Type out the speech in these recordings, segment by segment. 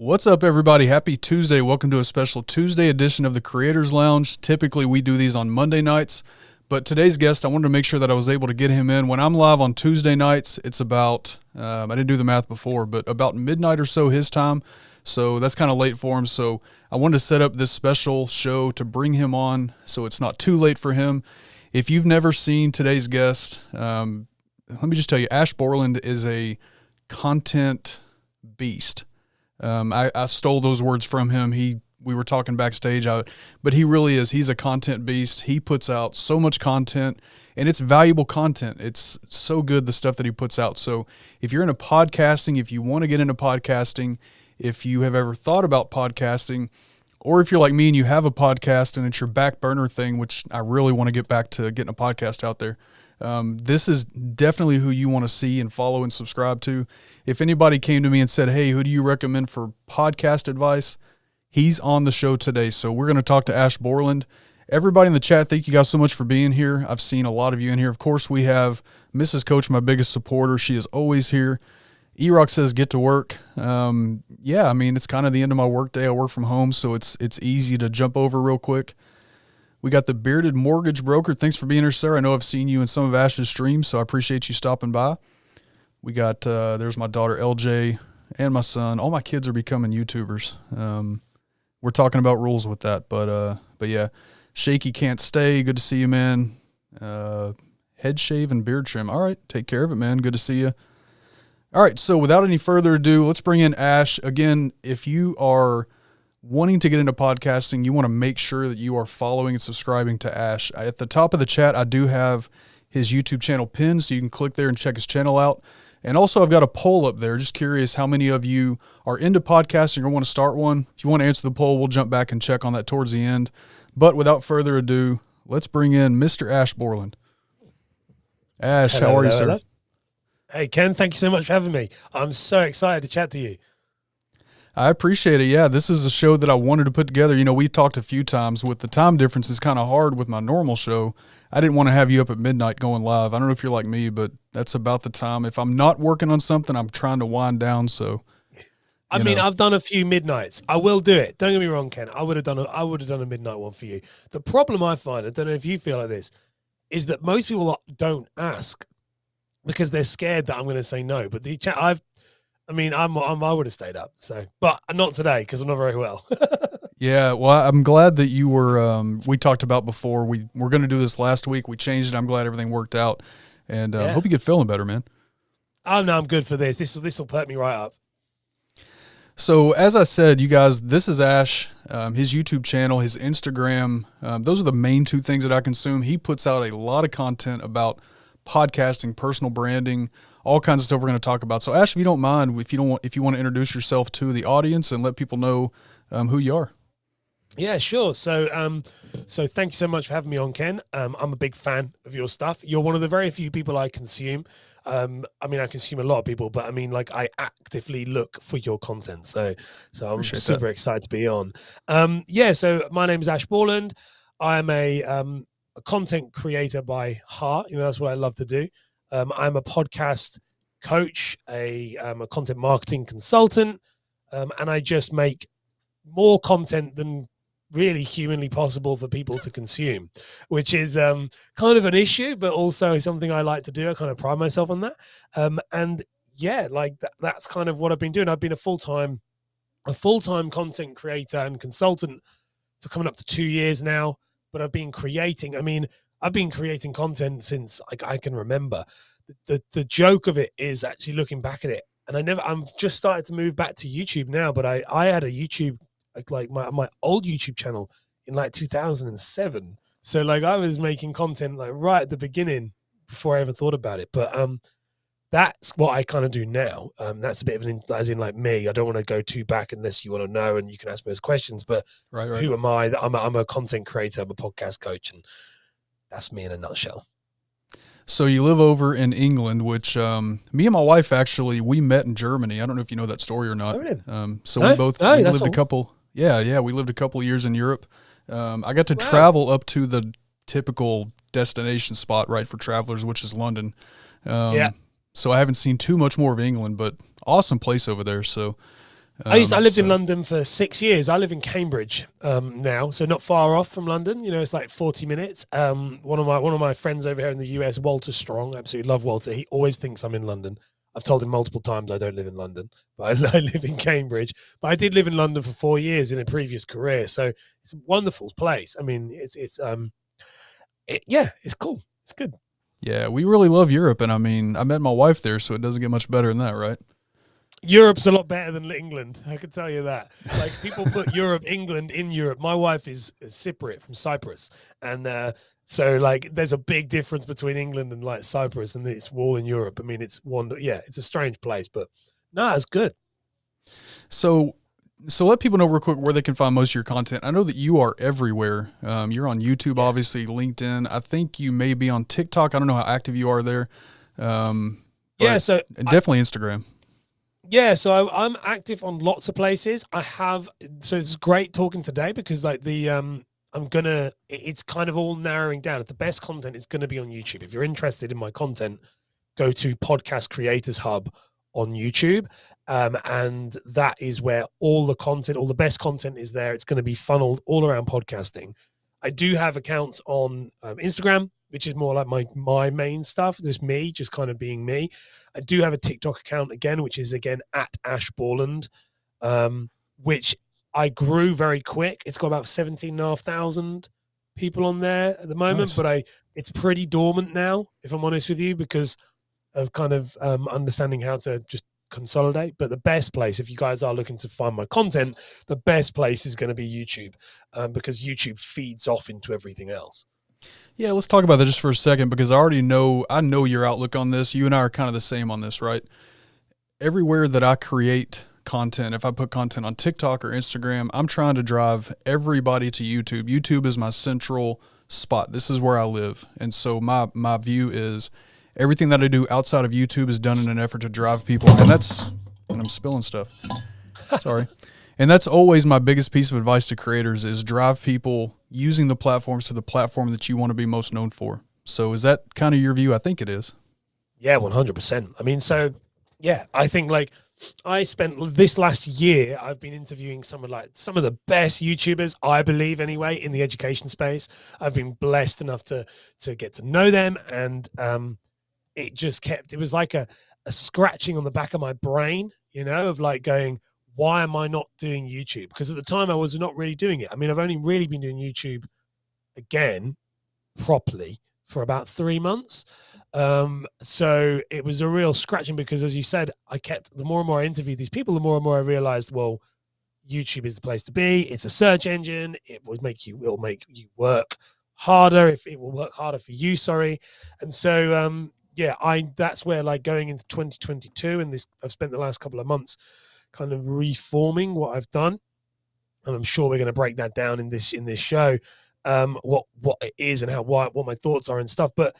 What's up, everybody? Happy Tuesday. Welcome to a special Tuesday edition of the Creators Lounge. Typically, we do these on Monday nights, but today's guest, I wanted to make sure that I was able to get him in. When I'm live on Tuesday nights, it's about, I didn't do the math before, but about midnight or so his time, so that's kind of late for him. So I wanted to set up this special show to bring him on so it's not too late for him. If you've never seen today's guest, let me just tell you, Ash Borland is a content beast. I stole those words from him. We were talking backstage, but he really is. He's a content beast. He puts out so much content, and it's valuable content. It's so good, the stuff that he puts out. So if you're into podcasting, if you want to get into podcasting, if you have ever thought about podcasting, or if you're like me and you have a podcast and it's your back burner thing, which I really want to get back to getting a podcast out there, this is definitely who you want to see and follow and subscribe to. If anybody came to me and said, hey, who do you recommend for podcast advice? He's on the show today. So we're going to talk to Ash Borland. Everybody in the chat, thank you guys so much for being here. I've seen a lot of you in here. Of course, we have Mrs. Coach, my biggest supporter. She is always here. E-Rock says, get to work. Yeah, I mean, it's kind of the end of my work day. I work from home, so it's easy to jump over real quick. We got the Bearded Mortgage Broker. Thanks for being here, sir. I know I've seen you in some of Ash's streams, so I appreciate you stopping by. We got, there's my daughter, LJ, and my son. All my kids are becoming YouTubers. We're talking about rules with that, but yeah. Shaky Can't Stay. Good to see you, man. Head shave and beard trim. All right, take care of it, man. Good to see you. All right, so without any further ado, let's bring in Ash. Again, if you are wanting to get into podcasting, you want to make sure that you are following and subscribing to Ash. At the top of the chat, I do have his YouTube channel pinned, so you can click there and check his channel out. And also, I've got a poll up there. Just curious how many of you are into podcasting or want to start one. If you want to answer the poll, we'll jump back and check on that towards the end. But without further ado, let's bring in Mr. Ash Borland. Ash, how are you, sir? Hello. Hey, Ken, thank you so much for having me. I'm so excited to chat to you. I appreciate it. Yeah, this is a show that I wanted to put together. You know, we talked a few times. With the time difference, it's kind of hard with my normal show. I didn't want to have you up at midnight going live. I don't know if you're like me, but that's about the time. If I'm not working on something, I'm trying to wind down. So, I mean, I've done a few midnights. I will do it. Don't get me wrong, Ken. I would have done a midnight one for you. The problem I find, I don't know if you feel like this, is that most people don't ask because they're scared that I'm going to say no. But the chat, I would have stayed up. So, but not today because I'm not very well. Yeah, well, I'm glad that you were. We talked about before. We were going to do this last week. We changed it. I'm glad everything worked out, and hope you get feeling better, man. Oh no, I'm good for this. This will perk me right up. So as I said, you guys, this is Ash. His YouTube channel, his Instagram. Those are the main two things that I consume. He puts out a lot of content about podcasting, personal branding, all kinds of stuff we're going to talk about. So Ash, if you don't mind, if you want to introduce yourself to the audience and let people know who you are. Yeah, sure. So thank you so much for having me on, Ken. I'm a big fan of your stuff. You're one of the very few people I consume. I mean, I consume a lot of people, but I mean, like, I actively look for your content. So I'm Appreciate super that. excited to be on. So my name is Ash Borland. I am a content creator by heart. You know, that's what I love to do. I'm a podcast coach, a content marketing consultant, and I just make more content than really humanly possible for people to consume, which is kind of an issue, but also something I like to do. I kind of pride myself on that. And yeah, like that's kind of what I've been doing. I've been a full-time content creator and consultant for coming up to 2 years now, but I've been creating content since I can remember. The joke of it is actually looking back at it, and I'm just started to move back to YouTube now, but I had a YouTube, like my old YouTube channel in like 2007. So like I was making content like right at the beginning before I ever thought about it. But that's what I kind of do now. That's a bit of as in like me. I don't want to go too back unless you want to know, and you can ask me those questions. But Right. who am I? I'm a content creator. I'm a podcast coach, and that's me in a nutshell. So you live over in England, which me and my wife actually, we met in Germany. I don't know if you know that story or not. Oh, really? We lived a couple. Yeah, we lived a couple of years in Europe. I got to travel up to the typical destination spot, right, for travelers, which is London. So I haven't seen too much more of England, but awesome place over there. So I lived in So London for 6 years. I live in Cambridge now, so not far off from London. You know, it's like 40 minutes. One of my friends over here in the US, Walter Strong, absolutely love Walter. He always thinks I'm in London. I've told him multiple times I don't live in London, but I live in Cambridge. But I did live in London for 4 years in a previous career, so it's a wonderful place. I mean, it's cool. It's good. yeah, we really love Europe, and I mean, I met my wife there, so it doesn't get much better than that, right? Europe's a lot better than England. I can tell you that. Like people put Europe, England in Europe. My wife is Cypriot from Cyprus, and so like there's a big difference between England and like Cyprus, and it's all in Europe. I mean, it's yeah, it's a strange place, but no, it's good. So, so let people know real quick where they can find most of your content. I know that you are everywhere. You're on YouTube, obviously, LinkedIn. I think you may be on TikTok. I don't know how active you are there. Yeah, so and definitely Instagram. Yeah, so I'm active on lots of places. So it's great talking today because like it's kind of all narrowing down. If the best content is going to be on YouTube. If you're interested in my content, go to Podcast Creators Hub on YouTube. And that is where all the best content is there. It's going to be funneled all around podcasting. I do have accounts on Instagram, which is more like my main stuff. Just me, just kind of being me. I do have a TikTok account again, which is again at Ash Borland, which I grew very quick. It's got about 17,500 people on there at the moment, Nice. but it's pretty dormant now, if I'm honest with you, because of kind of understanding how to just consolidate. But the best place, if you guys are looking to find my content, the best place is going to be YouTube, because YouTube feeds off into everything else. Yeah, let's talk about that just for a second because I know your outlook on this. You and I are kind of the same on this, right? Everywhere that I create content, if I put content on TikTok or Instagram, I'm trying to drive everybody to YouTube. YouTube is my central spot. This is where I live. And so my view is everything that I do outside of YouTube is done in an effort to drive people. And I'm spilling stuff. Sorry. And that's always my biggest piece of advice to creators is drive people using the platforms to the platform that you want to be most known for. So is that kind of your view? I think it is. Yeah, 100%. I mean, so yeah, I think like I spent this last year, I've been interviewing some of the best YouTubers, I believe anyway, in the education space. I've been blessed enough to get to know them. And it was like a scratching on the back of my brain, you know, of like going, why am I not doing YouTube? Because at the time I was not really doing it. I mean, I've only really been doing YouTube again properly for about 3 months. So it was a real scratching because, as you said, the more and more I interviewed these people, the more and more I realized, well, YouTube is the place to be. It's a search engine. It will make you work harder. If it will work harder for you, sorry. And so, that's where like going into 2022 and I've spent the last couple of months kind of reforming what I've done, and I'm sure we're going to break that down in this show, what it is and what my thoughts are and stuff. But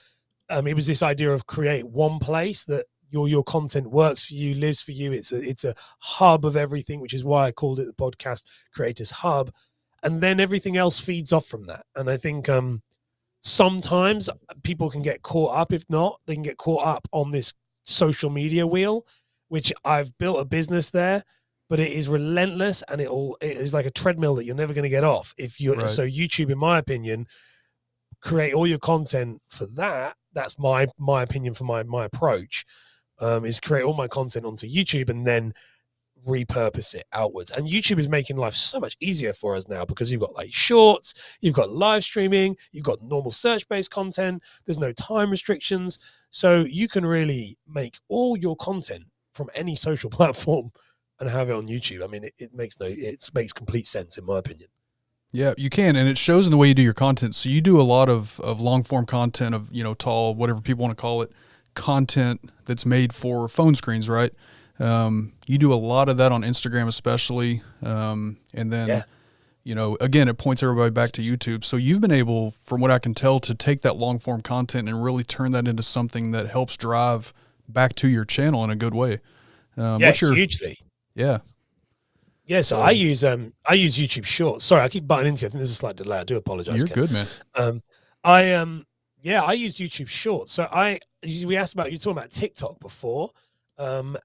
it was this idea of create one place that your content works for you, lives for you. It's a hub of everything, which is why I called it the Podcast Creators Hub, and then everything else feeds off from that. And I think sometimes people can get caught up. If not, they can get caught up on this social media wheel, which I've built a business there, but it is relentless and it is like a treadmill that you're never going to get off. Right. So YouTube, in my opinion, create all your content for that. That's my opinion for my approach, is create all my content onto YouTube and then repurpose it outwards. And YouTube is making life so much easier for us now because you've got like shorts, you've got live streaming, you've got normal search-based content. There's no time restrictions. So you can really make all your content from any social platform and have it on YouTube. I mean, it makes complete sense in my opinion. Yeah, you can, and it shows in the way you do your content. So you do a lot of long form content of, tall, whatever people want to call it, content that's made for phone screens, right? You do a lot of that on Instagram, especially, and then, again, it points everybody back to YouTube. So you've been able, from what I can tell, to take that long form content and really turn that into something that helps drive back to your channel in a good way. Hugely. Yeah. Yeah, so I use YouTube Shorts. Sorry, I keep butting into you. I think there's a slight delay. I do apologize. You're good, man. I use YouTube Shorts. So you were talking about TikTok before. And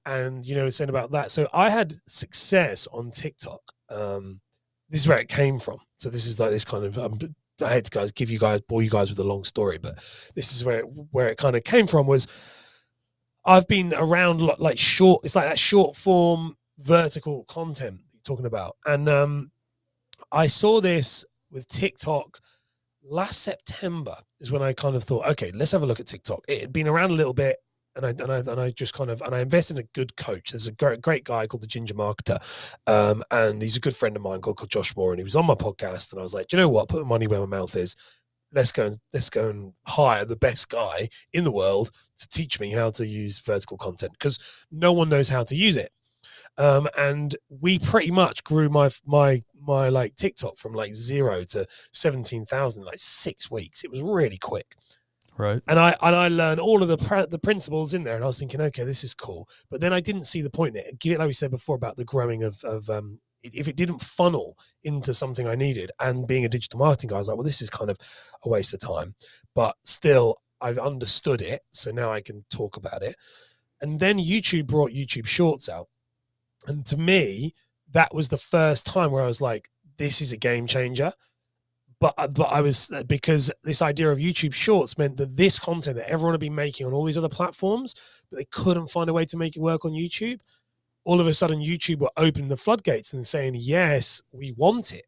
saying about that. So I had success on TikTok. This is where it came from. So this is like this kind of. I hate to bore you guys with a long story, but this is where it kind of came from. Was I've been around like short. It's like that short form vertical content you're talking about, and I saw this with TikTok last September. Is when I kind of thought, okay, let's have a look at TikTok. It had been around a little bit. And I just kind of I invested in a good coach. There's a great guy called the Ginger Marketer, and he's a good friend of mine called Josh Moore, and he was on my podcast. And I was like, do you know what? Put my money where my mouth is. Let's go and hire the best guy in the world to teach me how to use vertical content, because no one knows how to use it. And we pretty much grew my like TikTok from like 0 to 17,000 like 6 weeks. It was really quick. Right. And I learned all of the principles in there, and I was thinking, okay, this is cool. But then I didn't see the point in it. Like we said before about the growing of if it didn't funnel into something I needed, and being a digital marketing guy, I was like, well, this is kind of a waste of time. But still, I've understood it, so now I can talk about it. And then YouTube brought YouTube Shorts out, and to me, that was the first time where I was like, this is a game changer. But I was, because this idea of YouTube Shorts meant that this content that everyone had been making on all these other platforms, but they couldn't find a way to make it work on YouTube. All of a sudden, YouTube were opening the floodgates and saying, yes, we want it.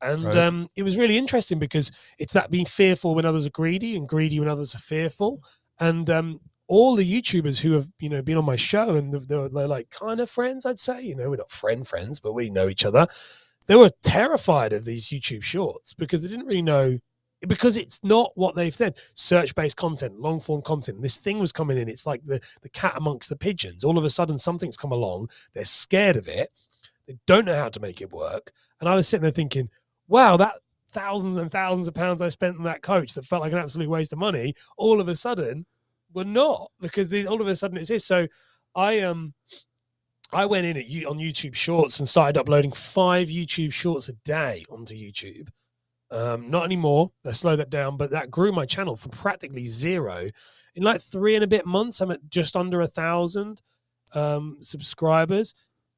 And it was really interesting, because it's that being fearful when others are greedy, and greedy when others are fearful. And all the YouTubers who have been on my show, and they're like kind of friends, I'd say, we're not friends, but we know each other. They were terrified of these YouTube Shorts, because they didn't really know, because it's not what they've said. Search-based content, long-form content. This thing was coming in. It's like the cat amongst the pigeons. All of a sudden, something's come along. They're scared of it. They don't know how to make it work. And I was sitting there thinking, wow, that thousands and thousands of pounds I spent on that coach that felt like an absolute waste of money, all of a sudden were not, because all of a sudden it's this. So I went in on YouTube Shorts and started uploading 5 YouTube Shorts a day onto YouTube. Not anymore. I slowed that down, but that grew my channel from practically 0. In like 3 and a bit months, I'm at just under 1,000 subscribers.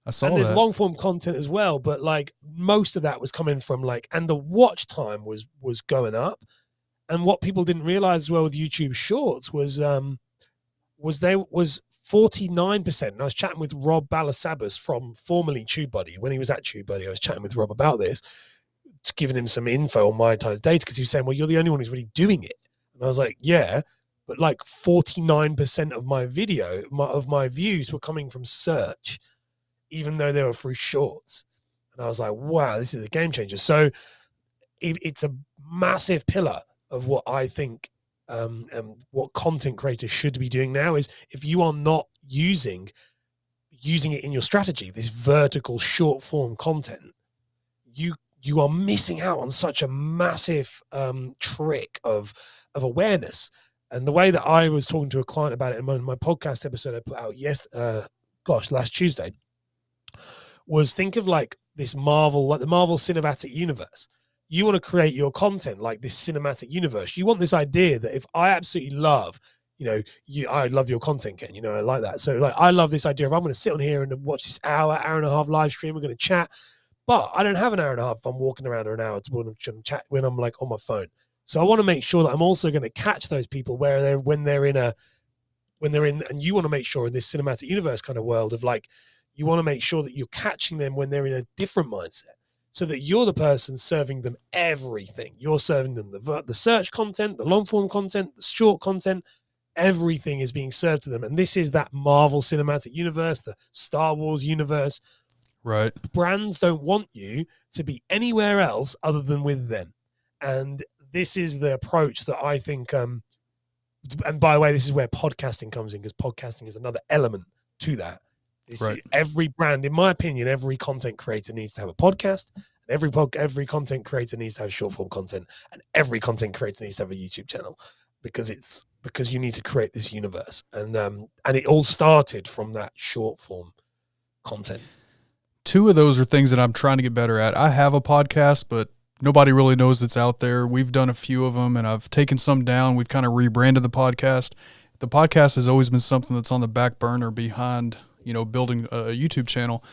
I saw and there's that. long form content as well, but like most of that was coming from and the watch time was going up. And what people didn't realize as well with YouTube Shorts was 49%. And I was chatting with Rob Balasabas from formerly TubeBuddy. When he was at TubeBuddy, I was chatting with Rob about this, giving him some info on my type of data, because he was saying, well, you're the only one who's really doing it. And I was like, yeah, but like 49% of my views were coming from search, even though they were through Shorts. And I was like, wow, this is a game changer. So it's a massive pillar of what I think what content creators should be doing now is, if you are not using it in your strategy, this vertical short form content, you are missing out on such a massive trick of awareness. And the way that I was talking to a client about it in my podcast episode I put out last Tuesday, was think of like this Marvel, like the Marvel Cinematic Universe. You want to create your content like this cinematic universe. You want this idea that if I absolutely love, I love your content, Ken, I like that. So like, I love this idea of I'm going to sit on here and watch this hour and a half live stream. We're going to chat, but I don't have an hour and a half if I'm walking around, or an hour to chat when I'm like on my phone. So I want to make sure that I'm also going to catch those people when they're in, and you want to make sure in this cinematic universe kind of world of like, you want to make sure that you're catching them when they're in a different mindset, so that you're the person serving them everything. You're serving them the search content, the long form content, the short content, everything is being served to them. And this is that Marvel Cinematic Universe, the Star Wars universe. Right. Brands don't want you to be anywhere else other than with them. And this is the approach that I think, and by the way, this is where podcasting comes in, because podcasting is another element to that. Right. Every brand, in my opinion, every content creator needs to have a podcast. Every content creator needs to have short form content, and every content creator needs to have a YouTube channel, because you need to create this universe. And it all started from that short form content. 2 of those are things that I'm trying to get better at. I have a podcast, but nobody really knows it's out there. We've done a few of them, and I've taken some down. We've kind of rebranded the podcast. the podcast has always been something that's on the back burner behind, building a YouTube channel.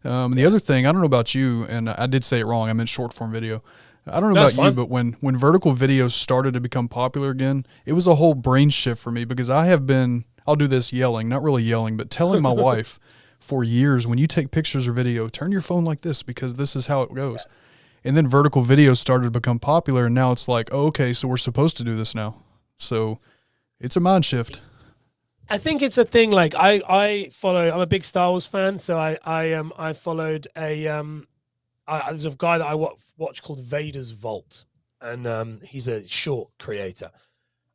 The other thing, I don't know about you, and I did say it wrong. I meant short form video. I don't know about you, but when vertical videos started to become popular again, it was a whole brain shift for me because I'll do this yelling, not really yelling, but telling my wife for years, when you take pictures or video, turn your phone like this because this is how it goes. And then vertical videos started to become popular, and now it's like, oh, okay, so we're supposed to do this now. So it's a mind shift. I think it's a thing. Like I'm a big Star Wars fan, so I followed there's a guy that I watch called Vader's Vault, and he's a short creator.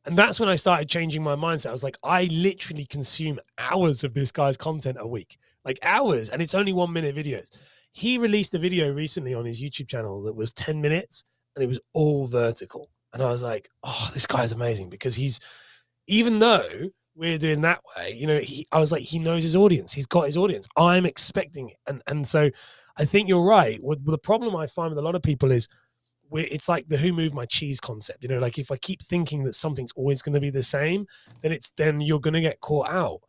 And that's when I started changing my mindset. I was like, I literally consume hours of this guy's content a week, like hours, and it's only 1 minute videos. He released a video recently on his YouTube channel that was 10 minutes and it was all vertical. And I was like, oh, this guy's amazing because even though we're doing that way, I was like, he knows his audience. He's got his audience. I'm expecting it. And so I think you're right. The problem I find with a lot of people is it's like the who moved my cheese concept. Like if I keep thinking that something's always going to be the same, then you're going to get caught out.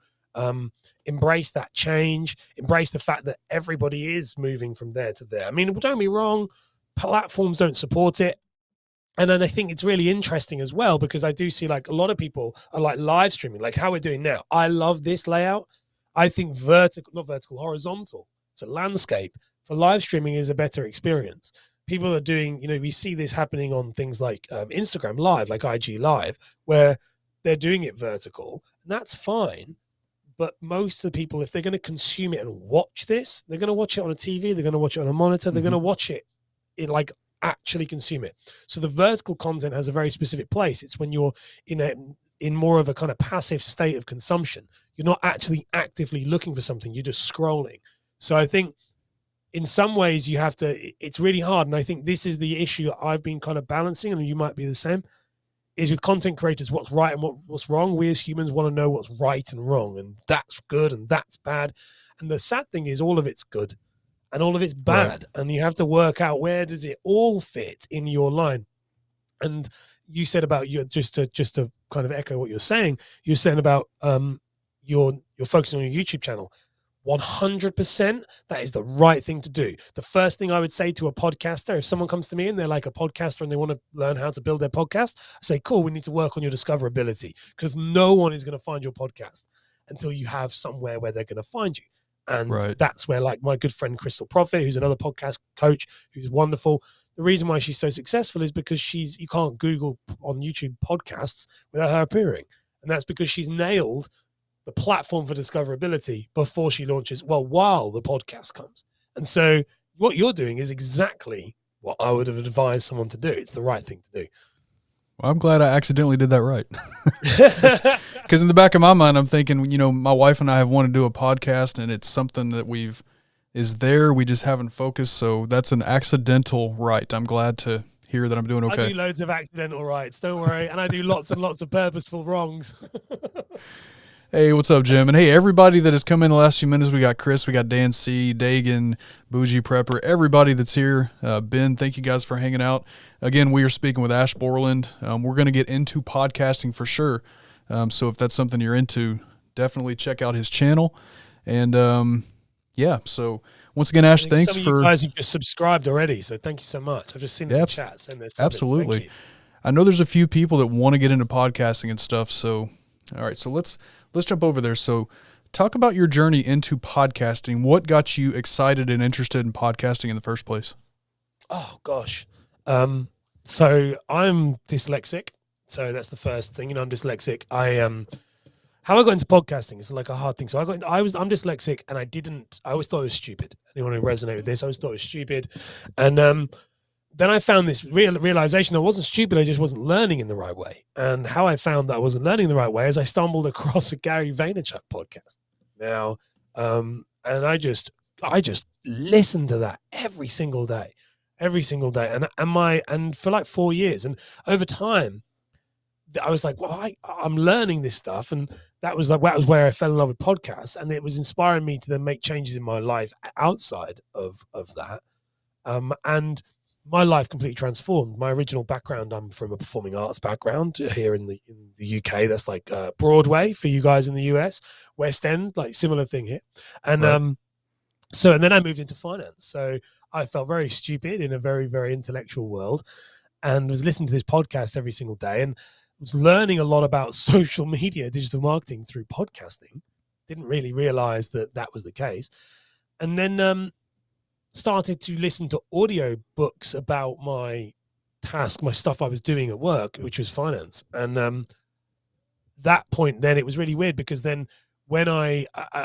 Embrace that change. Embrace the fact that everybody is moving from there to there. I mean, don't get me wrong, platforms don't support it. And then I think it's really interesting as well because I do see like a lot of people are like live streaming, like how we're doing now. I love this layout. I think horizontal. So landscape for live streaming is a better experience. People are doing, we see this happening on things like Instagram Live, like IG Live, where they're doing it vertical, and that's fine. But most of the people, if they're going to consume it and watch this, they're going to watch it on a TV, they're going to watch it on a monitor, they're going to watch it like actually consume it. So the vertical content has a very specific place. It's when you're in more of a kind of passive state of consumption. You're not actually actively looking for something, you're just scrolling. So I think in some ways it's really hard. And I think this is the issue that I've been kind of balancing, and you might be the same, is with content creators, what's right and what's wrong. We as humans want to know what's right and wrong, and that's good and that's bad. And the sad thing is all of it's good and all of it's bad. Right. And you have to work out where does it all fit in your line. And you said about just to kind of echo what you're saying about you're focusing on your YouTube channel. 100%, that is the right thing to do. The first thing I would say to a podcaster, if someone comes to me and they're like a podcaster and they want to learn how to build their podcast, I say, cool, we need to work on your discoverability, because no one is going to find your podcast until you have somewhere where they're going to find you. And that's where, like, my good friend Crystal Profit, who's another podcast coach, who's wonderful. The reason why she's so successful is because you can't Google on YouTube podcasts without her appearing. And that's because she's nailed the platform for discoverability before she launches, while the podcast comes. And so what you're doing is exactly what I would have advised someone to do. It's the right thing to do. Well, I'm glad I accidentally did that right. Because in the back of my mind, I'm thinking, my wife and I have wanted to do a podcast, and it's something that we just haven't focused. So that's an accidental right. I'm glad to hear that I'm doing okay. I do loads of accidental rights, don't worry. And I do lots and lots of purposeful wrongs. Hey, what's up, Jim? And hey, everybody that has come in the last few minutes, we got Chris, we got Dan C, Dagan, Bougie Prepper, everybody that's here. Ben, thank you guys for hanging out. Again, we are speaking with Ash Borland. We're going to get into podcasting for sure. So if that's something you're into, definitely check out his channel. And so once again, Ash, thanks some of for... you guys have just subscribed already, so thank you so much. I've just seen it in the chat saying this. Absolutely. I know there's a few people that want to get into podcasting and stuff, so... All right, so let's jump over there. So talk about your journey into podcasting. What got you excited and interested in podcasting in the first place? Oh, gosh. So I'm dyslexic. So that's the first thing. I'm dyslexic. How I got into podcasting is like a hard thing. So I'm dyslexic, and I always thought it was stupid. Anyone who resonated with this, I always thought it was stupid. And then I found this realization I wasn't stupid, I just wasn't learning in the right way. And how I found that I wasn't learning the right way is I stumbled across a Gary Vaynerchuk podcast. Now, and I just listened to that every single day. And for like 4 years. And over time, I was like, I'm learning this stuff. And that was where I fell in love with podcasts. And it was inspiring me to then make changes in my life outside of that. And my life completely transformed. My original background, I'm from a performing arts background here in the UK. That's like Broadway for you guys in the US, West End, like similar thing here. And Right. and then I moved into finance. So I felt very stupid in a very, very intellectual world, and was listening to this podcast every single day, and was learning a lot about social media, digital marketing through podcasting. Didn't really realize that that was the case. And then started to listen to audio books about my task, my stuff I was doing at work, which was finance. And that point, then it was really weird, because then when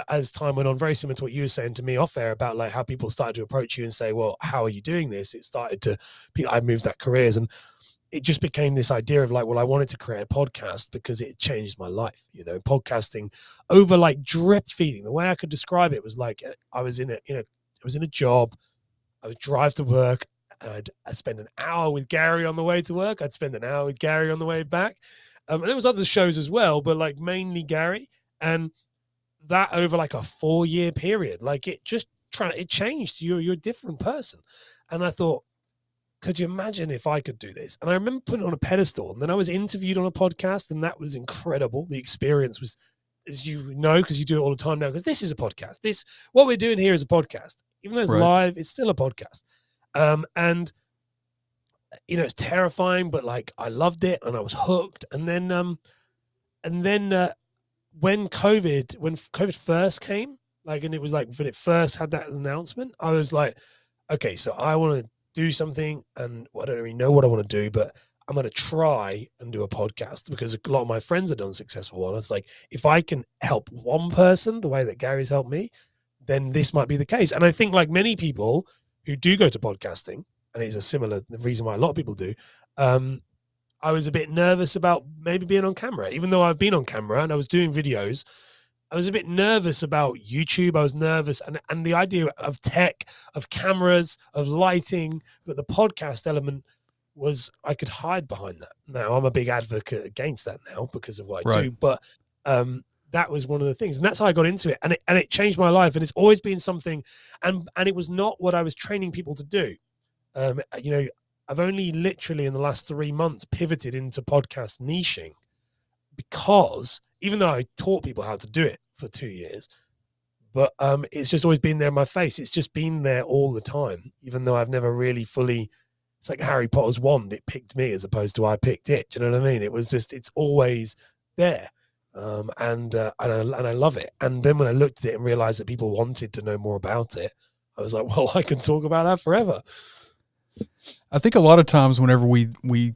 as time went on, very similar to what you were saying to me off air about like how people started to approach you and say, well, how are you doing this? It started to, I moved that careers, and it just became this idea of like, well, I wanted to create a podcast because it changed my life. You know, podcasting over like drip feeding. The way I could describe it was like I was in a job. I would drive to work, and I'd spend an hour with Gary on the way to work. I'd spend an hour with Gary on the way back. And there was other shows as well, but like mainly Gary. And that over like a 4-year period, like it changed you. You're a different person. And I thought, could you imagine if I could do this? And I remember putting it on a pedestal, and then I was interviewed on a podcast, and that was incredible. The experience was, as you know, because you do it all the time now, because this is a podcast. What we're doing here is a podcast. Even though it's live, it's still a podcast. And it's terrifying, but like I loved it and I was hooked. And then when COVID first came, like, and it was like when it first had that announcement, I was like, okay, so I want to do something, and I don't really know what I want to do, but I'm going to try and do a podcast, because a lot of my friends have done successful ones. It's like, if I can help one person the way that Gary's helped me, then this might be the case. And I think like many people who do go to podcasting, and it's a similar reason why a lot of people do, I was a bit nervous about maybe being on camera, even though I've been on camera and I was doing videos. I was a bit nervous about YouTube. I was nervous. And the idea of tech, of cameras, of lighting, but the podcast element was, I could hide behind that. Now, I'm a big advocate against that now because of what I do. But that was one of the things. And that's how I got into it. And it changed my life. And it's always been something. And it was not what I was training people to do. I've only literally in the last 3 months pivoted into podcast niching, because even though I taught people how to do it for 2 years, but it's just always been there in my face. It's just been there all the time, even though I've never really fully, it's like Harry Potter's wand. It picked me as opposed to I picked it. Do you know what I mean? It was just, it's always there. And I love it. And then when I looked at it and realized that people wanted to know more about it, I was like, well, I can talk about that forever. I think a lot of times whenever we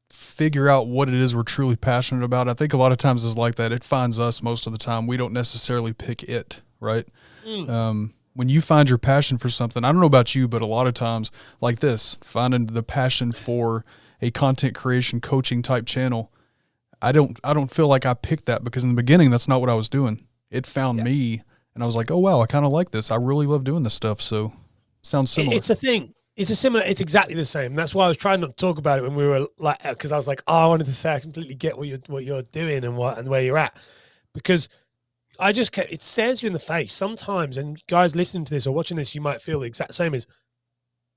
figure out what it is we're truly passionate about, I think a lot of times it's like that. It finds us most of the time. We don't necessarily pick it, right? When you find your passion for something, I don't know about you, but a lot of times like this, finding the passion for a content creation coaching type channel, I don't feel like I picked that, because in the beginning, that's not what I was doing. It found me, and I was like, oh, wow, I kind of like this. I really love doing this stuff. So sounds similar. It's a thing. It's exactly the same. That's why I was trying not to talk about it when we were like, because I was like, oh, I wanted to say I completely get what you're doing and where you're at, because I just kept, it stares you in the face sometimes. And guys listening to this or watching this, you might feel the exact same as,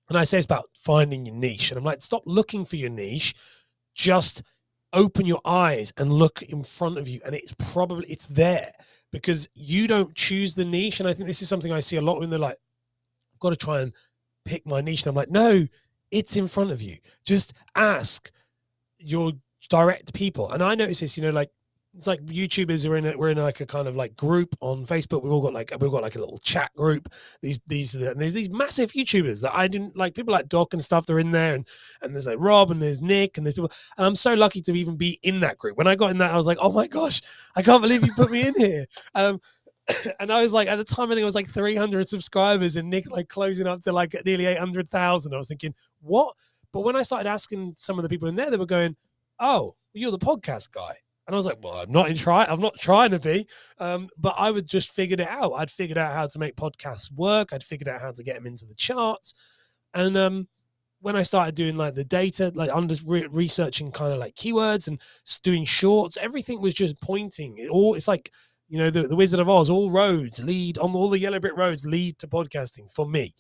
and I say it's about finding your niche. And I'm like, stop looking for your niche, just open your eyes and look in front of you, and it's there, because you don't choose the niche. And I think this is something I see a lot when they're like, I've got to try and pick my niche. And I'm like, no, it's in front of you. Just ask your direct people. And I notice this, like, it's like YouTubers we're in like a kind of like group on Facebook. We've got like a little chat group. And there's these massive YouTubers that I didn't like, people like Doc and stuff. They're in there, and there's like Rob, and there's Nick, and there's people. And I'm so lucky to even be in that group. When I got in that, I was like, oh my gosh, I can't believe you put me in here. And I was like, at the time, I think it was like 300 subscribers, and Nick like closing up to like nearly 800,000. I was thinking, what? But when I started asking some of the people in there, they were going, oh, you're the podcast guy. And I was like, well, I'm not trying to be, but I would just figured it out. I'd figured out how to make podcasts work. I'd figured out how to get them into the charts. And when I started doing like the data, like researching kind of like keywords and doing shorts, everything was just pointing. It's like, the Wizard of Oz, all the yellow brick roads lead to podcasting for me.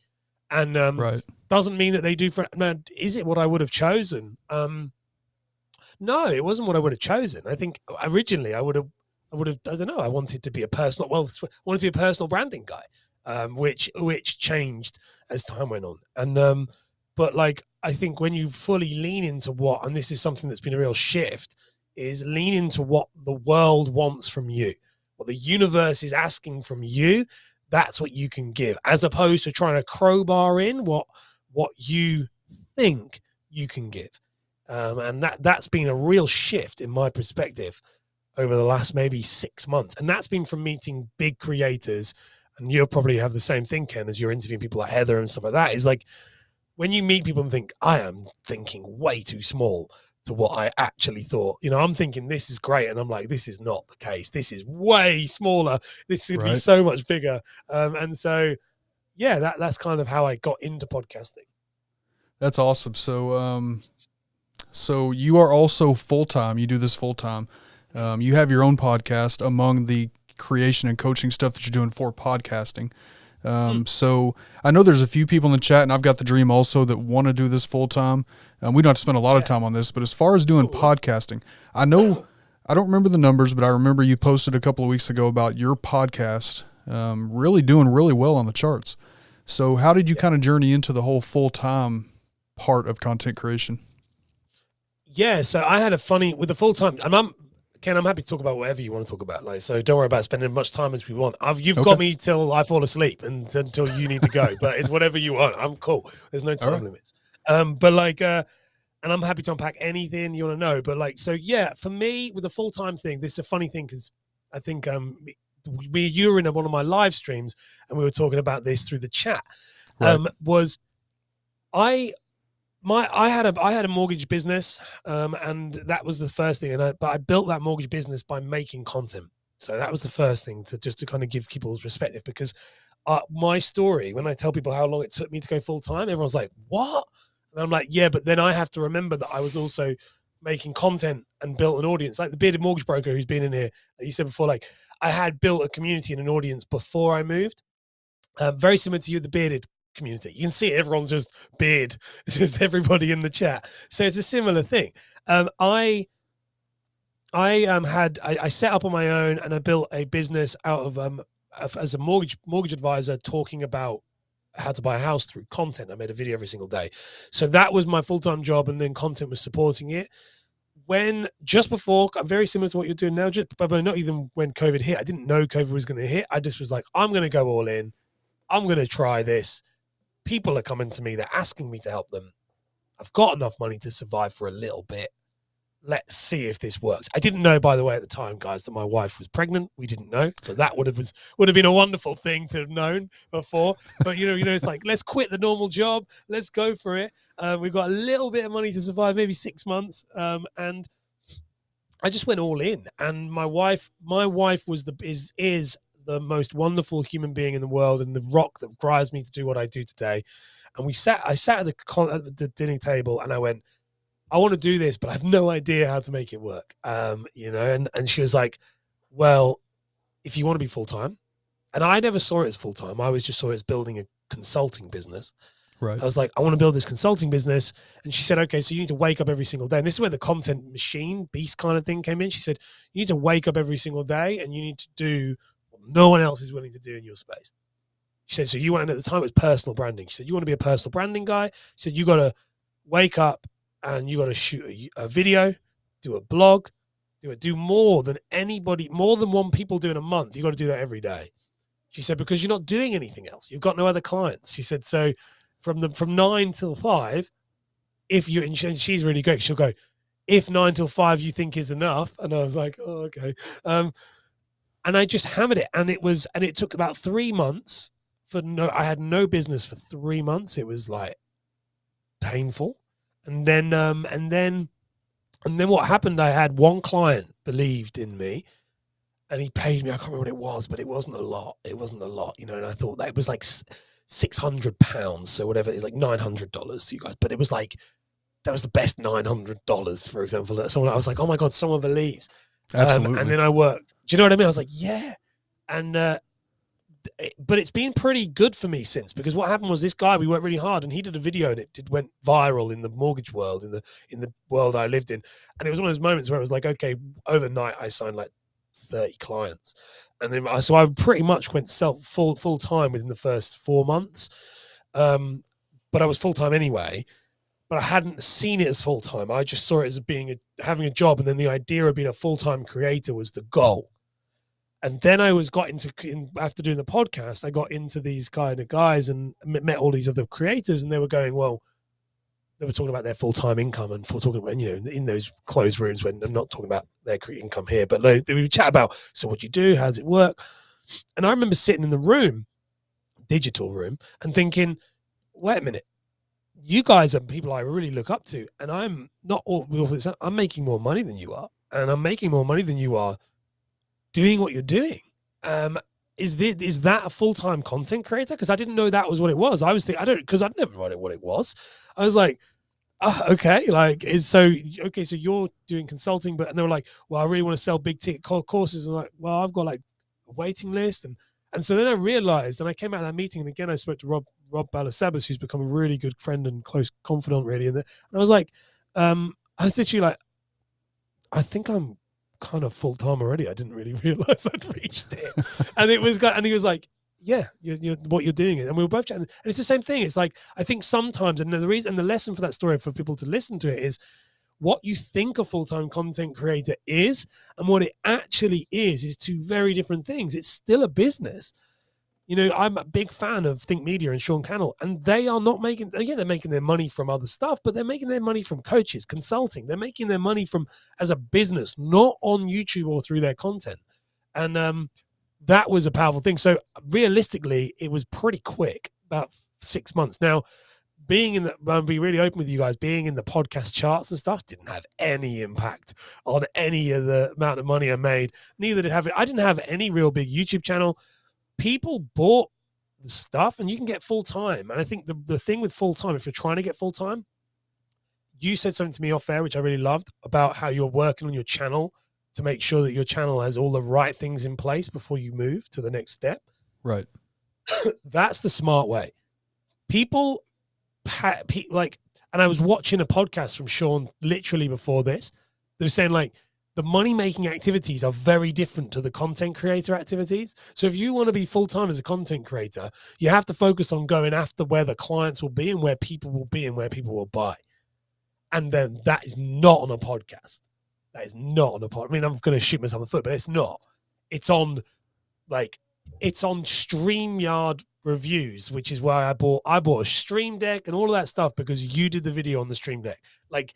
And right. Doesn't mean that they do for. Man, is it what I would have chosen? No, it wasn't what I would have chosen. I think originally I would have. I don't know. I wanted to be a personal. Well, I wanted to be a personal branding guy, which changed as time went on. And but like I think when you fully lean into what, and this is something that's been a real shift, is lean into what the world wants from you, what the universe is asking from you. That's what you can give, as opposed to trying to crowbar in what you think you can give. And that's been a real shift in my perspective over the last maybe 6 months. And that's been from meeting big creators. And you'll probably have the same thing, Ken, as you're interviewing people like Heather and stuff like that. Is like when you meet people and think, I am thinking way too small to what I actually thought. You know, I'm thinking this is great. And I'm like, this is not the case. This is way smaller. This could be so much bigger. And so, yeah, that's kind of how I got into podcasting. That's awesome. So you are also full-time. You do this full-time. You have your own podcast among the creation and coaching stuff that you're doing for podcasting. So I know there's a few people in the chat, and I've got the dream also, that want to do this full-time. We don't have to spend a lot of time on this, but as far as doing podcasting, I know, I don't remember the numbers, but I remember you posted a couple of weeks ago about your podcast really doing really well on the charts. So how did you kind of journey into the whole full-time part of content creation? Yeah, so I had a funny with the full-time, and Ken, I'm happy to talk about whatever you want to talk about. Like, so don't worry about spending much time as we want. You've got me till I fall asleep and until you need to go, but it's whatever you want. I'm cool. There's no time limits. But like, and I'm happy to unpack anything you want to know. But like, so yeah, for me with the full-time thing, this is a funny thing because I think you were in one of my live streams and we were talking about this through the chat. Was I had a mortgage business, and that was the first thing. But I built that mortgage business by making content. So that was the first thing to kind of give people perspective, because my story, when I tell people how long it took me to go full time, everyone's like, "What?" And I'm like, "Yeah," but then I have to remember that I was also making content and built an audience. Like the bearded mortgage broker who's been in here, like you said before, like I had built a community and an audience before I moved. Very similar to you, the bearded community. You can see it, everyone's just beard. It's just everybody in the chat. So it's a similar thing. I set up on my own and I built a business out of as a mortgage advisor, talking about how to buy a house through content. I made a video every single day. So that was my full-time job, and then content was supporting it. When just before, I'm very similar to what you're doing now, but not even when COVID hit. I didn't know COVID was going to hit. I just was like, I'm going to go all in. I'm going to try this. People are coming to me. They're asking me to help them. I've got enough money to survive for a little bit. Let's see if this works. I didn't know, by the way, at the time, guys, that my wife was pregnant. We didn't know. So that would have been a wonderful thing to have known before. But, you know, it's like, let's quit the normal job. Let's go for it. We've got a little bit of money to survive, maybe 6 months. And I just went all in. And my wife was is the most wonderful human being in the world, and the rock that drives me to do what I do today. And I sat at the dinner table and I went, I want to do this, but I have no idea how to make it work. You know, and she was like, well, if you want to be full-time, and I never saw it as full-time. I always just saw it as building a consulting business. Right. I was like, I want to build this consulting business. And she said, okay, so you need to wake up every single day. And this is where the content machine beast kind of thing came in. She said, you need to wake up every single day and you need to do what no one else is willing to do in your space. She said, so you want, and at the time it was personal branding. She said, you want to be a personal branding guy? She said, you got to wake up and you got to shoot a video, do a blog, do more than one people do in a month. You got to do that every day. She said, because you're not doing anything else. You've got no other clients. She said, so from 9 till 5, and she's really great. She'll go, if 9 till 5 you think is enough. And I was like, oh, okay. And I just hammered it. And it took about 3 months I had no business for 3 months. It was like painful. And then what happened, I had one client believed in me and he paid me. I can't remember what it was, but it wasn't a lot. You know, and I thought that it was like £600. So whatever, it's like $900 to you guys. But it was like, that was the best $900, for example. Someone, I was like, oh my God, someone believes. Absolutely. And then I worked. Do you know what I mean? I was like, yeah. And but it's been pretty good for me since, because what happened was this guy, we worked really hard, and he did a video and it went viral in the mortgage world, in the world I lived in. And it was one of those moments where it was like, okay, overnight I signed like 30 clients. And then so I pretty much went full time within the first 4 months. But I was full time anyway, but I hadn't seen it as full time. I just saw it as being having a job. And then the idea of being a full-time creator was the goal. And then after doing the podcast, I got into these kind of guys and met all these other creators, and they were going, well, they were talking about their full-time income and talking about, in those closed rooms, when I'm not talking about their income here, but they would chat about, so what do you do? How does it work? And I remember sitting in the room, digital room, and thinking, wait a minute, you guys are people I really look up to, and I'm making more money than you are, and I'm making more money than you are doing what you're doing. Is that a full-time content creator? Because I didn't know that was what it was. I was thinking, because I'd never known what it was. I was like, okay, so you're doing consulting, and they were like, well, I really want to sell big ticket courses. And like, well, I've got like a waiting list, and so then I realized, and I came out of that meeting, and again I spoke to Rob Balasabas, who's become a really good friend and close confidant, really. And I was like, I was literally like, I think I'm kind of full time already. I didn't really realize I'd reached it. And he was like, yeah, you're what you're doing. And we were both chatting. And it's the same thing. It's like, I think sometimes, and the reason, and the lesson for that story for people to listen to it is, what you think a full-time content creator is and what it actually is two very different things. It's still a business. I'm a big fan of Think Media and Sean Cannell, and they are not making, they're making their money from other stuff, but they're making their money from coaches, consulting. They're making their money as a business, not on YouTube or through their content. And that was a powerful thing. So realistically, it was pretty quick, about 6 months. Now, I'll be really open with you guys, being in the podcast charts and stuff didn't have any impact on any of the amount of money I made. Neither did I didn't have any real big YouTube channel. People bought the stuff, and you can get full-time. And I think the thing with full-time, if you're trying to get full-time, you said something to me off air, which I really loved, about how you're working on your channel to make sure that your channel has all the right things in place before you move to the next step. Right. That's the smart way. People and I was watching a podcast from Sean literally before this. They were saying like, the money-making activities are very different to the content creator activities. So if you want to be full-time as a content creator, you have to focus on going after where the clients will be and where people will be and where people will buy. And then that is not on a podcast. That is not on a podcast. I mean, I'm going to shoot myself in the foot, but it's not. It's on StreamYard reviews, which is where I bought a Stream Deck and all of that stuff because you did the video on the Stream Deck. Like,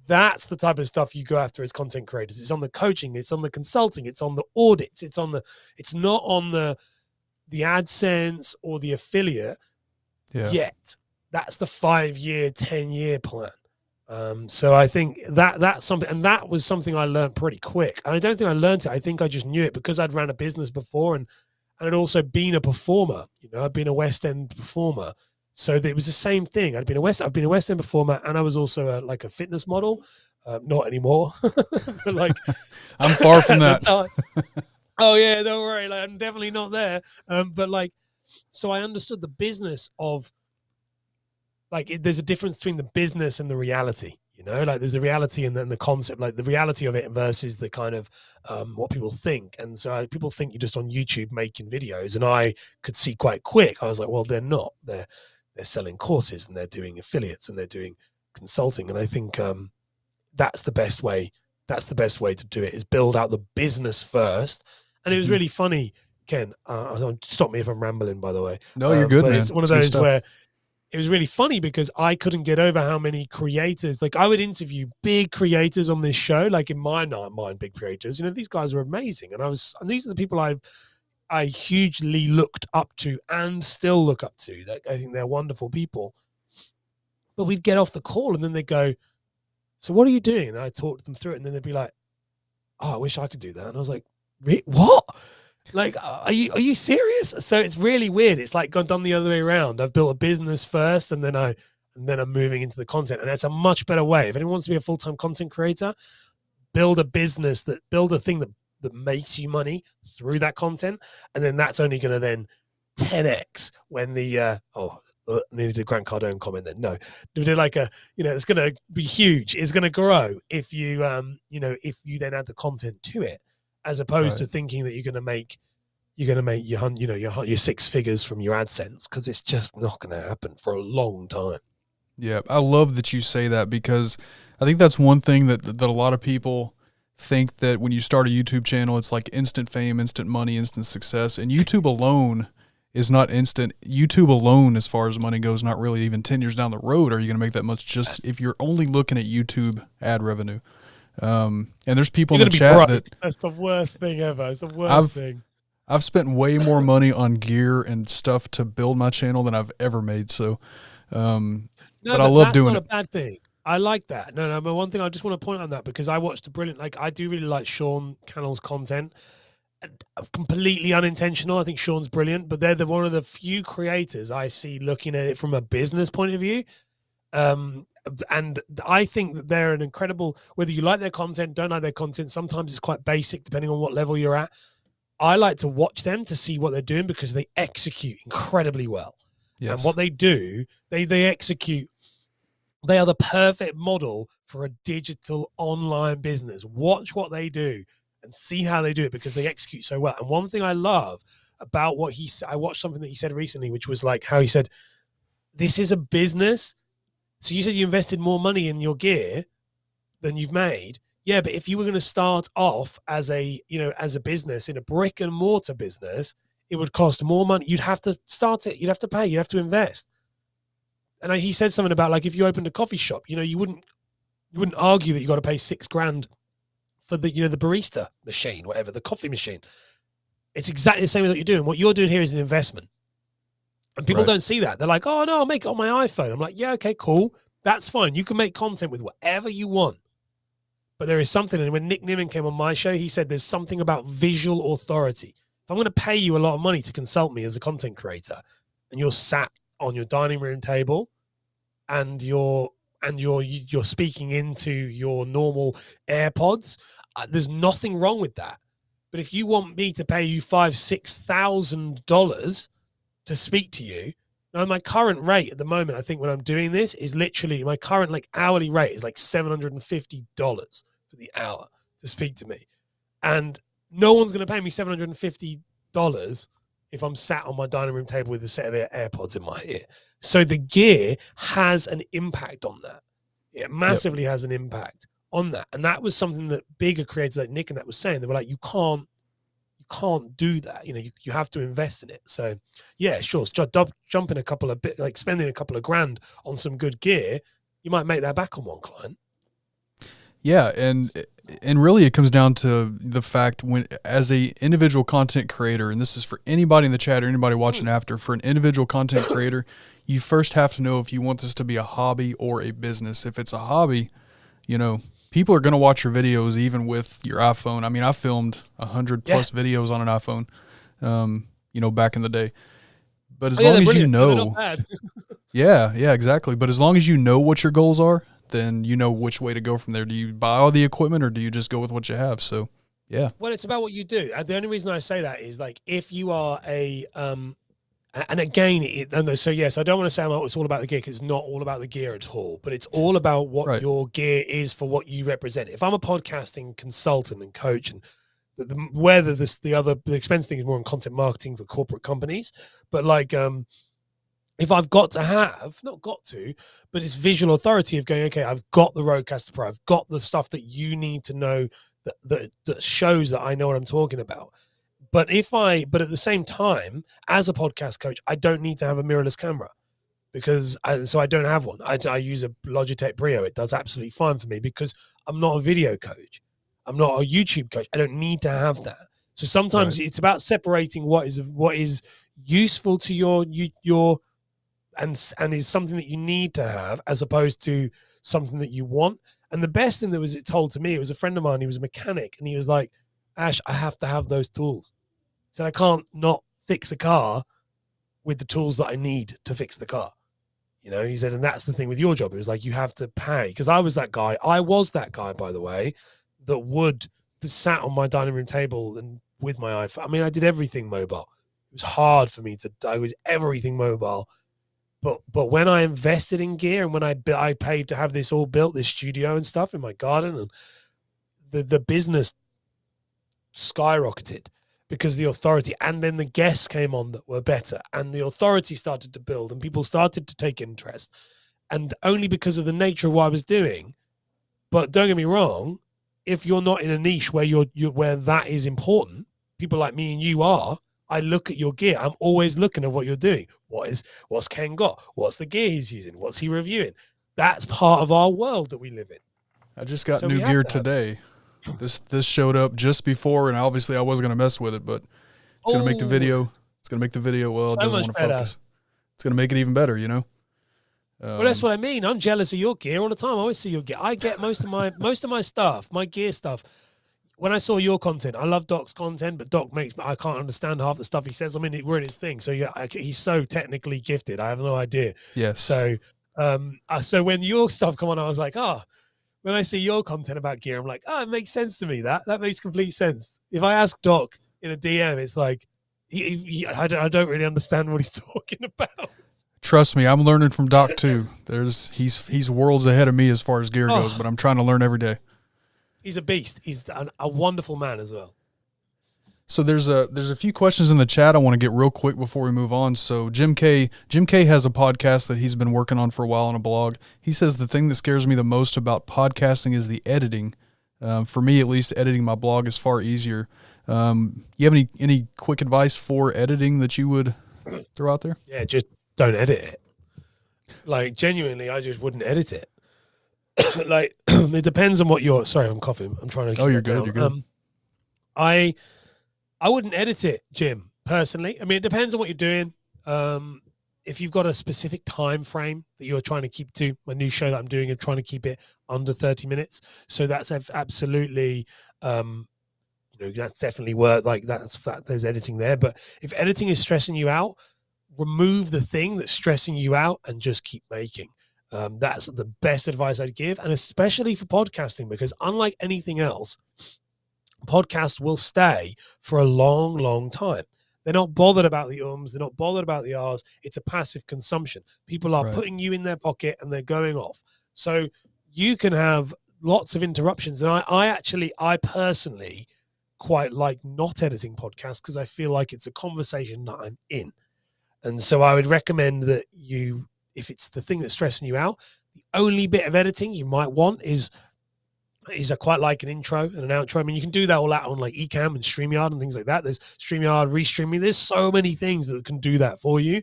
that's the type of stuff you go after as content creators. It's on the coaching, it's on the consulting, it's on the audits, it's not on the AdSense or the affiliate yet. That's the 5-year, 10-year plan. So I think that's something, and that was something I learned pretty quick. And I don't think I learned it. I think I just knew it because I'd ran a business before and I'd also been a performer. I'd been a West End performer. So it was the same thing. I've been a West End performer, and I was also a fitness model. Not anymore. But like, I'm far from that. Oh yeah, don't worry. Like, I'm definitely not there. But like, so I understood the business of like, there's a difference between the business and the reality. Like there's the reality and then the concept, like the reality of it versus the kind of what people think. And so people think you're just on YouTube making videos, and I could see quite quick. I was like, well, they're not. They're selling courses and they're doing affiliates and they're doing consulting. And I think that's the best way. That's the best way to do it, is build out the business first. And it was really funny, Ken. Stop me if I'm rambling, by the way. No, you're good, but man. It's one of those where it was really funny because I couldn't get over how many creators, like I would interview big creators on this show, like in my mind, big creators, these guys are amazing. And these are the people I hugely looked up to and still look up to. I think they're wonderful people. But we'd get off the call and then they'd go, so what are you doing? And I talked them through it, and then they'd be like, oh, I wish I could do that. And I was like, what? Like, are you serious? So it's really weird. It's like done the other way around. I've built a business first, and then I'm moving into the content. And that's a much better way. If anyone wants to be a full-time content creator, build a thing that makes you money through that content, and then that's only going to then 10x when the needed a Grant Cardone comment then. No, they're like it's going to be huge. It's going to grow if you, if you then add the content to it, as opposed to thinking that you're going to make your six figures from your AdSense, because it's just not going to happen for a long time. Yeah, I love that you say that, because I think that's one thing that a lot of people think, that when you start a YouTube channel, it's like instant fame, instant money, instant success. And YouTube alone is not instant. YouTube alone, as far as money goes, not really. Even 10 years down the road, are you going to make that much, just if you're only looking at YouTube ad revenue? And there's people in the chat that's the worst thing ever. It's the worst thing. I've spent way more money on gear and stuff to build my channel than I've ever made. So, but I love doing it. That's not a bad thing. I like that. No, but one thing I just want to point on that, because I watched I do really like Sean Cannell's content. Completely unintentional. I think Sean's brilliant, but they're one of the few creators I see looking at it from a business point of view. And I think that they're an incredible, whether you like their content, don't like their content, sometimes it's quite basic depending on what level you're at. I like to watch them to see what they're doing, because they execute incredibly well. Yes. And what they do, they execute. They are the perfect model for a digital online business. Watch what they do and see how they do it, because they execute so well. And one thing I love about what I watched something that he said recently, which was like how he said, this is a business. So you said you invested more money in your gear than you've made. Yeah, but if you were going to start off as a business, in a brick and mortar business, it would cost more money. You'd have to start it. You'd have to pay. You'd have to invest. And he said something about, like, if you opened a coffee shop, you wouldn't argue that you got to pay $6,000 for the barista machine, whatever, the coffee machine. It's exactly the same as what you're doing. What you're doing here is an investment. And people don't see that. They're like, oh, no, I'll make it on my iPhone. I'm like, yeah, okay, cool. That's fine. You can make content with whatever you want. But there is something, and when Nick Nimmin came on my show, he said there's something about visual authority. If I'm going to pay you a lot of money to consult me as a content creator, and you're sat on your dining room table and you're speaking into your normal AirPods, there's nothing wrong with that. But if you want me to pay you $5,000-$6,000 to speak to you, now my current rate at the moment, I think when I'm doing this, is literally my current hourly rate is like $750 for the hour to speak to me. And no one's going to pay me $750 if I'm sat on my dining room table with a set of AirPods in my ear. So the gear has an impact on that. It massively has an impact on that. And that was something that bigger creators like Nick and that was saying. They were like, you can't do that. You have to invest in it. So yeah, sure. Jumping spending a couple of grand on some good gear, you might make that back on one client. Yeah. And really it comes down to the fact, when, as a individual content creator, and this is for anybody in the chat or anybody watching after, for an individual content creator, you first have to know if you want this to be a hobby or a business. If it's a hobby, people are going to watch your videos even with your iPhone. I mean, I filmed 100 plus videos on an iPhone, back in the day. But as long as you know, yeah, exactly. But as long as you know what your goals are, then you know which way to go from there. Do you buy all the equipment, or do you just go with what you have? So, yeah. Well, it's about what you do. The only reason I say that is, like, if you are and again, so yes, I don't want to say it's all about the gear, because it's not all about the gear at all, but it's all about what your gear is for what you represent. If I'm a podcasting consultant and coach, and the expense thing is more on content marketing for corporate companies, but if I've got to have, not got to, but it's visual authority of going, okay, I've got the Rodecaster Pro, I've got the stuff that you need to know that shows that I know what I'm talking about. But at the same time, as a podcast coach, I don't need to have a mirrorless camera, because I don't have one. I use a Logitech Brio. It does absolutely fine for me, because I'm not a video coach. I'm not a YouTube coach. I don't need to have that. So sometimes it's about separating what is useful to your and is something that you need to have, as opposed to something that you want. And the best thing that was told to me, it was a friend of mine, he was a mechanic, and he was like, Ash, I have to have those tools. He said, I can't not fix a car with the tools that I need to fix the car. He said, and that's the thing with your job. It was like, you have to pay. Because I was that guy, by the way, that sat on my dining room table and with my iPhone. I mean, I did everything mobile. It was hard for me I was everything mobile. But when I invested in gear and when I paid to have this all built, this studio and stuff in my garden, and the business skyrocketed because the authority, and then the guests came on that were better, and the authority started to build, and people started to take interest, and only because of the nature of what I was doing. But don't get me wrong, if you're not in a niche where you're where that is important, people like me and you are. I look at your gear. I'm always looking at what you're doing. What's Ken got? What's the gear he's using? What's he reviewing? That's part of our world that we live in. I just got new gear today. This showed up just before, and obviously I wasn't going to mess with it, but it's going to make the video. It's going to make the video. Well, it doesn't want to focus. It's going to make it even better, you know. Well, that's what I mean. I'm jealous of your gear all the time. I always see your gear. I get most of my stuff, my gear stuff. When I saw your content, I love Doc's content, but Doc I can't understand half the stuff he says. I mean, we're in his thing. So yeah, he's so technically gifted. I have no idea. Yes. So, so when your stuff come on, I was like, when I see your content about gear, I'm like, it makes sense to me. That makes complete sense. If I ask Doc in a DM, it's like, I don't really understand what he's talking about. Trust me, I'm learning from Doc too. He's worlds ahead of me as far as gear goes, but I'm trying to learn every day. He's a beast. He's a wonderful man as well. So there's a few questions in the chat I want to get real quick before we move on. So Jim K has a podcast that he's been working on for a while on a blog. He says the thing that scares me the most about podcasting is the editing. For me, at least, editing my blog is far easier. You have any quick advice for editing that you would throw out there? Yeah, just don't edit it. Like, genuinely, I just wouldn't edit it. Like, it depends on what you're. Sorry, I'm coughing. I'm trying to. You're good. You're good. I wouldn't edit it, Jim. Personally, I mean, it depends on what you're doing. If you've got a specific time frame that you're trying to keep to, my new show that I'm doing, I'm trying to keep it under 30 minutes. So that's absolutely, that's definitely worth. Like there's editing there. But if editing is stressing you out, remove the thing that's stressing you out and just keep making. That's the best advice I'd give, and especially for podcasting, because unlike anything else, podcasts will stay for a long, long time. They're not bothered about the ums. They're not bothered about the ahs. It's a passive consumption. People are putting you in their pocket and they're going off. So you can have lots of interruptions. And I personally quite like not editing podcasts because I feel like it's a conversation that I'm in. And so I would recommend that if it's the thing that's stressing you out, the only bit of editing you might want is I quite like an intro and an outro. I mean, you can do that all out on like Ecamm and StreamYard and things like that. There's StreamYard, Restreaming. There's so many things that can do that for you.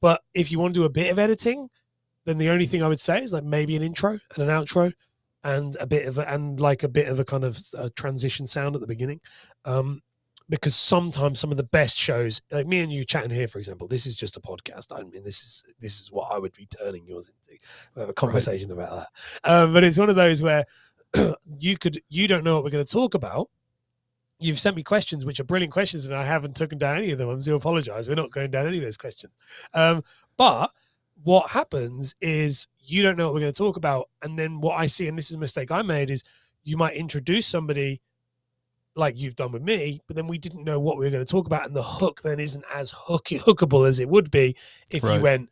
But if you want to do a bit of editing, then the only thing I would say is like maybe an intro and an outro and a bit of a kind of transition sound at the beginning. Because sometimes some of the best shows, like me and you chatting here, for example, this is just a podcast. I mean, this is what I would be turning yours into. We have a conversation about that. But it's one of those where you don't know what we're going to talk about. You've sent me questions, which are brilliant questions, and I haven't taken down any of them. I do apologize. We're not going down any of those questions. But what happens is you don't know what we're going to talk about. And then what I see, and this is a mistake I made, is you might introduce somebody like you've done with me, but then we didn't know what we were going to talk about, and the hook then isn't as hookable as it would be if you went,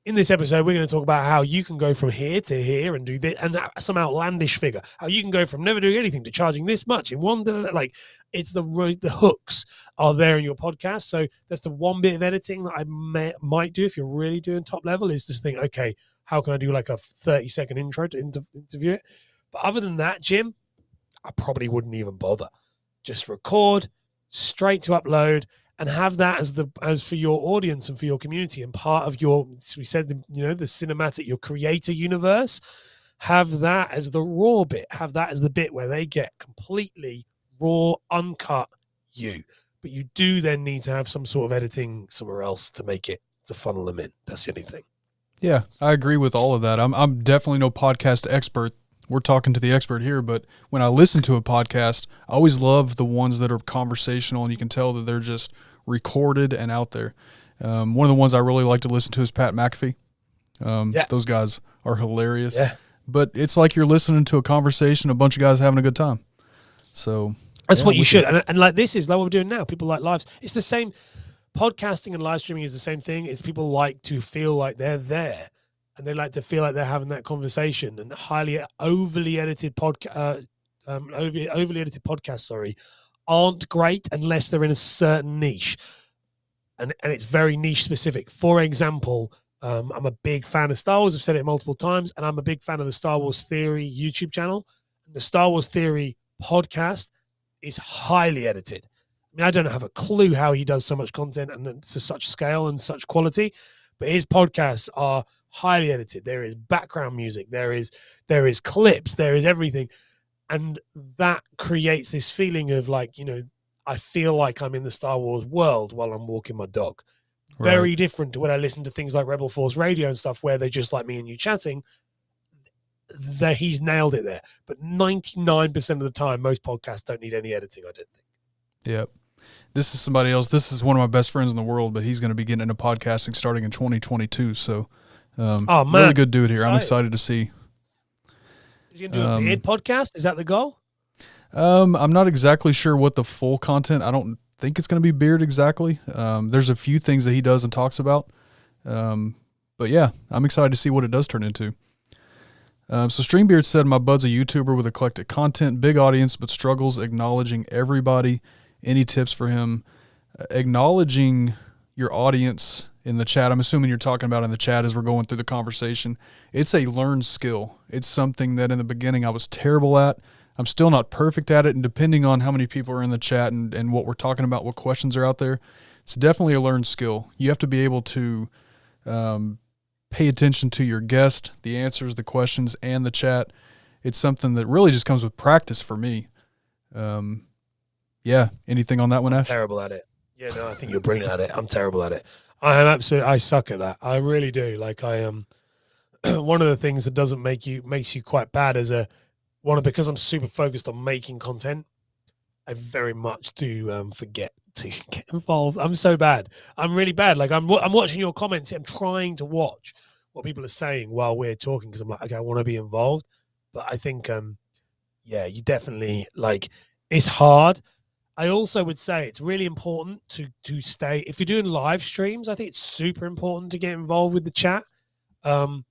in this episode, we're going to talk about how you can go from here to here and do this, and some outlandish figure, how you can go from never doing anything to charging this much in one, like it's the hooks are there in your podcast. So that's the one bit of editing that I might do if you're really doing top level, is just think, okay, how can I do like a 30-second intro to interview it? But other than that, Jim, I probably wouldn't even bother. Just record straight to upload and have that as for your audience and for your community and part of your, we said, the cinematic, your creator universe. Have that as the raw bit. Have that as the bit where they get completely raw, uncut you. But you do then need to have some sort of editing somewhere else to make it, to funnel them in. That's the only thing. Yeah, I agree with all of that. I'm definitely no podcast expert. We're talking to the expert here, but when I listen to a podcast, I always love the ones that are conversational and you can tell that they're just recorded and out there. One of the ones I really like to listen to is Pat McAfee. Those guys are hilarious. Yeah. But it's like you're listening to a conversation, a bunch of guys having a good time. So that's what you should. And like this is like what we're doing now. People like lives. It's the same. podcasting and live streaming is the same thing. It's people like to feel like they're there, and they like to feel like they're having that conversation. And overly edited podcasts, aren't great unless they're in a certain niche, and it's very niche specific. For example, I'm a big fan of Star Wars. I've said it multiple times, and I'm a big fan of the Star Wars Theory YouTube channel. The Star Wars Theory podcast is highly edited. I mean, I don't have a clue how he does so much content and to such scale and such quality, but his podcasts are highly edited. There is background music, there is clips, there is everything, and that creates this feeling of like, I feel like I'm in the Star Wars world while I'm walking my dog. Right. Very different to when I listen to things like Rebel Force Radio and stuff where they're just like me and you chatting. He's nailed it there. But 99% of the time, most podcasts don't need any editing, I don't think. Yep. This is somebody else. This is one of my best friends in the world, but he's going to be getting into podcasting starting in 2022. So, really good dude here. I'm excited to see. Is he going to do a beard podcast? Is that the goal? I'm not exactly sure what the full content. I don't think it's going to be beard exactly. There's a few things that he does and talks about. But yeah, I'm excited to see what it does turn into. So Streambeard said, my bud's a YouTuber with eclectic content, big audience, but struggles acknowledging everybody. Any tips for him? Acknowledging your audience in the chat, I'm assuming you're talking about in the chat as we're going through the conversation. It's a learned skill. It's something that in the beginning I was terrible at. I'm still not perfect at it, and depending on how many people are in the chat and what we're talking about, what questions are out there, it's definitely a learned skill. You have to be able to pay attention to your guest, the answers, the questions, and the chat. It's something that really just comes with practice for me. Yeah, anything on that one, Ash? I'm terrible at it. Yeah, no, I think you're brilliant at it. I'm terrible at it. I suck at that. I really do. Like I am one of the things that makes you quite bad as because I'm super focused on making content. I very much do forget to get involved. I'm so bad. I'm really bad. Like I'm watching your comments. I'm trying to watch what people are saying while we're talking because I'm like, okay, I want to be involved. But I think, you definitely it's hard. I also would say it's really important to stay. If you're doing live streams, I think it's super important to get involved with the chat. But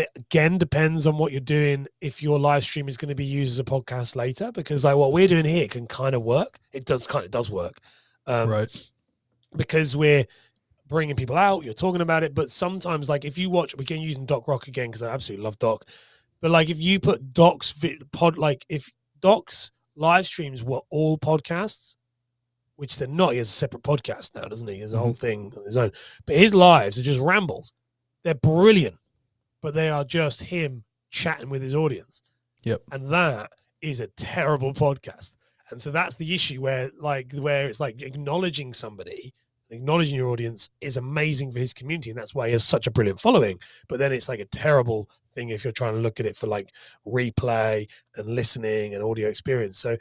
it again depends on what you're doing. If your live stream is going to be used as a podcast later, because what we're doing here can kind of work. It does work, Right? Because we're bringing people out. You're talking about it, but sometimes if you watch, we're again using Doc Rock again because I absolutely love Doc. But if you put Doc's if Doc's live streams were all podcasts, which they're not. He has a separate podcast now, doesn't he? He has a whole thing on his own. But his lives are just rambles. They're brilliant, but they are just him chatting with his audience. Yep. And that is a terrible podcast. And so that's the issue where it's acknowledging somebody, acknowledging your audience is amazing for his community. And that's why he has such a brilliant following. But then it's a terrible thing if you're trying to look at it for replay and listening and audio experience. So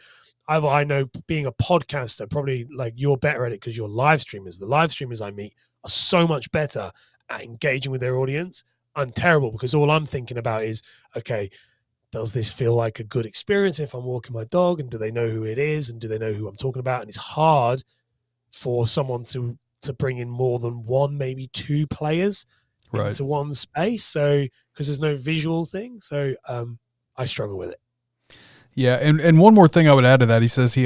I know being a podcaster, probably you're better at it because you're live streamers. The live streamers I meet are so much better at engaging with their audience. I'm terrible because all I'm thinking about is, okay, does this feel like a good experience if I'm walking my dog? And do they know who it is? And do they know who I'm talking about? And it's hard for someone to bring in more than one, maybe two players into one space. So, because there's no visual thing. So I struggle with it. Yeah. And one more thing I would add to that, he says he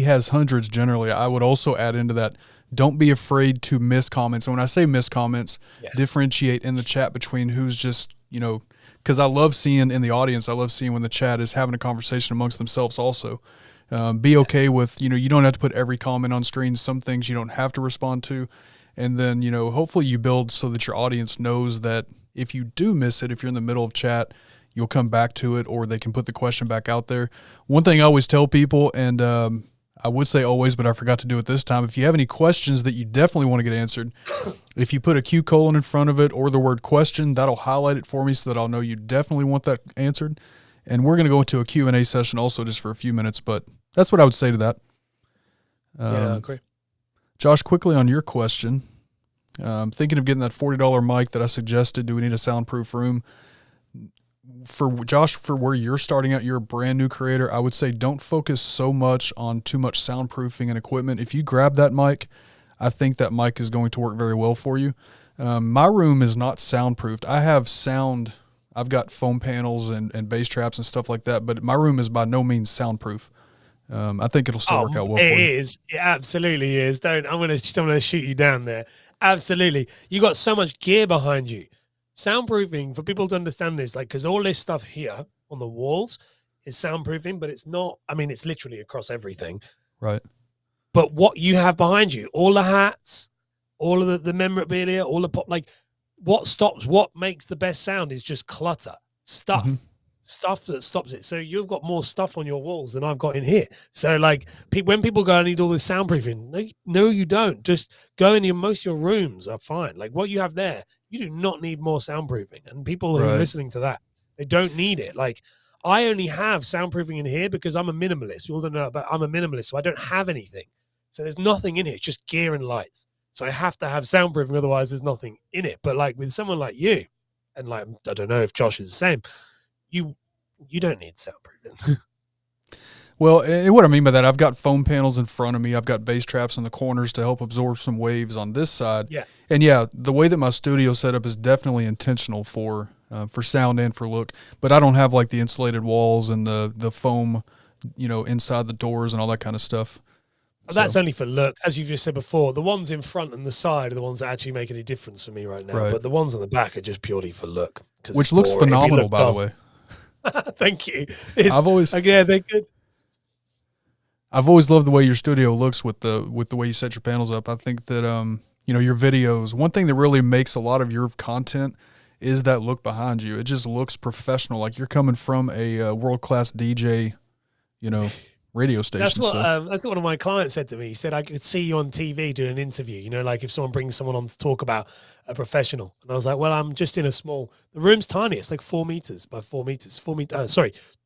has hundreds generally. I would also add into that, don't be afraid to miss comments. And when I say miss comments, differentiate in the chat between who's just, because I love seeing in the audience, I love seeing when the chat is having a conversation amongst themselves also. Be okay with, you don't have to put every comment on screen. Some things you don't have to respond to. And then, hopefully you build so that your audience knows that if you do miss it, if you're in the middle of chat, you'll come back to it or they can put the question back out there. One thing I always tell people, and I would say always, but I forgot to do it this time. If you have any questions that you definitely want to get answered, if you put a Q colon in front of it or the word question, that'll highlight it for me so that I'll know you definitely want that answered. And we're going to go into a Q&A session also just for a few minutes, but that's what I would say to that. I agree. Josh, quickly on your question, thinking of getting that $40 mic that I suggested. Do we need a soundproof room? For Josh, for where you're starting out, you're a brand new creator, I would say don't focus so much on too much soundproofing and equipment. If you grab that mic, I think that mic is going to work very well for you. My room is not soundproofed. I have sound. I've got foam panels and bass traps and stuff like that, but my room is by no means soundproof. I think it'll still work out well for you. It is. It absolutely is. I'm gonna shoot you down there. Absolutely. You got so much gear behind you. Soundproofing, for people to understand this, like, because all this stuff here on the walls is soundproofing, but it's not. I mean, it's literally across everything. Right. But what you have behind you, all the hats, all of the memorabilia, all the pop, like, what makes the best sound is just clutter, stuff. Mm-hmm. Stuff that stops it. So you've got more stuff on your walls than I've got in here. So like when people go, I need all this soundproofing. No, you don't. Just go in most of your rooms are fine. Like what you have there, you do not need more soundproofing. And people who are listening to that, they don't need it. Like I only have soundproofing in here because I'm a minimalist. You all don't know, but I'm a minimalist, so I don't have anything. So there's nothing in here. It's just gear and lights. So I have to have soundproofing, otherwise there's nothing in it. But like with someone like you, and like I don't know if Josh is the same. You don't need soundproofing. Well, what I mean by that, I've got foam panels in front of me. I've got bass traps in the corners to help absorb some waves on this side. Yeah. And yeah, the way that my studio setup is definitely intentional for sound and for look. But I don't have like the insulated walls and the foam, inside the doors and all that kind of stuff. That's only for look, as you've just said before. The ones in front and the side are the ones that actually make any difference for me right now. Right. But the ones on the back are just purely for look. Which looks phenomenal, by the way. Thank you. They're good. I've always loved the way your studio looks with the way you set your panels up. I think that your videos, one thing that really makes a lot of your content is that look behind you. It just looks professional, like you're coming from a world-class DJ, radio station. That's what one of my clients said to me. He said, I could see you on TV doing an interview, like if someone brings someone on to talk about a professional. And I was like, well, I'm just in the room's tiny. It's like 4 meters by 4 meters,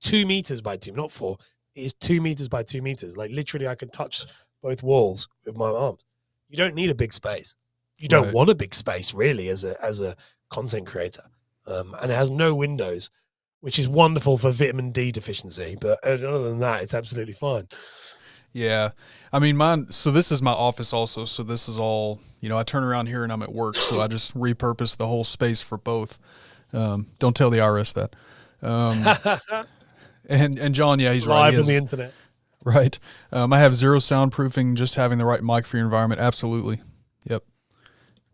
2 meters by 2, not 4. It is 2 meters by 2 meters. Like literally I can touch both walls with my arms. You don't need a big space. You don't want a big space really as a content creator. And it has no windows, which is wonderful for vitamin D deficiency. But other than that, it's absolutely fine. Yeah. I mean, so this is my office also. So this is all, I turn around here and I'm at work. So I just repurpose the whole space for both. Don't tell the IRS that. And John, yeah, he's live right. on the internet. Right. I have zero soundproofing, just having the right mic for your environment. Absolutely. Yep.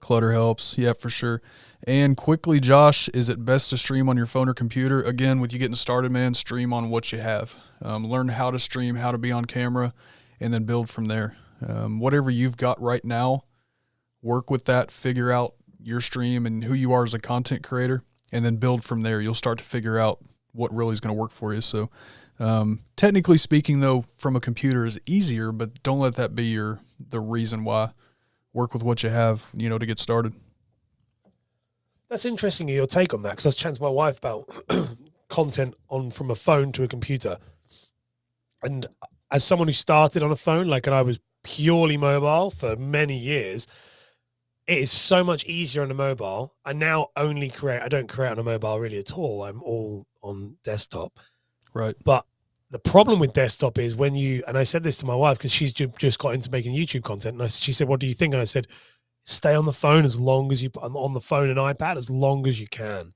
Clutter helps. Yeah, for sure. And quickly, Josh, is it best to stream on your phone or computer? Again, with you getting started, man, stream on what you have. Learn how to stream, how to be on camera, and then build from there. Whatever you've got right now, work with that, figure out your stream and who you are as a content creator, and then build from there. You'll start to figure out what really is going to work for you. So technically speaking, though, from a computer is easier, but don't let that be the reason why. Work with what you have, to get started. That's interesting, your take on that, because I was chatting to my wife about content from a phone to a computer. And as someone who started on a phone, and I was purely mobile for many years, it is so much easier on a mobile. I now I don't create on a mobile really at all. I'm all on desktop. Right. But the problem with desktop is and I said this to my wife because she's just got into making YouTube content. And she said, what do you think? And I said, stay on the phone as long as on the phone and iPad as long as you can.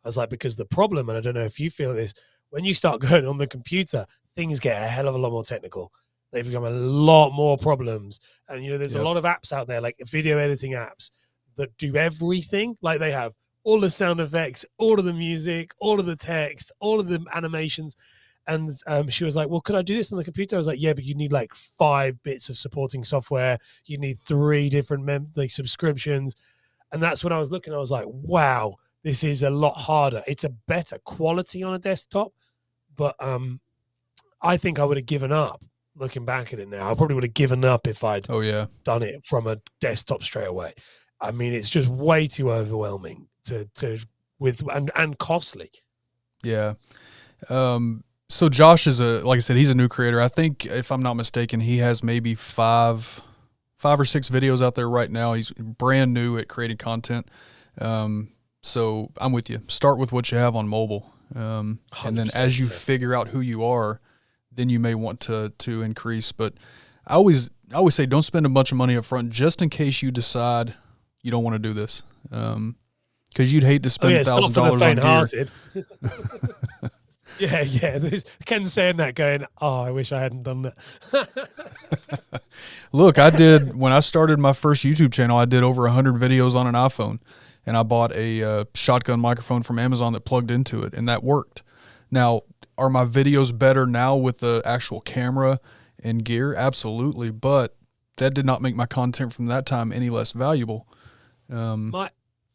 I was like, because the problem, and I don't know if you feel this, when you start going on the computer, things get a hell of a lot more technical. They become a lot more problems. And, there's a lot of apps out there, like video editing apps that do everything. Like they have all the sound effects, all of the music, all of the text, all of the animations. And she was like, well, could I do this on the computer? I was like, yeah, but you need 5 bits of supporting software. You need 3 different subscriptions. And that's when I was looking, I was like, wow, this is a lot harder. It's a better quality on a desktop. But I think I would have given up looking back at it now. I probably would have given up if I'd done it from a desktop straight away. I mean, it's just way too overwhelming and costly. Yeah. So Josh is like I said, he's a new creator. I think if I'm not mistaken, he has maybe 5 or 6 videos out there right now. He's brand new at creating content. So I'm with you. Start with what you have on mobile. And then as you figure out who you are, then you may want to increase. But I always say don't spend a bunch of money up front just in case you decide you don't want to do this. Because you'd hate to spend it's not for the $1,000 on gear. faint-hearted. Yeah. There's Ken saying that, going, "Oh, I wish I hadn't done that." Look, when I started my first YouTube channel, I did over 100 videos on an iPhone, and I bought a shotgun microphone from Amazon that plugged into it, and that worked. Now, are my videos better now with the actual camera and gear? Absolutely, but that did not make my content from that time any less valuable.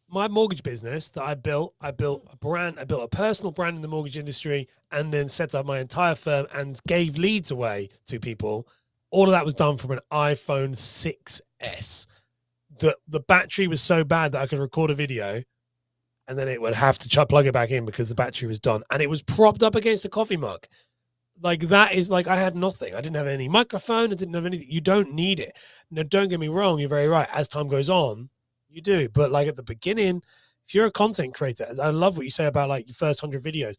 My mortgage business that I built a brand, I built a personal brand in the mortgage industry, and then set up my entire firm and gave leads away to people. All of that was done from an iPhone 6S. The battery was so bad that I could record a video and then it would have to plug it back in because the battery was done. And it was propped up against a coffee mug. Like, that is like, I had nothing. I didn't have any microphone. I didn't have anything. You don't need it. Now, don't get me wrong. You're very right. As time goes on, you do. But like at the beginning, if you're a content creator, I love what you say about like your first 100 videos,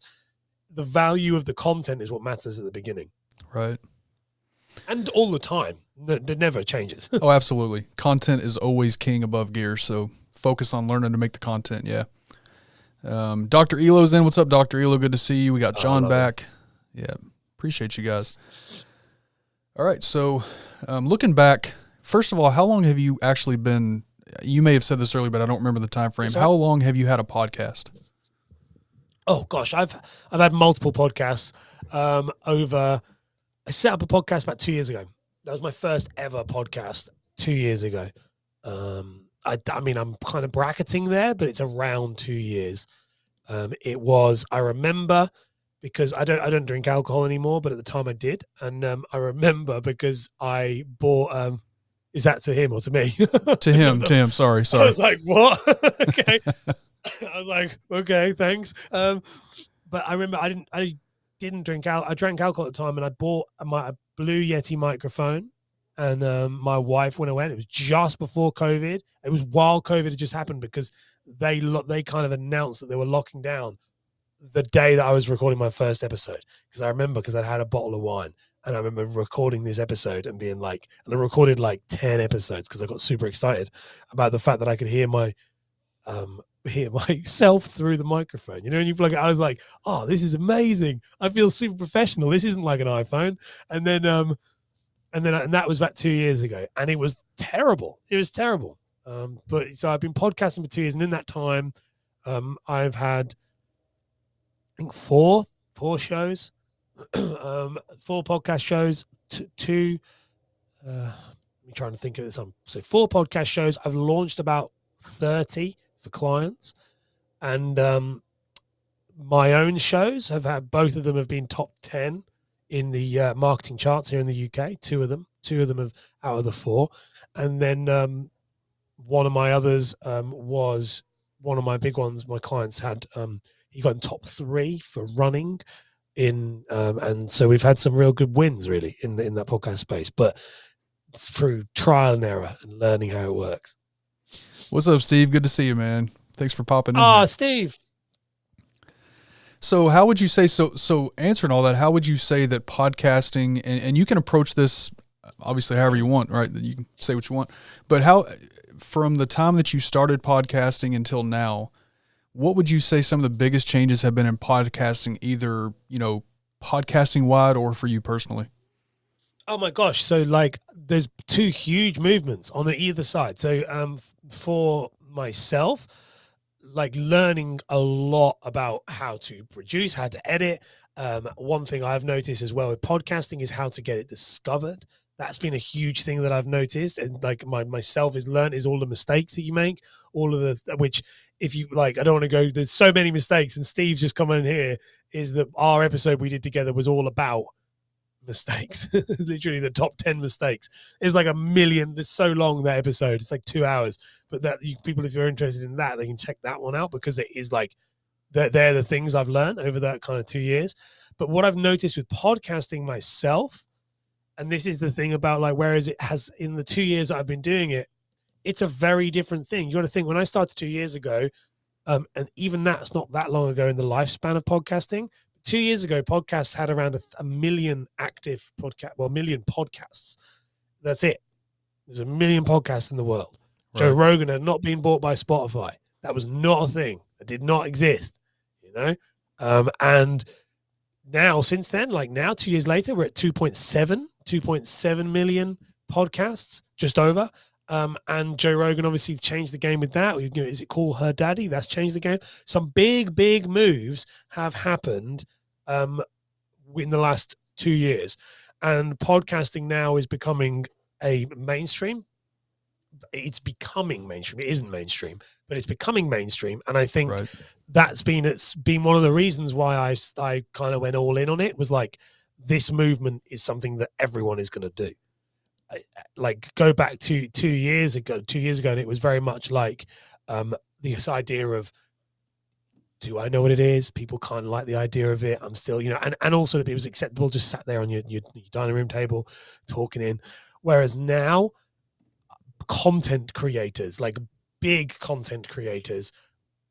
the value of the content is what matters at the beginning. Right. And all the time. That never changes. Oh, absolutely. Content is always king above gear. So focus on learning to make the content. Yeah. Dr. Elo's in. What's up, Dr. Elo? Good to see you. We got John back. Yeah. Appreciate you guys. All right. So looking back, first of all, how long have you actually been, you may have said this earlier, but I don't remember the time frame. How long have you had a podcast? Oh gosh, I've had multiple podcasts I set up a podcast about 2 years ago. That was my first ever podcast 2 years ago. I mean, I'm kind of bracketing there, but it's around 2 years. I remember because I don't drink alcohol anymore, but at the time I did. And I remember because I bought, is that to him or to me? To him. Sorry. I was like, what? Okay. I was like, okay, thanks. But I remember I didn't drink alcohol. I drank alcohol at the time, and I bought a Blue Yeti microphone, and my wife went away. And it was just before COVID. It was while COVID had just happened because they kind of announced that they were locking down the day that I was recording my first episode. Because I remember, because I had a bottle of wine, and I remember recording this episode and being like, and I recorded like 10 episodes because I got super excited about the fact that I could hear myself through the microphone, and you plug it. I was like, oh, this is amazing. I feel super professional. This isn't like an iPhone. And that was about 2 years ago, and it was terrible. But so I've been podcasting for 2 years, and in that time, I've had, I think, four shows, 4 podcast shows, two. I'm trying to think of this. So 4 podcast shows. I've launched about 30 for clients, and my own shows have had, both of them have been top 10 in the marketing charts here in the UK. Two of them have out of the 4, and then one of my others was one of my big ones. My clients had he got in top 3 for running in, and so we've had some real good wins really in that podcast space, but it's through trial and error and learning how it works. What's up, Steve? Good to see you, man. Thanks for popping in. Oh, Steve. So how would you say, so answering all that, how would you say that podcasting, and you can approach this obviously however you want, right? You can say what you want, but how, from the time that you started podcasting until now, what would you say some of the biggest changes have been in podcasting, either, podcasting wide or for you personally? Oh my gosh. So like there's 2 huge movements on either side. So for myself, like learning a lot about how to produce, how to edit. One thing I've noticed as well with podcasting is how to get it discovered. That's been a huge thing that I've noticed. And like myself is learned is all the mistakes that you make, all of which if you like, I don't want to go, there's so many mistakes, and Steve's just come in here, is that our episode we did together was all about mistakes. Literally the top 10 mistakes. It's like a million. It's so long, that episode. It's like 2 hours. But that people, if you're interested in that, they can check that one out, because it is like they're the things I've learned over that kind of 2 years. But what I've noticed with podcasting myself, and this is the thing about like, whereas it has in the 2 years that I've been doing it, it's a very different thing. You got to think, when I started 2 years ago, and even that's not that long ago in the lifespan of podcasting. 2 years ago, podcasts had around a million active million podcasts. That's it. There's a million podcasts in the world. Right. Joe Rogan had not been bought by Spotify. That was not a thing. It did not exist, you know? And now, since then, like now, 2 years later, we're at 2.7 million podcasts, just over. And Joe Rogan obviously changed the game with that. Is it Call Her Daddy? That's changed the game. Some big moves have happened in the last 2 years. And podcasting now is becoming a mainstream. It's becoming mainstream. It isn't mainstream, but it's becoming mainstream. And I think it's been one of the reasons why I kind of went all in on it, was like, this movement is something that everyone is going to do. Like, go back to 2 years ago, and it was very much like this idea of, do I know what it is? People kind of like the idea of it. I'm still, and also that it was acceptable, just sat there on your dining room table talking in. Whereas now, content creators, like big content creators,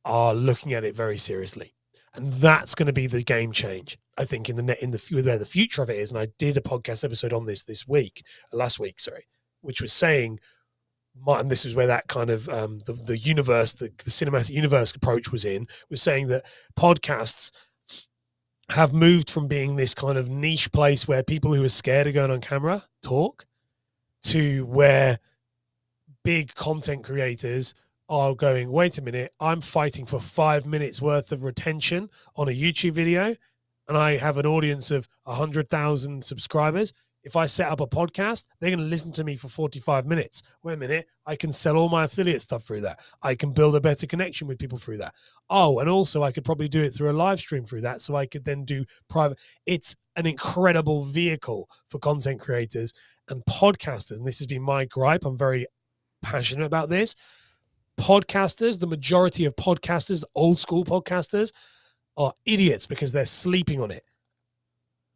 are looking at it very seriously, and that's going to be the game change, I think, where the future of it is. And I did a podcast episode on this last week, which was saying, and this is where that kind of the universe, the cinematic universe approach was saying that podcasts have moved from being this kind of niche place where people who are scared of going on camera talk, to where big content creators are going, wait a minute, I'm fighting for 5 minutes worth of retention on a YouTube video, and I have an audience of 100,000 subscribers. If I set up a podcast, they're going to listen to me for 45 minutes. Wait a minute, I can sell all my affiliate stuff through that. I can build a better connection with people through that. Oh, and also I could probably do it through a live stream through that, so I could then do private. It's an incredible vehicle for content creators and podcasters. And this has been my gripe. I'm very passionate about this. Podcasters, the majority of podcasters, old school podcasters, are idiots because they're sleeping on it.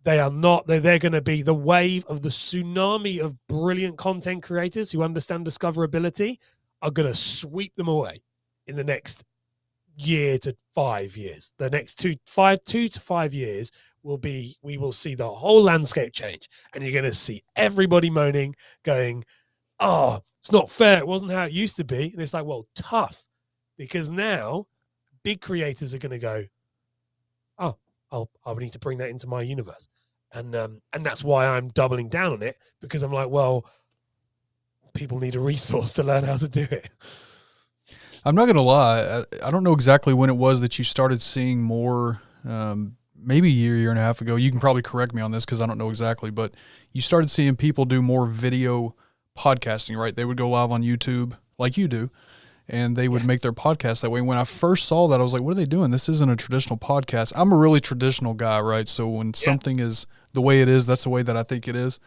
They are not. They're going to be the wave of the tsunami of brilliant content creators who understand discoverability are going to sweep them away in the next year to 5 years. The next 2 to 5 years we will see the whole landscape change, and you're going to see everybody moaning, going, oh, it's not fair. It wasn't how it used to be. And it's like, well, tough, because now big creators are going to go, oh, I'll need to bring that into my universe. And that's why I'm doubling down on it, because I'm like, well, people need a resource to learn how to do it. I'm not going to lie. I don't know exactly when it was that you started seeing more, maybe a year and a half ago. You can probably correct me on this because I don't know exactly, but you started seeing people do more video podcasting, right? They would go live on YouTube like you do, and they would make their podcast that way. When I first saw that, I was like, what are they doing? This isn't a traditional podcast. I'm a really traditional guy, right? So when something is the way it is, that's the way that I think it is.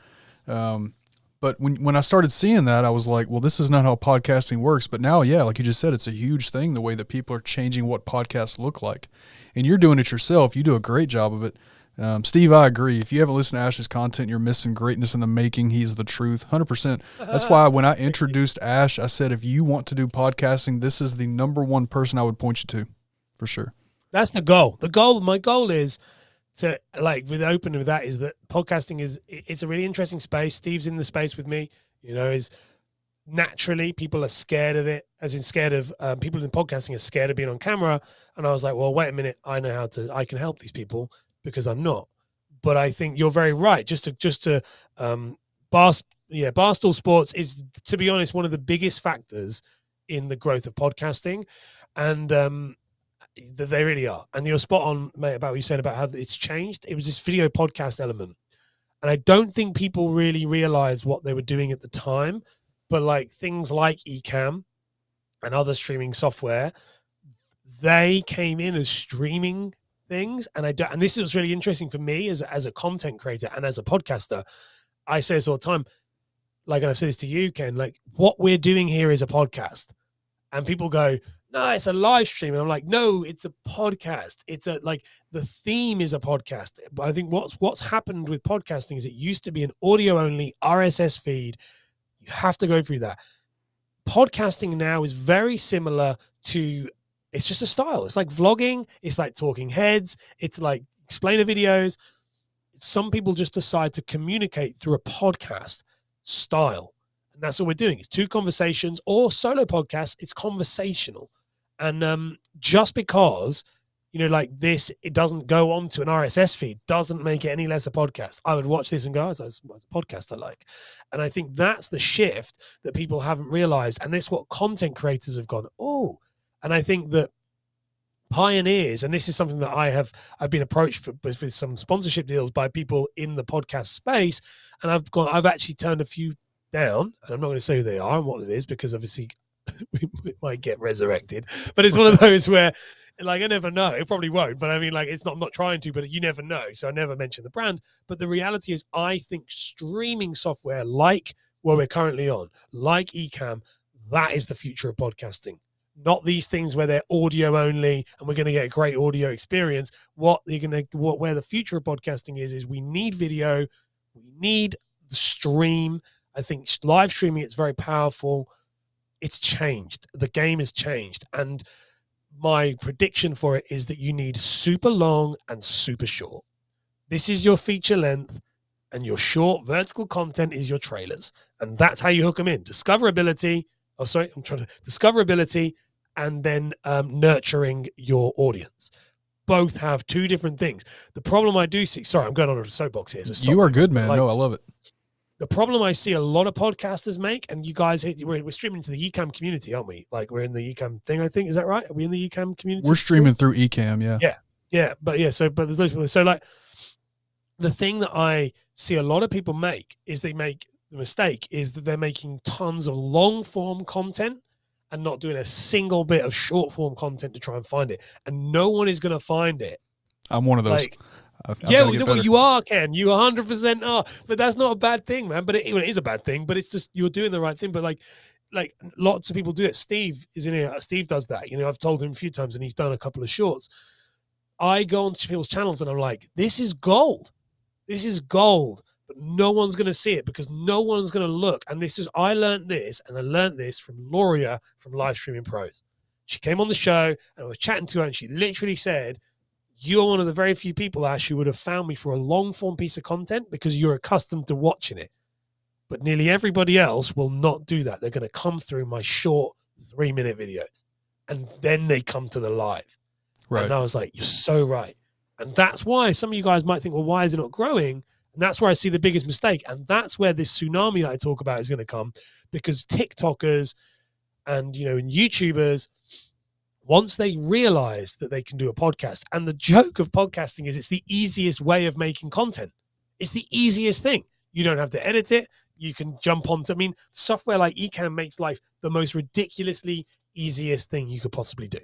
But when I started seeing that, I was like, well, this is not how podcasting works. But now, like you just said, it's a huge thing, the way that people are changing what podcasts look like. And you're doing it yourself. You do a great job of it. Steve, I agree. If you haven't listened to Ash's content, you're missing greatness in the making. He's the truth, 100%. That's why when I introduced Ash, I said, if you want to do podcasting, this is the number one person I would point you to, for sure. That's the goal. My goal is to, like, with opening with that, is that podcasting it's a really interesting space. Steve's in the space with me, is naturally people are scared of it, as in scared of people in podcasting are scared of being on camera. And I was like, well, wait a minute. I can help these people, because I'm not. But I think you're very right. Barstool Sports is, to be honest, one of the biggest factors in the growth of podcasting. And they really are. And you're spot on, mate, about what you said about how it's changed. It was this video podcast element. And I don't think people really realized what they were doing at the time. But like things like Ecamm and other streaming software, they came in as streaming things. And this is really interesting for me as a content creator and as a podcaster. I say this all the time, like, and I've said this to you, Ken, like, what we're doing here is a podcast. And people go, no, it's a live stream. And I'm like, no, it's a podcast. It's the theme is a podcast. But I think what's happened with podcasting is it used to be an audio only RSS feed. You have to go through that. Podcasting now is very similar to, it's just a style. It's like vlogging. It's like talking heads. It's like explainer videos. Some people just decide to communicate through a podcast. style. And that's what we're doing. It's 2 conversations or solo podcasts. It's conversational. And just because, like this, it doesn't go on to an RSS feed, doesn't make it any less a podcast. I would watch this and go, it's a podcast I like. And I think that's the shift that people haven't realized. And this is what content creators have gone, oh. And I think that pioneers, and this is something that I've been approached with some sponsorship deals by people in the podcast space. And I've actually turned a few down, and I'm not going to say who they are and what it is, because obviously we might get resurrected, but it's one of those where, like, I never know. It probably won't, but I mean, like, I'm not trying to, but you never know. So I never mention the brand. But the reality is, I think streaming software like what we're currently on, like Ecamm, that is the future of podcasting. Not these things where they're audio only and we're going to get a great audio experience. Where the future of podcasting is we need video, we need the stream. I think live streaming, it's very powerful. It's changed. The game has changed. And my prediction for it is that you need super long and super short. This is your feature length, and your short vertical content is your trailers. And that's how you hook them in. Discoverability and then nurturing your audience. Both have 2 different things. The problem I do see, sorry, I'm going on a soapbox here. So you are good, man. No, I love it. The problem I see a lot of podcasters make, and you guys, we're streaming to the Ecamm community, aren't we? Like, we're in the Ecamm thing, I think. Is that right? Are we in the Ecamm community? We're streaming through Ecamm, yeah. Yeah. But there's those people. So, like, the thing that I see a lot of people make is the mistake is that they're making tons of long form content and not doing a single bit of short form content to try and find it. And no one is going to find it. I'm one of those. Like, you are, Ken. You 100% are. But that's not a bad thing, man. But it is a bad thing. But it's just you're doing the right thing. But like lots of people do it. Steve is in here. Steve does that. I've told him a few times, and he's done a couple of shorts. I go on people's channels, and I'm like, this is gold. This is gold. But no one's going to see it because no one's going to look. And I learned this from Loria from Live Streaming Pros. She came on the show, and I was chatting to her, and she literally said, you're one of the very few people, Ash, who would have found me for a long-form piece of content because you're accustomed to watching it. But nearly everybody else will not do that. They're going to come through my short 3-minute videos, and then they come to the live. Right. And I was like, you're so right. And that's why some of you guys might think, well, why is it not growing? And that's where I see the biggest mistake. And that's where this tsunami that I talk about is going to come, because TikTokers and, and YouTubers, once they realize that they can do a podcast, and the joke of podcasting is it's the easiest way of making content. It's the easiest thing. You don't have to edit it. You can jump onto, software like Ecamm makes life the most ridiculously easiest thing you could possibly do.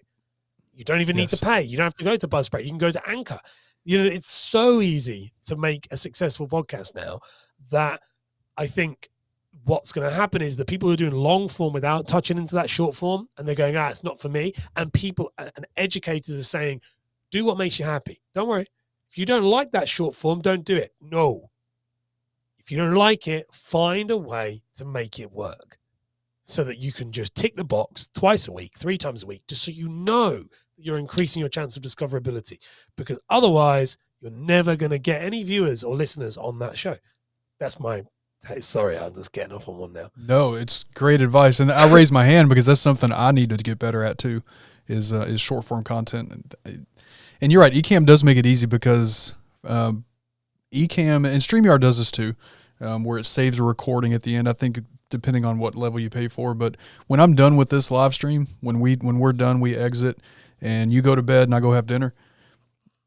You don't even need to pay. You don't have to go to Buzzsprout. You can go to Anchor. It's so easy to make a successful podcast now that I think what's going to happen is the people who are doing long form without touching into that short form, and they're going, it's not for me. And people and educators are saying, do what makes you happy. Don't worry. If you don't like that short form, don't do it. No. If you don't like it, find a way to make it work so that you can just tick the box twice a week, 3 times a week, just so you know that you're increasing your chance of discoverability, because otherwise you're never going to get any viewers or listeners on that show. That's my sorry, I'm just getting off on one now. No, it's great advice. And I raised my hand because that's something I need to get better at too, is short form content. And you're right, Ecamm does make it easy because Ecamm and StreamYard does this too, where it saves a recording at the end, I think, depending on what level you pay for. But when I'm done with this live stream, when we're done, we exit and you go to bed and I go have dinner.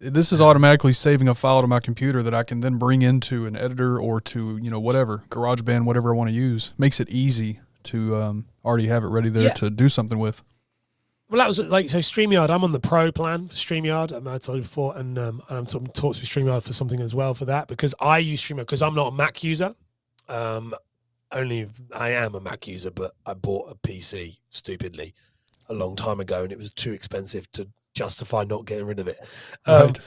This is automatically saving a file to my computer that I can then bring into an editor or to, whatever, GarageBand, whatever I want to use. Makes it easy to already have it ready there to do something with. Well, that was so StreamYard, I'm on the Pro plan for StreamYard, I told you before, and I'm talking to StreamYard for something as well for that, because I use StreamYard because I'm not a Mac user. Only I am a Mac user, but I bought a PC stupidly a long time ago, and it was too expensive to justify not getting rid of it. Right.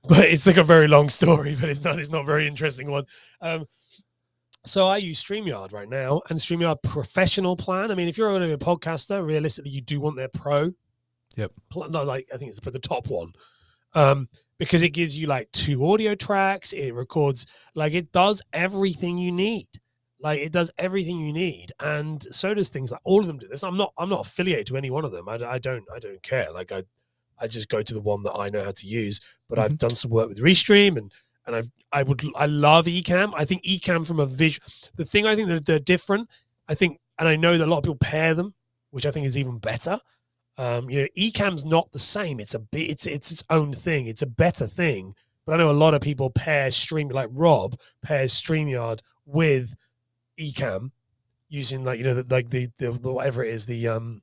But it's like a very long story, but it's not a very interesting one. So I use StreamYard right now, and StreamYard professional plan. If you're only a podcaster, realistically, you do want their pro. Yep. No, I think it's the top one. Because it gives you 2 audio tracks. It records, it does everything you need. Like it does everything you need, and so does things like all of them do this. I'm not affiliated to any one of them. I don't care. Like I just go to the one that I know how to use. But I've done some work with Restream, and I love Ecamm. I think Ecamm from a visual. The thing I think that they're different. I think, and I know that a lot of people pair them, which I think is even better. Ecamm's not the same. It's its own thing. It's a better thing. But I know a lot of people pair like Rob pairs StreamYard with Ecamm using the whatever it is, the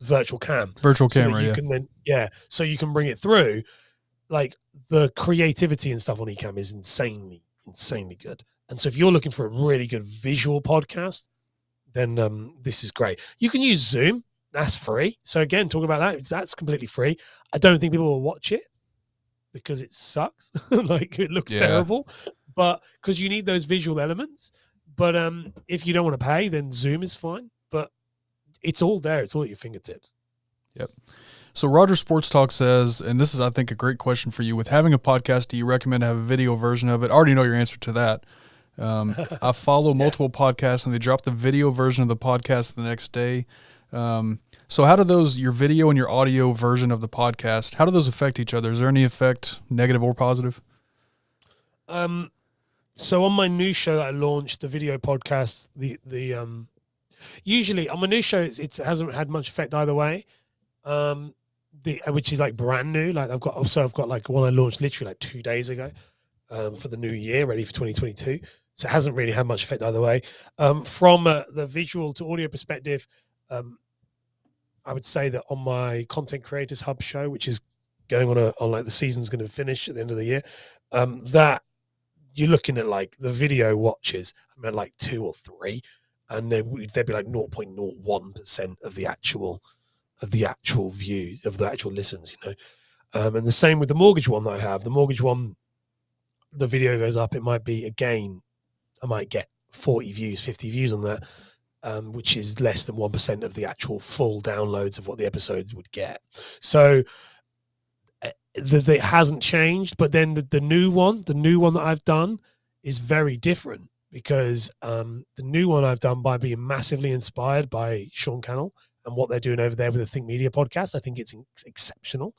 virtual cam, virtual so camera. that you can then so you can bring it through. Like the creativity and stuff on Ecamm is insanely good. And so if you're looking for a really good visual podcast, then this is great. You can use Zoom. That's free. So again, talk about that. That's completely free. I don't think people will watch it because it sucks. Like it looks terrible, but because you need those visual elements. But if you don't want to pay, then Zoom is fine. But it's all there. It's all at your fingertips. Yep. So Roger Sports Talk says, and this is, I think, a great question for you. With having a podcast, do you recommend to have a video version of it? I already know your answer to that. I follow multiple podcasts, and they drop the video version of the podcast the next day. So how do your video and your audio version of the podcast, how do those affect each other? Is there any effect, negative or positive? So on my new show that I launched, the video podcast, usually on my new show, it hasn't had much effect either way. Which is like brand new. Like I've got like one I launched literally like 2 days ago, for the new year, ready for 2022. So it hasn't really had much effect either way. From the visual to audio perspective, I would say that on my Content Creators Hub show, which is going on like the season's going to finish at the end of the year, that you're looking at like the video watches, I mean like 2 or 3, and there'd be like 0.01% of the actual views, of the actual listens, and the same with the mortgage one that I have. The mortgage one, the video goes up, it might be, again, I might get 40 views, 50 views on that, which is less than 1% of the actual full downloads of what the episodes would get. So it hasn't changed. But then the new one that I've done is very different, because the new one I've done by being massively inspired by Sean Cannell and what they're doing over there with the Think Media podcast. I think it's exceptional.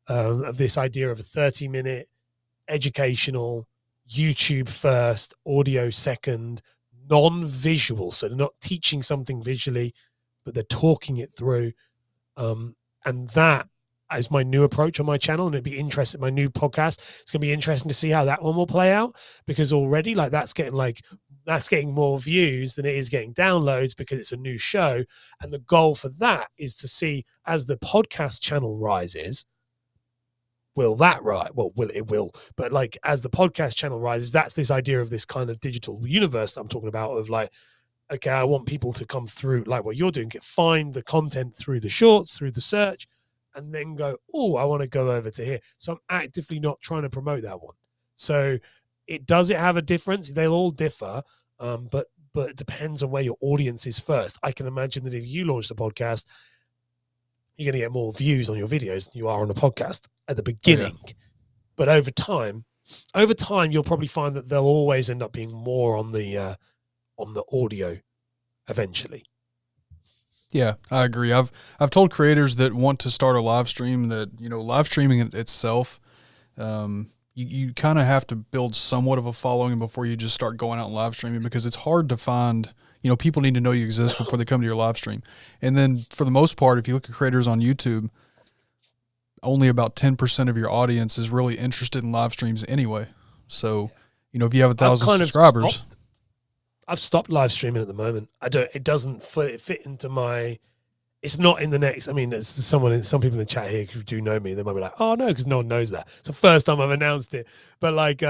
Of this idea of a 30-minute educational, YouTube first, audio second, non-visual. So they're not teaching something visually, but they're talking it through. And that is my new approach on my channel. And it'd be interesting, my new podcast, it's going to be interesting to see how that one will play out, because already that's getting more views than it is getting downloads, because it's a new show. And the goal for that is to see, as the podcast channel rises, will that rise? Well, it will. But like, as the podcast channel rises, that's this idea of this kind of digital universe that I'm talking about, of like, okay, I want people to come through like what you're doing, find the content through the shorts, through the search, and then go, oh, I want to go over to here. So I'm actively not trying to promote that one. So it have a difference? They'll all differ, but it depends on where your audience is first. I can imagine that if you launch the podcast, you're going to get more views on your videos than you are on a podcast at the beginning. Oh, yeah. But over time, you'll probably find that they'll always end up being more on the audio eventually. Yeah, I agree. I've told creators that want to start a live stream that, live streaming itself, you kind of have to build somewhat of a following before you just start going out and live streaming, because it's hard to find, people need to know you exist before they come to your live stream. And then for the most part, if you look at creators on YouTube, only about 10% of your audience is really interested in live streams anyway. So, if you have 1,000 subscribers. I've stopped live streaming at the moment. It doesn't fit into my, it's not in the next, I mean, some people in the chat here who do know me, they might be like, oh no, because no one knows that. It's the first time I've announced it. But like,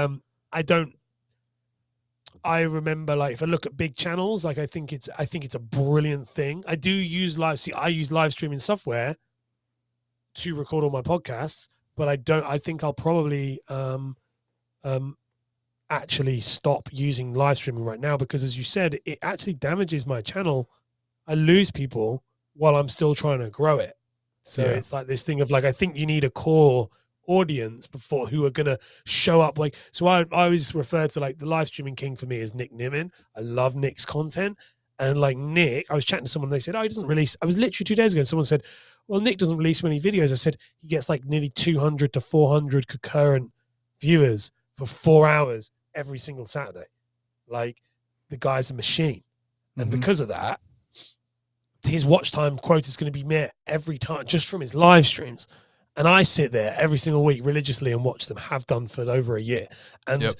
I remember, like, if I look at big channels, like I think it's a brilliant thing. I use live streaming software to record all my podcasts, but I think I'll probably actually stop using live streaming right now, because, as you said, it actually damages my channel. I lose people while I'm still trying to grow it. So It's like this thing of like, I think you need a core audience before who are going to show up. Like, so I always refer to like the live streaming king for me as Nick Nimmin. I love Nick's content. And like Nick, I was chatting to someone, they said, oh, he doesn't release. I was literally 2 days ago, and someone said, well, Nick doesn't release many videos. I said, he gets like nearly 200 to 400 concurrent viewers for 4 hours every single Saturday. Like, the guy's a machine. And because of that, his watch time quota is going to be met every time just from his live streams. And I sit there every single week religiously and watch them, have done for over a year. And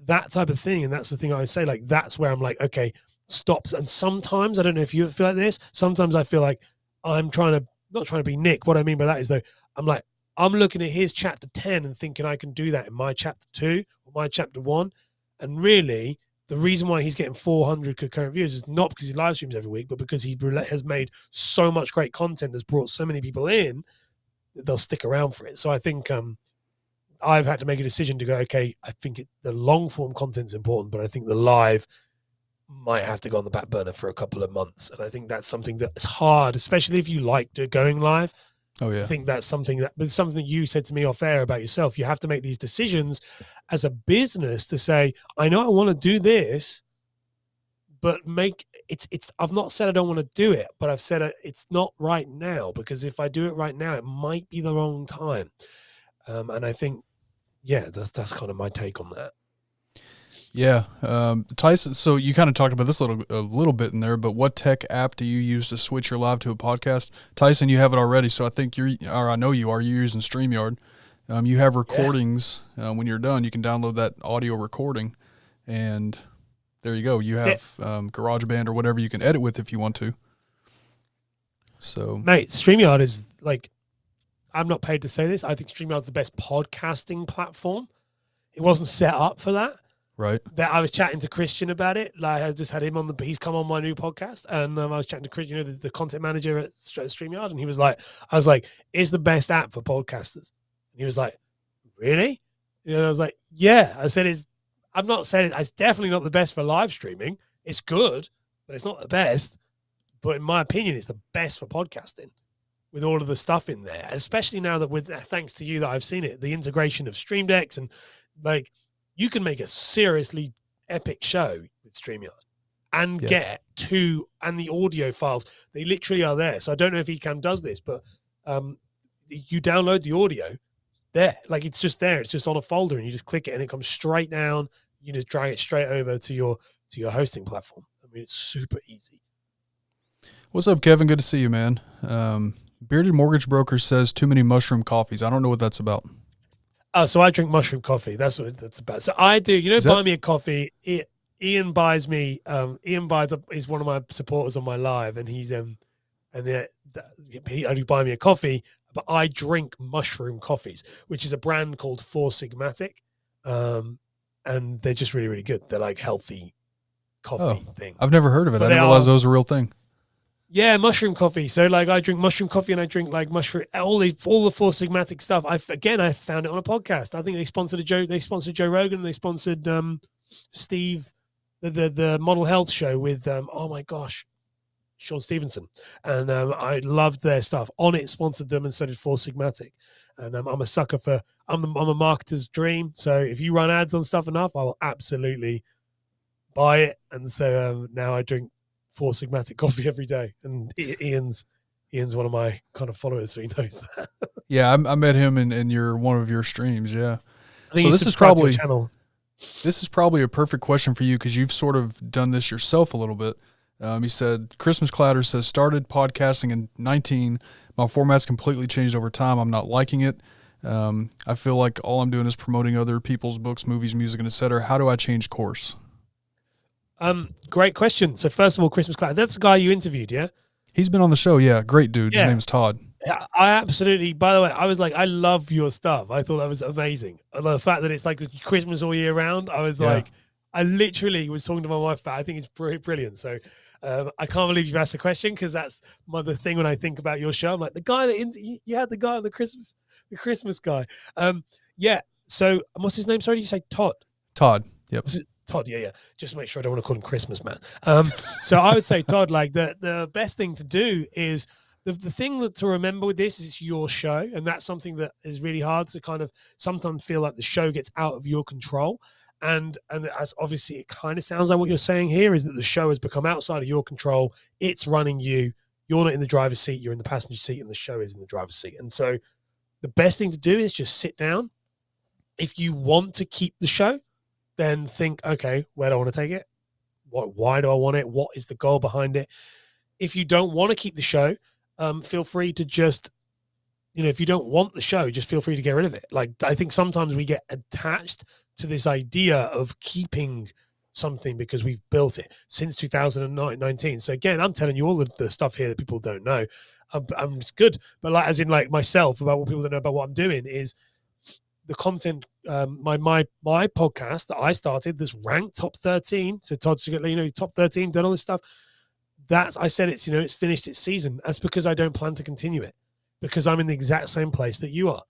that type of thing, and that's the thing I would say, like, that's where I'm like, okay, stops. And sometimes, I don't know if you feel like this, sometimes I feel like I'm not trying to be Nick. What I mean by that is, though, I'm like, I'm looking at his chapter 10 and thinking I can do that in my chapter 2 or my chapter 1. And really, the reason why he's getting 400 concurrent views is not because he live streams every week, but because he has made so much great content that's brought so many people in that they'll stick around for it. So I think I've had to make a decision to go, okay, I think the long form content's important, but I think the live might have to go on the back burner for a couple of months. And I think that's something that's hard, especially if you like going live. Oh yeah. I think that's something that you said to me off air about yourself. You have to make these decisions as a business to say, I know I want to do this, but I've not said I don't want to do it, but I've said it's not right now, because if I do it right now, it might be the wrong time. And I think, that's kind of my take on that. Yeah. Tyson, so you kind of talked about this a little bit in there, but what tech app do you use to switch your live to a podcast? Tyson, you have it already, so I think I know you're using StreamYard. You have recordings. When you're done, you can download that audio recording, and there you go. You have GarageBand or whatever you can edit with if you want to. So, mate, StreamYard is like, I'm not paid to say this, I think StreamYard's the best podcasting platform. It wasn't set up for that. Right. That I was chatting to Christian about it. Like, I just had him he's come on my new podcast, and I was chatting to Christian, the content manager at StreamYard, and I was like, it's the best app for podcasters. And he was like, really? I was like, yeah. I said, I'm not saying it's definitely not the best for live streaming. It's good, but it's not the best. But in my opinion, it's the best for podcasting with all of the stuff in there, especially now that thanks to you that I've seen it, the integration of Stream Decks, and like, you can make a seriously epic show with StreamYard and get and the audio files, they literally are there. So I don't know if Ecamm does this, but you download the audio there. Like, it's just there. It's just on a folder, and you just click it and it comes straight down. You just drag it straight over to your hosting platform. I mean, it's super easy. What's up, Kevin? Good to see you, man. Bearded Mortgage Broker says too many mushroom coffees. I don't know what that's about. Oh, so I drink mushroom coffee. That's what that's about. So I do, buy me a coffee. Ian buys me. Ian is one of my supporters on my live, and he's he only buy me a coffee, but I drink mushroom coffees, which is a brand called Four Sigmatic, and they're just really, really good. They're like healthy coffee thing. I've never heard of it. I didn't realize those were a real thing. Yeah, mushroom coffee. So like, I drink mushroom coffee, and I drink like mushroom, all the Four Sigmatic stuff. I found it on a podcast. I think they sponsored Joe Rogan, and they sponsored Steve, the Model Health show with oh my gosh, Sean Stevenson, and I loved their stuff. On it sponsored them, and so did Four Sigmatic. And I'm a sucker for I'm a marketer's dream. So if you run ads on stuff enough, I will absolutely buy it. And so now I drink Four Sigmatic coffee every day, and Ian's one of my kind of followers, so he knows that. Yeah, I met him in one of your streams. Yeah, I think so. This is probably a perfect question for you, because you've sort of done this yourself a little bit. He said, Christmas Clatter says, started podcasting in 19. My format's completely changed over time. I'm not liking it. I feel like all I'm doing is promoting other people's books, movies, music, and etc. How do I change course? Great question. So first of all, Christmas Clatter, that's the guy you interviewed, yeah? He's been on the show, yeah. Great dude. Yeah. His name's Todd. I absolutely, by the way, I was like, I love your stuff. I thought that was amazing. The fact that it's like Christmas all year round, I was like, I literally was talking to my wife about it. I think it's brilliant. So I can't believe you've asked the question, because that's the thing when I think about your show. I'm like, the guy that you had the guy on the Christmas guy. Yeah. So what's his name? Sorry, did you say Todd? Todd. Yep. Todd, yeah. Just make sure I don't want to call him Christmas Man. So I would say, Todd, like the best thing to do is the thing that to remember with this is it's your show, and that's something that is really hard to kind of sometimes feel like the show gets out of your control. And as obviously it kind of sounds like what you're saying here is that the show has become outside of your control. It's running you. You're not in the driver's seat. You're in the passenger seat, and the show is in the driver's seat. And so the best thing to do is just sit down. If you want to keep the show, then think, okay, where do I want to take it? Why do I want it? What is the goal behind it? If you don't want to keep the show, feel free to just, if you don't want the show, just feel free to get rid of it. Like, I think sometimes we get attached to this idea of keeping something because we've built it since 2019. So again, I'm telling you all the stuff here that people don't know. It's good, but like, as in like myself, about what people don't know about what I'm doing is the content. My podcast that I started, this ranked top 13. So Todd's, top 13, done all this stuff. I said it's finished its season. That's because I don't plan to continue it, because I'm in the exact same place that you are,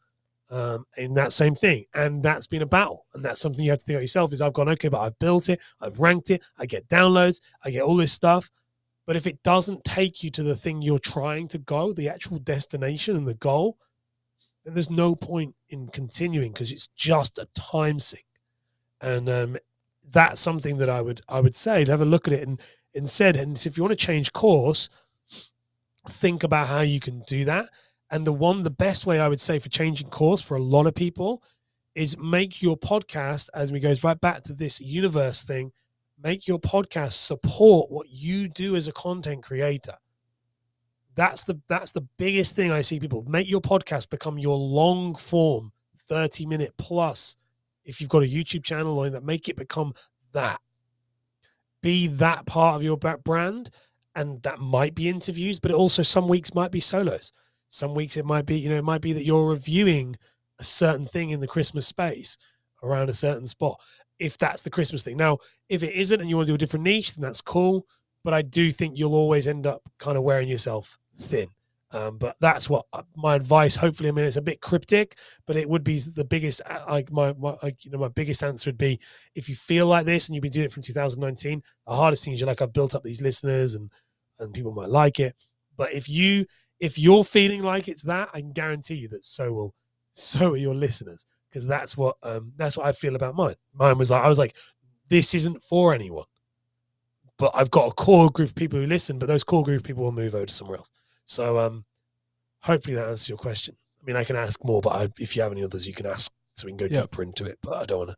in that same thing. And that's been a battle. And that's something you have to think about yourself is I've gone, okay, but I've built it. I've ranked it. I get downloads. I get all this stuff. But if it doesn't take you to the thing you're trying to go, the actual destination and the goal, then there's no point in continuing, because it's just a time sink. And that's something that I would say to have a look at it and if you want to change course, think about how you can do that. And the best way I would say for changing course for a lot of people is make your podcast, as we goes right back to this universe thing, make your podcast support what you do as a content creator. That's the biggest thing I see people. Make your podcast become your long form, 30-minute plus. If you've got a YouTube channel or that, make it become that. Be that part of your brand, and that might be interviews, but it also some weeks might be solos. Some weeks it might be, it might be that you're reviewing a certain thing in the Christmas space around a certain spot, if that's the Christmas thing. Now, if it isn't and you want to do a different niche, then that's cool. But I do think you'll always end up kind of wearing yourself thin. But that's what my advice. Hopefully, I mean, it's a bit cryptic, but it would be the biggest. My biggest answer would be, if you feel like this and you've been doing it from 2019, the hardest thing is I've built up these listeners and people might like it. But if you're feeling like it's that, I can guarantee you that so are your listeners, because that's what I feel about mine. Mine was I was like, this isn't for anyone, but I've got a core group of people who listen, but those core group of people will move over to somewhere else. So hopefully that answers your question. I mean, I can ask more, but if you have any others, you can ask so we can go deeper into it, but I don't want to.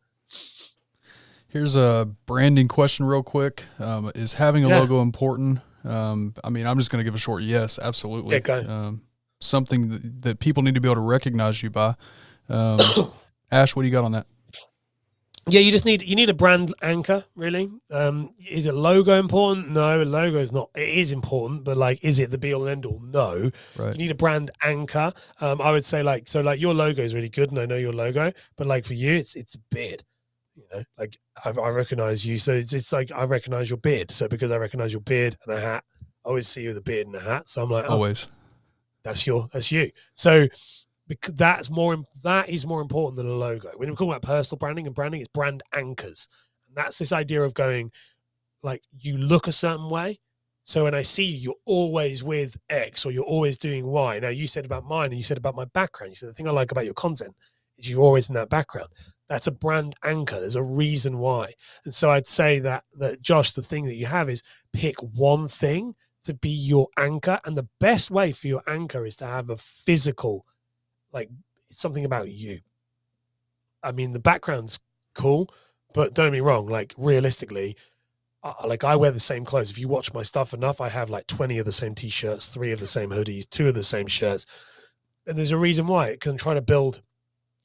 Here's a branding question real quick. Is having a logo important? I mean, I'm just going to give a short yes, absolutely. Yeah, go ahead. Something that people need to be able to recognize you by. Ash, what do you got on that? Yeah, you need a brand anchor, really. Is a logo important? No, a logo is not. It is important, but like, is it the be all and end all? No. Right. You need a brand anchor. I would say your logo is really good, and I know your logo, but like for you, it's a beard. Like I recognize you, so it's like I recognize your beard. So because I recognize your beard and a hat, I always see you with a beard and a hat. So I'm like, always, that's you. So because that is more important than a logo. When we're talking about personal branding, it's brand anchors. And that's this idea of going, like, you look a certain way. So when I see you, you're always with X or you're always doing Y. Now, you said about mine and you said about my background. You said the thing I like about your content is you're always in that background. That's a brand anchor. There's a reason why. And so I'd say that Josh, the thing that you have is pick one thing to be your anchor. And the best way for your anchor is to have a physical, like, something about you. I mean, the background's cool, but don't get me wrong, like, realistically, I wear the same clothes. If you watch my stuff enough, I have like 20 of the same t-shirts, 3 of the same hoodies, 2 of the same shirts. And there's a reason why, because I'm trying to build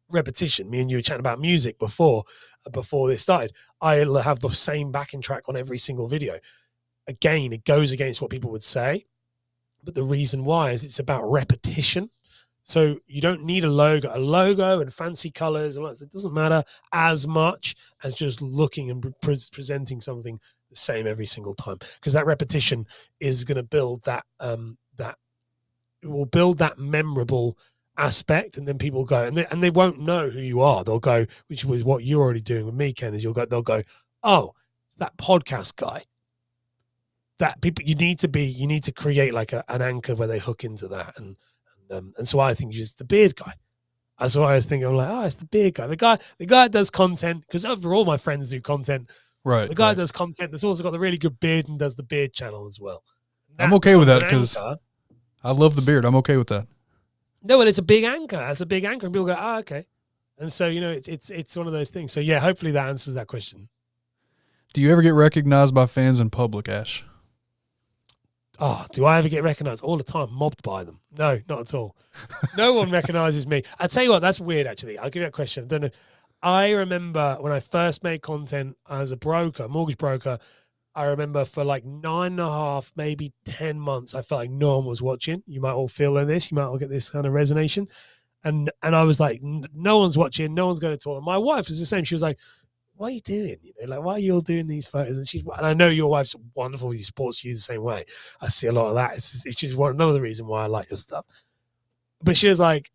repetition. Me and you were chatting about music before this started. I have the same backing track on every single video. Again, it goes against what people would say, but the reason why is it's about repetition. So you don't need a logo and fancy colors. It doesn't matter as much as just looking and presenting something the same every single time, because that repetition is going to build that it will build that memorable aspect, and then people go and they won't know who you are. They'll go, which was what you're already doing with me, Ken, is they'll go, oh, it's that podcast guy. that people, you need to create like an anchor where they hook into that. And so I think it's the beard guy. That's why I was thinking, I'm like, oh, it's the beard guy. The guy that does content, because over all my friends do content. Right. The guy does content that's also got the really good beard and does the beard channel as well. I'm okay with that because I love the beard. I'm okay with that. No, well, it's a big anchor. That's a big anchor. And people go, oh, okay. And so, it's one of those things. So, yeah, hopefully that answers that question. Do you ever get recognized by fans in public, Ash? Oh, do I ever get recognized? All the time, mobbed by them. No, not at all. No one recognizes me. I tell you what, that's weird, actually. I'll give you a question. I don't know. I remember when I first made content as a broker, mortgage broker, I remember for like 9.5, maybe 10 months, I felt like no one was watching. You might all feel this. You might all get this kind of resonation. And I was like, no one's watching. No one's going to talk. And my wife was the same. She was like, what are you doing? Like, why are you all doing these photos? And I know your wife's wonderful. She supports you the same way. I see a lot of that. It's just another reason why I like your stuff. But she was like,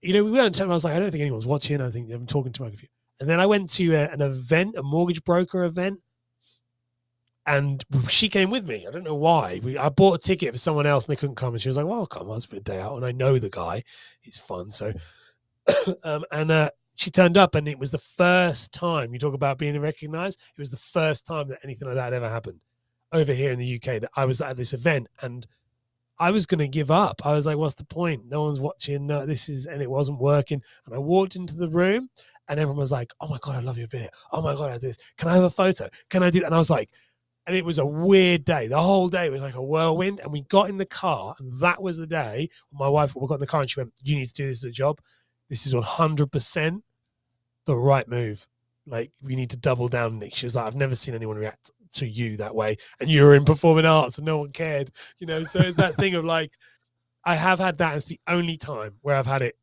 we went to, I was like, I don't think anyone's watching. I think I'm talking to my computer. And then I went to an event, a mortgage broker event. And she came with me. I don't know why. I bought a ticket for someone else and they couldn't come. And she was like, well, I'll come. I'll spend a day out. And I know the guy. He's fun. So, she turned up and it was the first time, you talk about being recognized. It was the first time that anything like that ever happened over here in the UK, that I was at this event and I was going to give up. I was like, what's the point? No one's watching. And it wasn't working. And I walked into the room and everyone was like, oh my God, I love your video. Oh my God, I do this. Can I have a photo? Can I do that? And I was like, and it was a weird day. The whole day was like a whirlwind. And we got in the car and that was the day my wife, we got in the car and she went, you need to do this as a job. This is 100% the right move. Like, we need to double down, Nick. She was like, I've never seen anyone react to you that way. And you were in performing arts and no one cared, So it's that thing of like, I have had that. It's the only time where I've had it,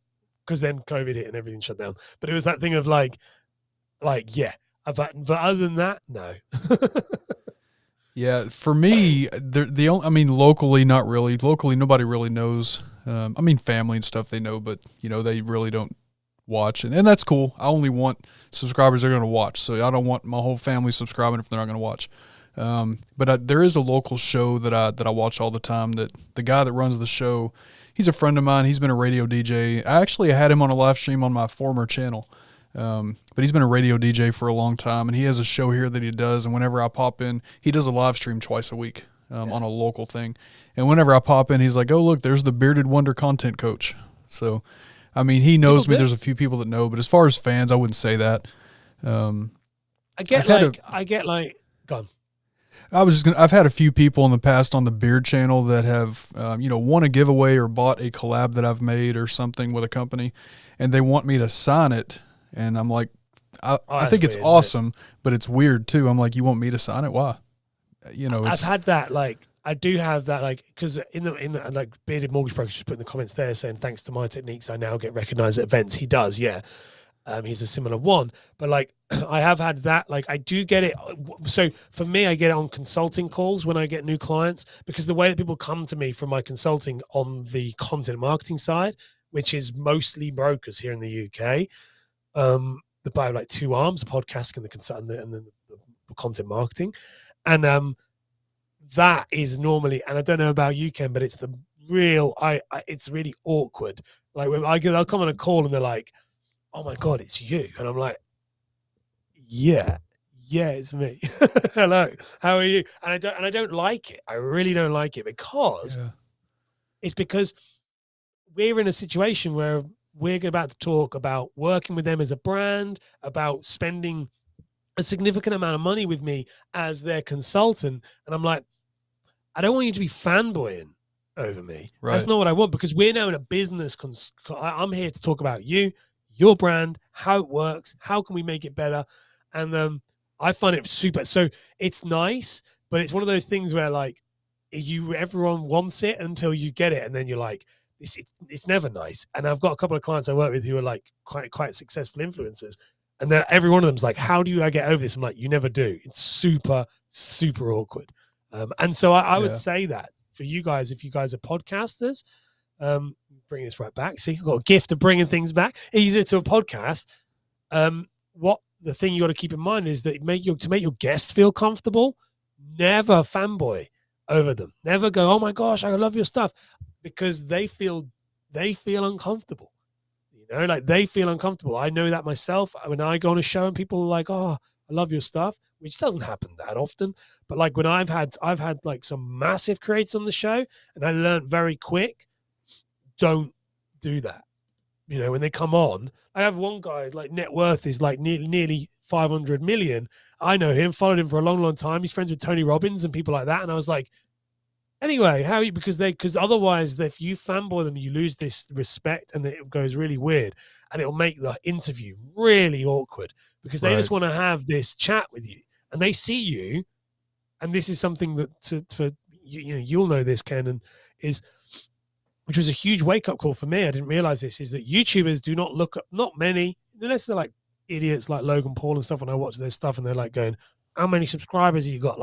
because then COVID hit and everything shut down. But it was that thing of like, yeah. But other than that, no. Yeah, for me, locally, not really. Locally, nobody really knows. Family and stuff they know, but they really don't watch, and that's cool. I only want subscribers that are going to watch, so I don't want my whole family subscribing if they're not going to watch. But there is a local show that I watch all the time. That the guy that runs the show, he's a friend of mine. He's been a radio DJ. I actually had him on a live stream on my former channel. But he's been a radio DJ for a long time, and he has a show here that he does. And whenever I pop in, he does a live stream twice a week on a local thing. And whenever I pop in, he's like, "Oh, look, there's the Bearded Wonder content coach." So, he knows me. There's a few people that know, but as far as fans, I wouldn't say that. Go on. I've had a few people in the past on the Beard channel that have, won a giveaway or bought a collab that I've made or something with a company, and they want me to sign it. And I'm like, I think it's awesome, but it's weird too. I'm like, you want me to sign it? Why? I've had that. Like, I do have that. Like, because in the like Bearded Mortgage Broker just put in the comments there saying, thanks to my techniques, I now get recognized at events. He does, yeah. He's a similar one, but like I have had that. Like, I do get it. So for me, I get it on consulting calls when I get new clients, because the way that people come to me for my consulting on the content marketing side, which is mostly brokers here in the UK. The bio like two arms, the podcasting and the consulting and the content marketing. And that is normally, and I don't know about you, Ken, but it's the real, it's really awkward. Like when I'll come on a call and they're like, oh my God, it's you. And I'm like, yeah, it's me. Hello, how are you? And I don't like it. I really don't like it because it's because we're in a situation where we're about to talk about working with them as a brand, about spending a significant amount of money with me as their consultant. And I'm like, I don't want you to be fanboying over me. Right. That's not what I want, because we're now in a business. I'm here to talk about you, your brand, how it works, how can we make it better. And I find it super. So it's nice, but it's one of those things where like everyone wants it until you get it. And then you're like, it's never nice. And I've got a couple of clients I work with who are like quite successful influencers, and then every one of them's like, how do I get over this? I'm like, you never do. It's super, super awkward. And so I would say that for you guys, if you guys are podcasters, bring this right back. See, I've got a gift of bringing things back either to a podcast. What the thing you got to keep in mind is that to make your guest feel comfortable, never fanboy over them. Never go, oh my gosh, I love your stuff, because they feel uncomfortable. Like they feel uncomfortable. I know that myself. When I go on a show and people are like, oh, I love your stuff, which doesn't happen that often. But like when I've had like some massive creators on the show, and I learned very quick, don't do that. When they come on, I have one guy, like net worth is like nearly 500 million. I know him, followed him for a long, long time. He's friends with Tony Robbins and people like that. And I was like, anyway, how are you? Because otherwise, if you fanboy them, you lose this respect, and it goes really weird, and it'll make the interview really awkward, because they just want to have this chat with you, and they see you, and this is something that for you'll know this, Ken, which was a huge wake up call for me. I didn't realize this, is that YouTubers do not look up, not many, unless they're like idiots like Logan Paul and stuff. When I watch their stuff, and they're like going, how many subscribers have you got?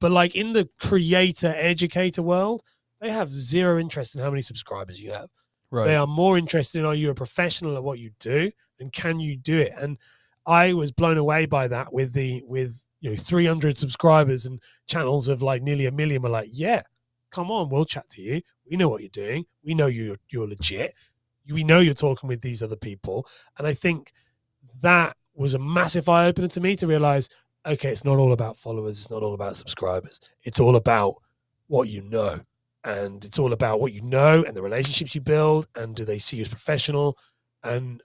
But in the creator educator world, they have zero interest in how many subscribers you have. Right. They are more interested in, are you a professional at what you do, and can you do it? And I was blown away by that with 300 subscribers and channels of like nearly 1 million were like, yeah, come on, we'll chat to you. We know what you're doing. We know you're legit. We know you're talking with these other people. And I think that was a massive eye opener to me, to realize, okay, it's not all about followers. It's not all about subscribers. It's all about what you know. And it's all about what you know and the relationships you build, and do they see you as professional? And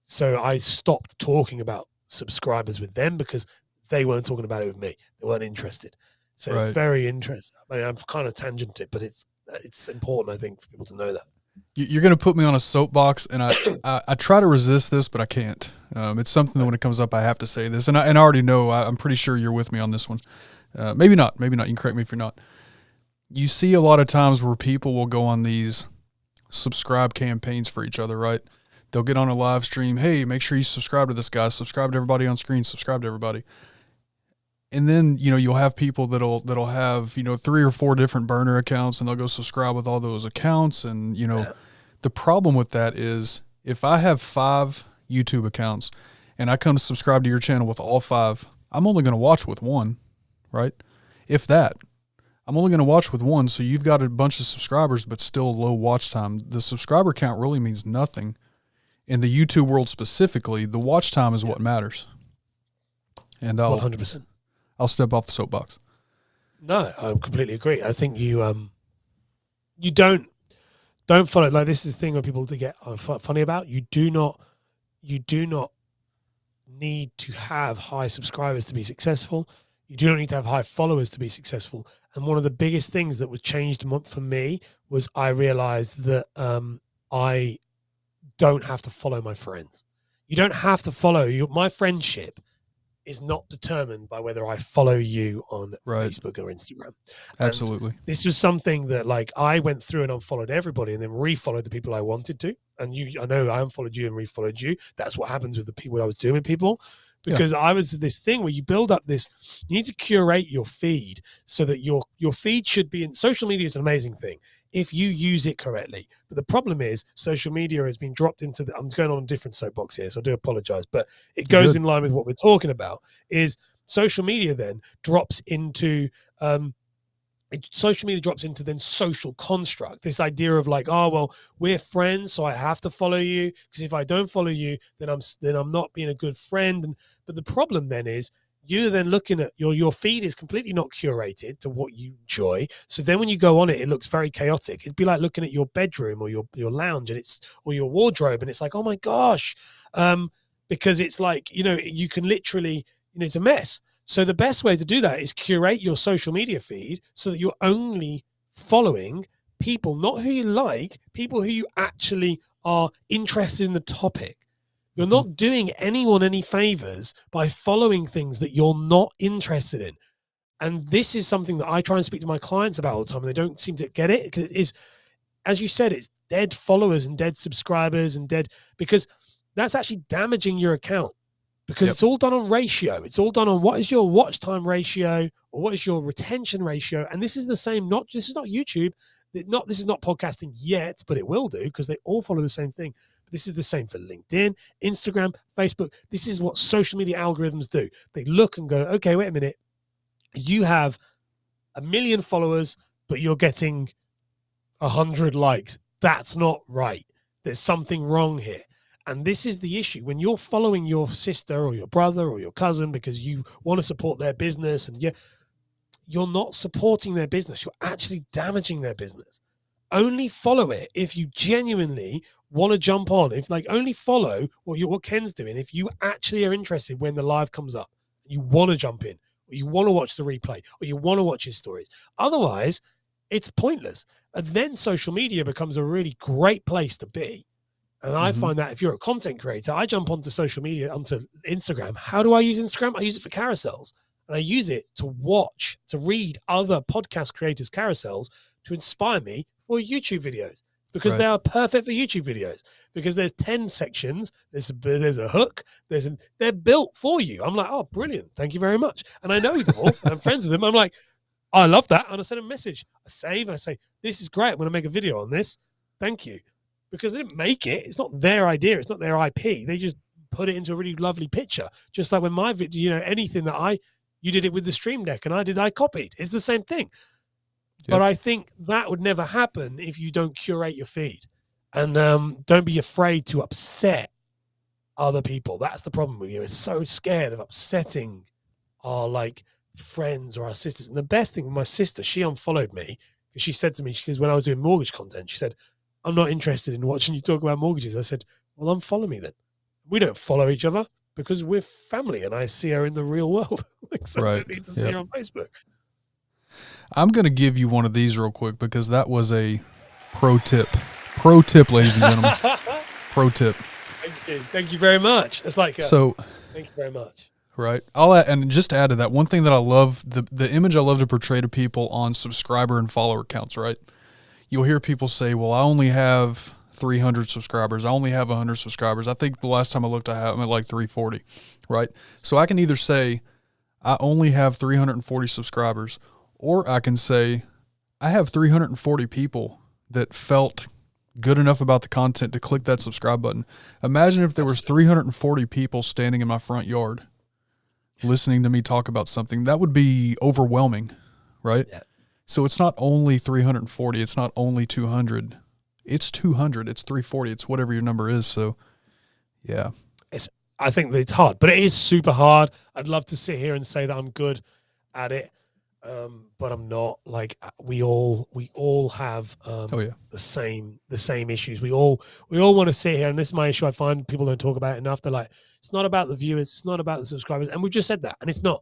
so I stopped talking about subscribers with them, because they weren't talking about it with me. They weren't interested. So very interesting. I mean, I'm kind of tangented, but it's important, I think, for people to know that. You're going to put me on a soapbox, and I try to resist this, but I can't. It's something that when it comes up, I have to say this, and I already know. I'm pretty sure you're with me on this one. Maybe not. Maybe not. You can correct me if you're not. You see a lot of times where people will go on these subscribe campaigns for each other, right? They'll get on a live stream. Hey, make sure you subscribe to this guy. Subscribe to everybody on screen. Subscribe to everybody. And then, you'll have people that'll have, 3 or 4 different burner accounts, and they'll go subscribe with all those accounts. And, the problem with that is, if I have 5 YouTube accounts and I come to subscribe to your channel with all 5, I'm only going to watch with 1, right? If that. I'm only going to watch with 1. So you've got a bunch of subscribers, but still low watch time. The subscriber count really means nothing. In the YouTube world specifically, the watch time is what matters. And 100%. I'll step off the soapbox. No, I completely agree. I think you don't follow. Like, this is the thing where people get funny about. You do not need to have high subscribers to be successful. You do not need to have high followers to be successful. And one of the biggest things that was changed for me was I realized that I don't have to follow my friends. You don't have to follow my friendship is not determined by whether I follow you on Facebook or Instagram. Absolutely. And this was something that, like, I went through and unfollowed everybody, and then refollowed the people I wanted to. And I know I unfollowed you and refollowed you. That's what happens with the people I was doing with people. Because I was this thing where you build up this, you need to curate your feed so that your feed should be in. Social media is an amazing thing if you use it correctly. But the problem is, social media has been dropped into I'm going on a different soapbox here, so I do apologize, but it goes in line with what we're talking about. Is social media then drops into then social construct, this idea of like, oh, well, we're friends, so I have to follow you, because if I don't follow you, then I'm not being a good friend. But the problem then is, you're then looking at your feed is completely not curated to what you enjoy. So then when you go on it, it looks very chaotic. It'd be like looking at your bedroom or your lounge, and or your wardrobe, and it's like, oh my gosh, because it's like, you can literally, it's a mess. So the best way to do that is curate your social media feed so that you're only following people, not who you like, people who you actually are interested in the topic. You're not doing anyone any favors by following things that you're not interested in. And this is something that I try and speak to my clients about all the time, and they don't seem to get it, because it is, as you said, it's dead followers and dead subscribers because that's actually damaging your account. Because it's all done on ratio. It's all done on what is your watch time ratio, or what is your retention ratio. And this is the same, this is not YouTube. This is not podcasting yet, but it will do, because they all follow the same thing. But this is the same for LinkedIn, Instagram, Facebook. This is what social media algorithms do. They look and go, okay, wait a minute. You have 1 million followers, but you're getting 100 likes. That's not right. There's something wrong here. And this is the issue. When you're following your sister or your brother or your cousin because you want to support their business, and you're not supporting their business, you're actually damaging their business. Only follow it if you genuinely want to jump on. If only follow what Ken's doing if you actually are interested when the live comes up. You want to jump in, or you want to watch the replay, or you want to watch his stories. Otherwise, it's pointless. And then social media becomes a really great place to be. And I find that if you're a content creator, I jump onto social media, onto Instagram. How do I use Instagram? I use it for carousels. And I use it to read other podcast creators' carousels to inspire me for YouTube videos, because they are perfect for YouTube videos, because there's 10 sections, there's a hook, they're built for you. I'm like, oh, brilliant. Thank you very much. And I know them all. I'm friends with them. I'm like, I love that. And I send a message. I save. I say, this is great. I'm going to make a video on this. Thank you. Because they didn't make it. It's not their idea. It's not their IP. They just put it into a really lovely picture. Just like when my video, anything that you did it with the Stream Deck and I copied. It's the same thing. Yep. But I think that would never happen if you don't curate your feed. And don't be afraid to upset other people. That's the problem with you. It's so scared of upsetting our friends or our sisters. And the best thing with my sister, she unfollowed me because she said to me, because when I was doing mortgage content, she said, I'm not interested in watching you talk about mortgages. I said, well, unfollow me then. We don't follow each other because we're family and I see her in the real world. So I don't need to see her on Facebook. I'm going to give you one of these real quick because that was a pro tip. Pro tip, ladies and gentlemen. Pro tip. Thank you. Thank you very much. It's thank you very much. Right. And just to add to that, one thing that I love, the image I love to portray to people on subscriber and follower counts, right? You'll hear people say, well, I only have 300 subscribers. I only have 100 subscribers. I think the last time I looked, I'm at 340, right? So I can either say I only have 340 subscribers, or I can say I have 340 people that felt good enough about the content to click that subscribe button. Imagine if there was 340 people standing in my front yard listening to me talk about something. That would be overwhelming, right? Yeah. So it's not only 340, it's not only 200. It's 200, it's 340, it's whatever your number is. So, yeah. I think that it's hard, but it is super hard. I'd love to sit here and say that I'm good at it, but I'm not. We all have the same issues. We all want to sit here, and this is my issue. I find people don't talk about it enough. They're like, it's not about the viewers, it's not about the subscribers, and we've just said that, and it's not.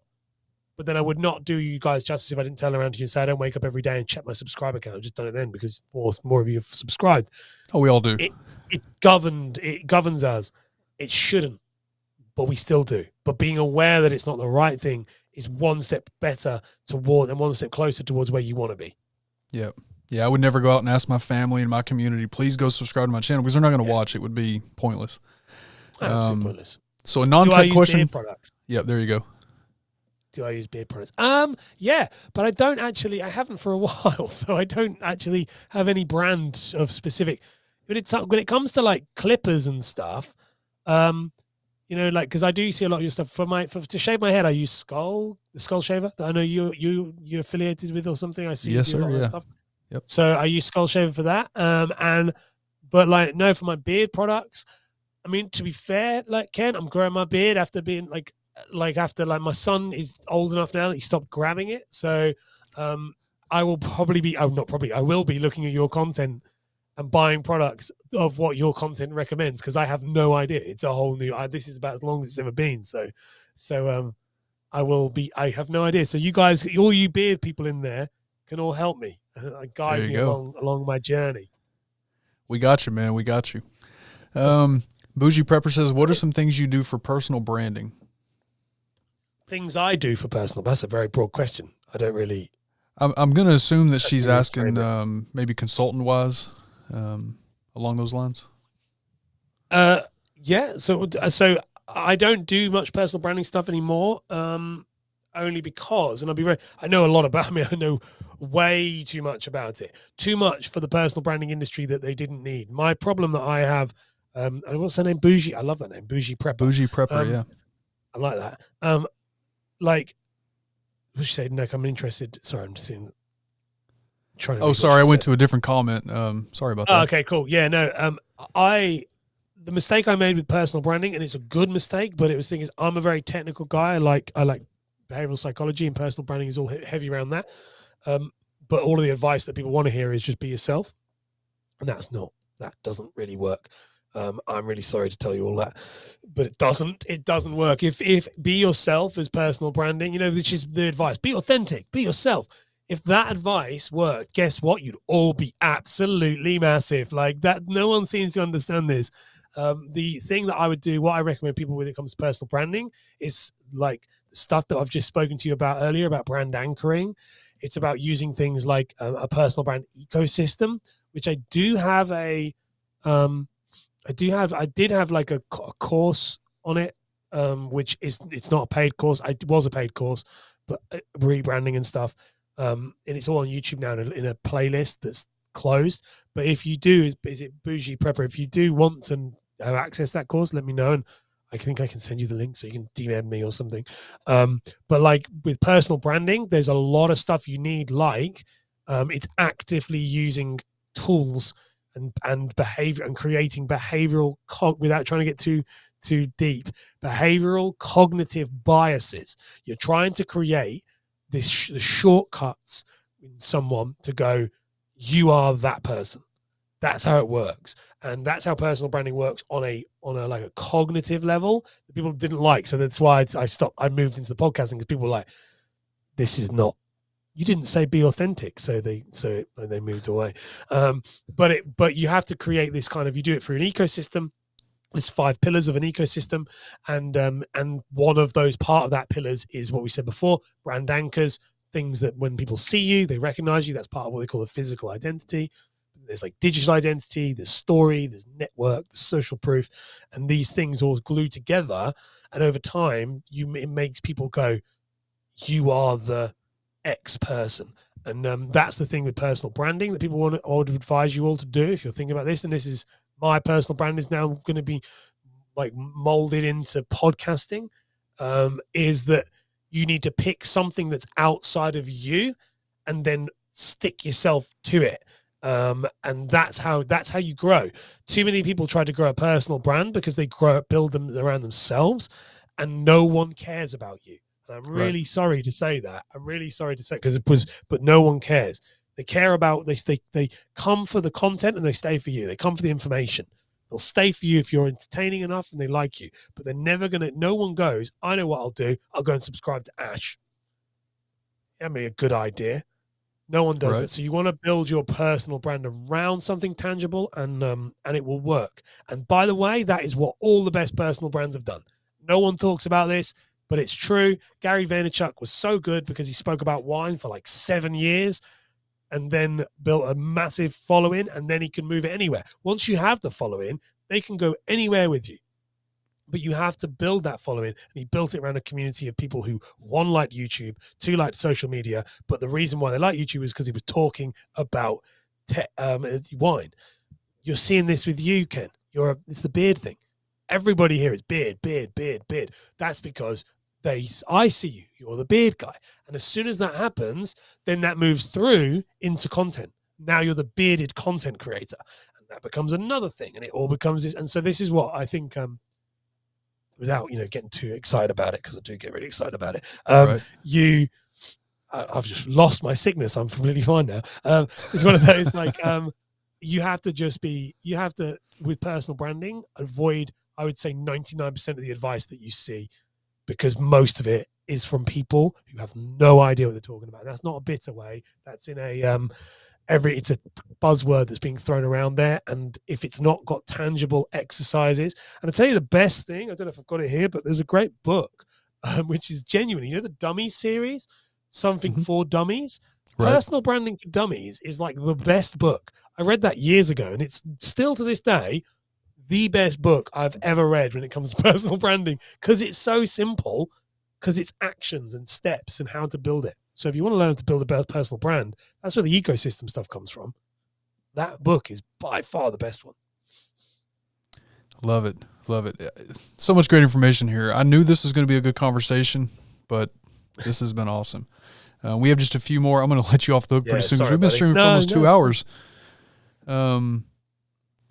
But then I would not do you guys justice if I didn't turn around to you and say I don't wake up every day and check my subscriber count. I've just done it then because more of you have subscribed. Oh, we all do. It governs us. It shouldn't, but we still do. But being aware that it's not the right thing is one step better toward and one step closer towards where you want to be. Yeah. Yeah, I would never go out and ask my family and my community, please go subscribe to my channel because they're not going to watch. It would be pointless. Absolutely pointless. So a non-tech question. Beard products? Yep, there you go. Do I use beard products? Yeah, but I don't actually. I haven't for a while, so I don't actually have any brand of specific. When it comes to clippers and stuff, because I do see a lot of your stuff to shave my head. I use the Skull Shaver that I know you're affiliated with or something. I see yes, you do a lot of stuff. Yep. So I use Skull Shaver for that. For my beard products. I mean, to be fair, Ken, I'm growing my beard after being after my son is old enough now that he stopped grabbing it. So I will I will be looking at your content and buying products of what your content recommends because I have no idea. It's a whole new. This is about as long as it's ever been. So I have no idea. So you guys, all you beard people in there, can all help me and guide me along my journey. We got you, man. We got you. Bougie Prepper says, "What are some things you do for personal branding?" Things I do for personal. That's a very broad question. I don't really. I'm going to assume that she's asking maybe consultant wise, along those lines. Yeah. So I don't do much personal branding stuff anymore. Only because, and I know a lot about me. I know way too much about it. Too much for the personal branding industry that they didn't need. My problem that I have, what's her name? Bougie. I love that name. Bougie Prepper. Bougie Prepper. Yeah. I like that. you say, Nick, I'm interested. Sorry, I'm just seeing. Trying to Oh, read what sorry, I she went said. to a different comment. Sorry about Oh, that. okay, cool. Yeah, no. The mistake I made with personal branding, and it's a good mistake, but it was thing is I'm a very technical guy. I like behavioral psychology, and personal branding is all heavy around that. But all of the advice that people want to hear is just be yourself, and that doesn't really work. I'm really sorry to tell you all that, but it doesn't work. If be yourself as personal branding, which is the advice, be authentic, be yourself. If that advice worked, guess what? You'd all be absolutely massive. Like that, no one seems to understand this. The thing that I would do, what I recommend people when it comes to personal branding, is like the stuff that I've just spoken to you about earlier about brand anchoring. It's about using things like a personal brand ecosystem, which I do have I did have like a course on it, which it's not a paid course. It was a paid course, but rebranding and stuff. And it's all on YouTube now in a playlist that's closed. But if you do, is it Bougie Prepper? If you do want to have access to that course, let me know, and I think I can send you the link so you can DM me or something. But like with personal branding, there's a lot of stuff you need. Like it's actively using tools and behavior and creating behavioral without trying to get too deep. Behavioral cognitive biases. You're trying to create the shortcuts in someone to go, you are that person. That's how it works, and that's how personal branding works on a like a cognitive level that people didn't like. So that's why I moved into the podcasting, because people were like, this is not. You didn't say be authentic, so they moved away. But you have to create this kind of. You do it through an ecosystem. There's 5 pillars of an ecosystem, and one of those part of that pillars is what we said before: brand anchors, things that when people see you, they recognize you. That's part of what they call a physical identity. There's like digital identity, there's story, there's network, there's social proof, and these things all glue together. And over time, it makes people go, "You are the X person." And that's the thing with personal branding that people I would advise you all to do if you're thinking about this. And this is my personal brand is now going to be like molded into podcasting. Is that you need to pick something that's outside of you, and then stick yourself to it. And that's how you grow. Too many people try to grow a personal brand because they build them around themselves, and no one cares about you. And I'm really sorry to say that. I'm really sorry to say, but no one cares. They care about they come for the content and they stay for you. They come for the information. They'll stay for you if you're entertaining enough and they like you. But they're never gonna. No one goes, I know what I'll do. I'll go and subscribe to Ash. That'd be a good idea. No one does that. So you want to build your personal brand around something tangible, and it will work. And by the way, that is what all the best personal brands have done. No one talks about this, but it's true. Gary Vaynerchuk was so good because he spoke about wine for like 7 years and then built a massive following, and then he can move it anywhere. Once you have the following, they can go anywhere with you. But you have to build that following, and he built it around a community of people who, 1, liked YouTube, 2, liked social media. But the reason why they like YouTube is because he was talking about wine. You're seeing this with you, Ken. It's the beard thing. Everybody here is beard. That's because I see you. You're the beard guy. And as soon as that happens, then that moves through into content. Now you're the bearded content creator, and that becomes another thing, and it all becomes this. And so this is what I think. Without getting too excited about it, because I do get really excited about it. I've just lost my sickness. I'm completely fine now. It's one of those like you have to with personal branding avoid, I would say, 99% of the advice that you see, because most of it is from people who have no idea what they're talking about. That's not a bitter way. That's in a it's a buzzword that's being thrown around there. And if it's not got tangible exercises, and I tell you the best thing, I don't know if I've got it here, but there's a great book, which is genuine. The Dummies series, Something for Dummies. Personal Branding for Dummies is like the best book. I read that years ago, and it's still to this day the best book I've ever read when it comes to personal branding, because it's so simple, because it's actions and steps and how to build it. So if you want to learn to build a personal brand, that's where the ecosystem stuff comes from. That book is by far the best one. Love it. So much great information here. I knew this was going to be a good conversation, but This has been awesome. We have just a few more. I'm going to let you off the hook pretty soon because we've been streaming for almost 2 hours.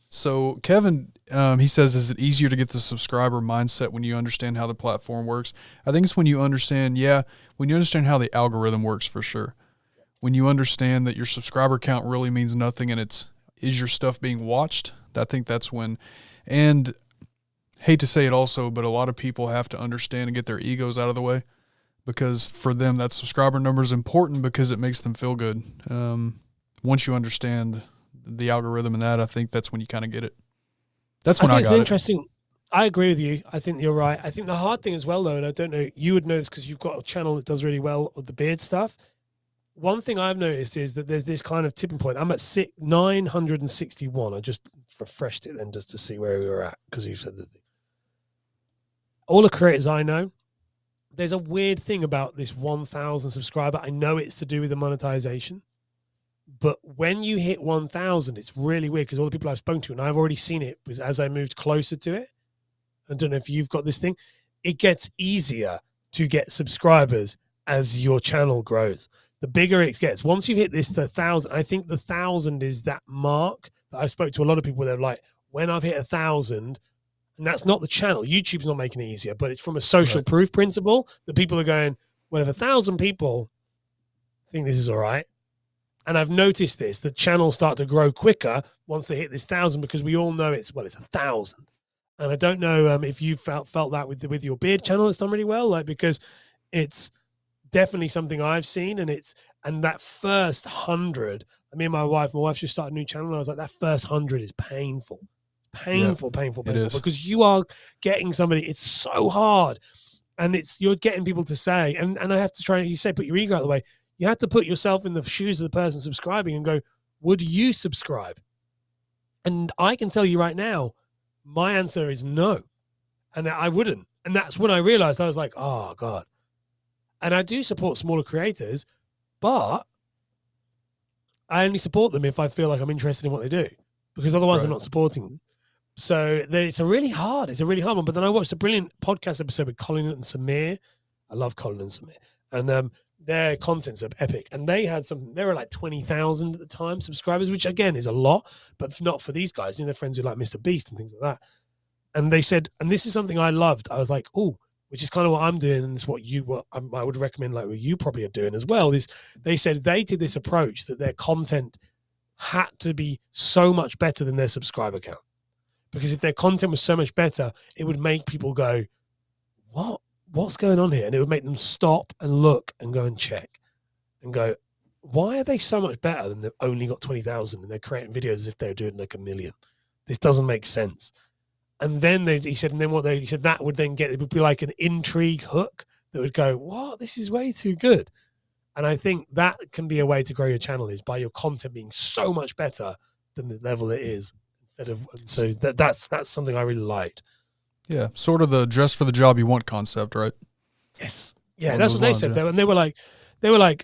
So Kevin, he says, is it easier to get the subscriber mindset when you understand how the platform works? I think it's when you understand how the algorithm works, for sure. When you understand that your subscriber count really means nothing and is your stuff being watched? I think that's when, and hate to say it also, but a lot of people have to understand and get their egos out of the way, because for them that subscriber number is important because it makes them feel good. Once you understand the algorithm and that, I think that's when you kind of get it. That's when I got it. It's interesting. I agree with you. I think you're right. I think the hard thing as well, though, and I don't know, you would know this because you've got a channel that does really well with the beard stuff. One thing I've noticed is that there's this kind of tipping point. I'm at 961. I just refreshed it then just to see where we were at, because you said that. All the creators I know, there's a weird thing about this 1,000 subscriber. I know it's to do with the monetization. But when you hit 1,000, it's really weird because all the people I've spoken to, and I've already seen it, was as I moved closer to it. I don't know if you've got this thing. It gets easier to get subscribers as your channel grows. The bigger it gets. Once you hit the 1,000, I think the 1,000 is that mark that I spoke to a lot of people. They're like, when I've hit 1,000, and that's not the channel. YouTube's not making it easier, but it's from a social proof principle that people are going, well, if 1,000 people think this is all right. And I've noticed this, the channels start to grow quicker once they hit this 1,000, because we all know it's 1,000. And I don't know if you felt that with your beard channel, it's done really well, because it's definitely something I've seen, and that first 100. Me and my wife just started a new channel, and I was like, that first 100 is painful, painful, because you are getting somebody. It's so hard, and you're getting people to say, and I have to try. You say put your ego out of the way. You have to put yourself in the shoes of the person subscribing and go, would you subscribe? And I can tell you right now, my answer is no. And I wouldn't. And that's when I realized, I was like, oh, God. And I do support smaller creators, but I only support them if I feel like I'm interested in what they do, because otherwise I'm not supporting them. So it's a really hard one. But then I watched a brilliant podcast episode with Colin and Samir. I love Colin and Samir. And their content's epic, and they were like 20,000 at the time subscribers, which again is a lot, but not for these guys. They're friends who like Mr. Beast and things like that. And they said, and this is something I loved. I was like, oh, which is kind of what I'm doing, and it's what I would recommend, like what you probably are doing as well. Is they said they did this approach that their content had to be so much better than their subscriber count, because if their content was so much better, it would make people go, what's going on here? And it would make them stop and look and go and check and go, why are they so much better than they've only got 20,000 and they're creating videos as if they're doing like 1 million? This doesn't make sense. And then he said that would then it would be like an intrigue hook that would go, what? This is way too good. And I think that can be a way to grow your channel, is by your content being so much better than the level it is. So that's something I really liked. Yeah, sort of the dress for the job you want concept, right? Yes. Yeah, that's what they said. Yeah. And they were like, they were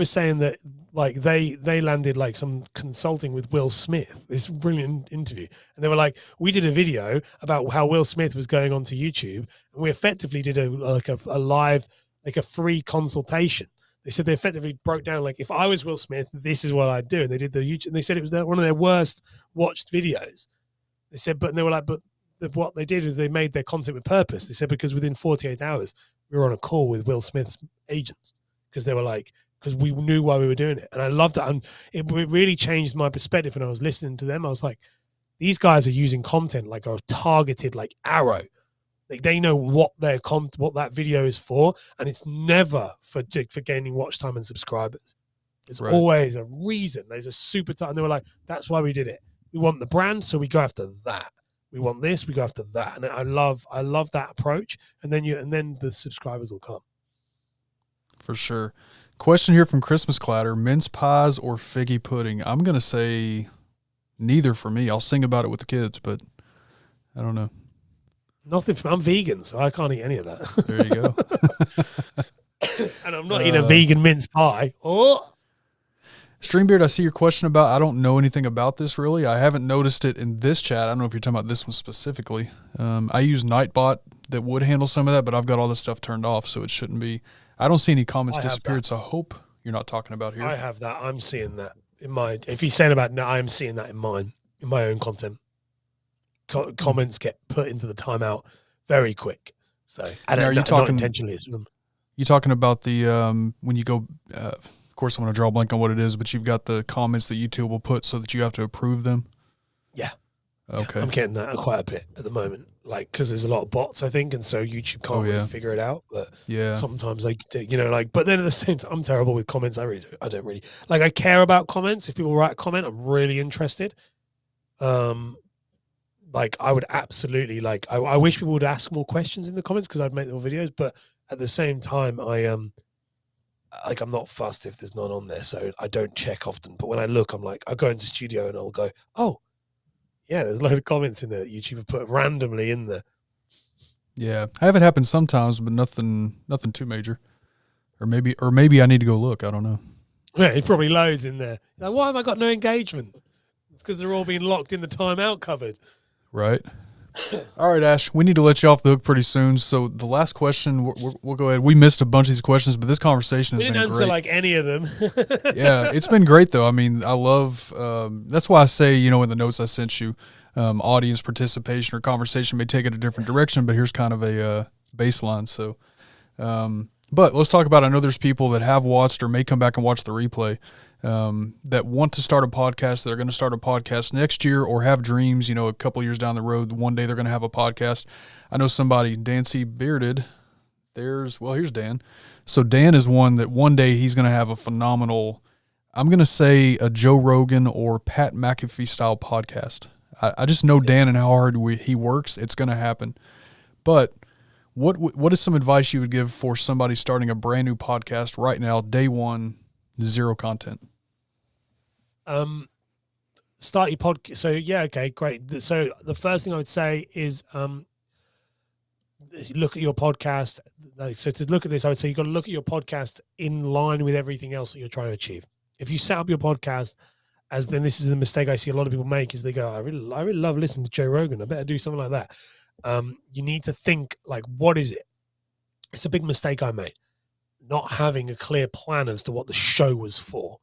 saying that like they landed like some consulting with Will Smith, this brilliant interview. And they were like, we did a video about how Will Smith was going onto YouTube, and we effectively did a live, like a free consultation. They said they effectively broke down, like, if I was Will Smith, this is what I'd do. And they did the YouTube, and they said it was one of their worst watched videos. They said, but what they did is they made their content with purpose. They said, because within 48 hours, we were on a call with Will Smith's agents, because they were like, because we knew why we were doing it. And I loved that. And it really changed my perspective when I was listening to them. I was like, these guys are using content like a targeted, like arrow. Like they know what what that video is for, and it's never for gaining watch time and subscribers. There's always a reason. There's a super time. And they were like, that's why we did it. We want the brand, so we go after that. We want this, we go after that. And I love that approach. And then the subscribers will come. For sure. Question here from Christmas Clatter: mince pies or figgy pudding? I'm gonna say neither for me. I'll sing about it with the kids, but I don't know. I'm vegan, so I can't eat any of that. There you go. And I'm not eating a vegan mince pie. Oh. Streambeard, I see your question about, I don't know anything about this really. I haven't noticed it in this chat. I don't know if you're talking about this one specifically. I use Nightbot that would handle some of that, but I've got all this stuff turned off, so it shouldn't be. I don't see any comments I have disappeared, that. so I hope you're not talking about here. I have that. I'm seeing that in my. If he's saying about no, I'm seeing that in mine, in my own content. Comments get put into the timeout very quick. So, and Now, are you not talking? intentionally. It's You talking about the when you go? Of course, I'm going to draw a blank on what it is, but you've got the comments that YouTube will put so that you have to approve them. Yeah. Okay. Yeah, I'm getting that quite a bit at the moment, like because there's a lot of bots, I think, and so YouTube can't really figure it out. But sometimes like but then at the same time, I'm terrible with comments. I don't really like. I care about comments. If people write a comment, I'm really interested. Like I would absolutely like. I wish people would ask more questions in the comments because I'd make more videos. But at the same time, I'm not fussed if there's none on there, so I don't check often. But when I look, I'm like, I go into studio and I'll go, oh. Yeah, there's a load of comments in there that YouTube have put randomly in there. Yeah, I have it happen sometimes, but nothing too major. Or maybe I need to go look. I don't know. Yeah, it's probably loads in there. Like, why have I got no engagement? It's because they're all being locked in the timeout cupboard. Right. All right, Ash, we need to let you off the hook pretty soon. So the last question, we'll go ahead. We missed a bunch of these questions, but this conversation has been great. We didn't answer like any of them. Yeah, it's been great though. I mean, I love. That's why I say, in the notes I sent you, audience participation or conversation may take it a different direction, but here's kind of a baseline. So, but let's talk about. I know there's people that have watched or may come back and watch the replay. That want to start a podcast, that are going to start a podcast next year or have dreams, a couple years down the road, one day they're going to have a podcast. I know somebody, Dancy Bearded, here's Dan. So Dan is one that one day he's going to have a phenomenal, I'm going to say a Joe Rogan or Pat McAfee style podcast. I just know Dan and how hard he works. It's going to happen. But what is some advice you would give for somebody starting a brand new podcast right now, day one, zero content? Start your podcast. So okay, great. So the first thing I would say is look at your podcast. So to look at this, I would say you've got to look at your podcast in line with everything else that you're trying to achieve. If you set up your podcast then this is a mistake I see a lot of people make, is they go, I really love listening to Joe Rogan. I better do something like that. You need to think like, what is it? It's a big mistake I made, not having a clear plan as to what the show was for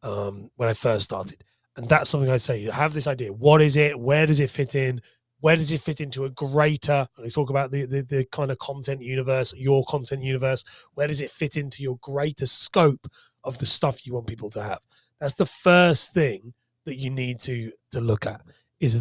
when I first started. And that's something I say, you have this idea. What is it? Where does it fit in? Where does it fit into a greater, and we talk about the kind of content universe, your content universe, where does it fit into your greater scope of the stuff you want people to have? That's the first thing that you need to look at is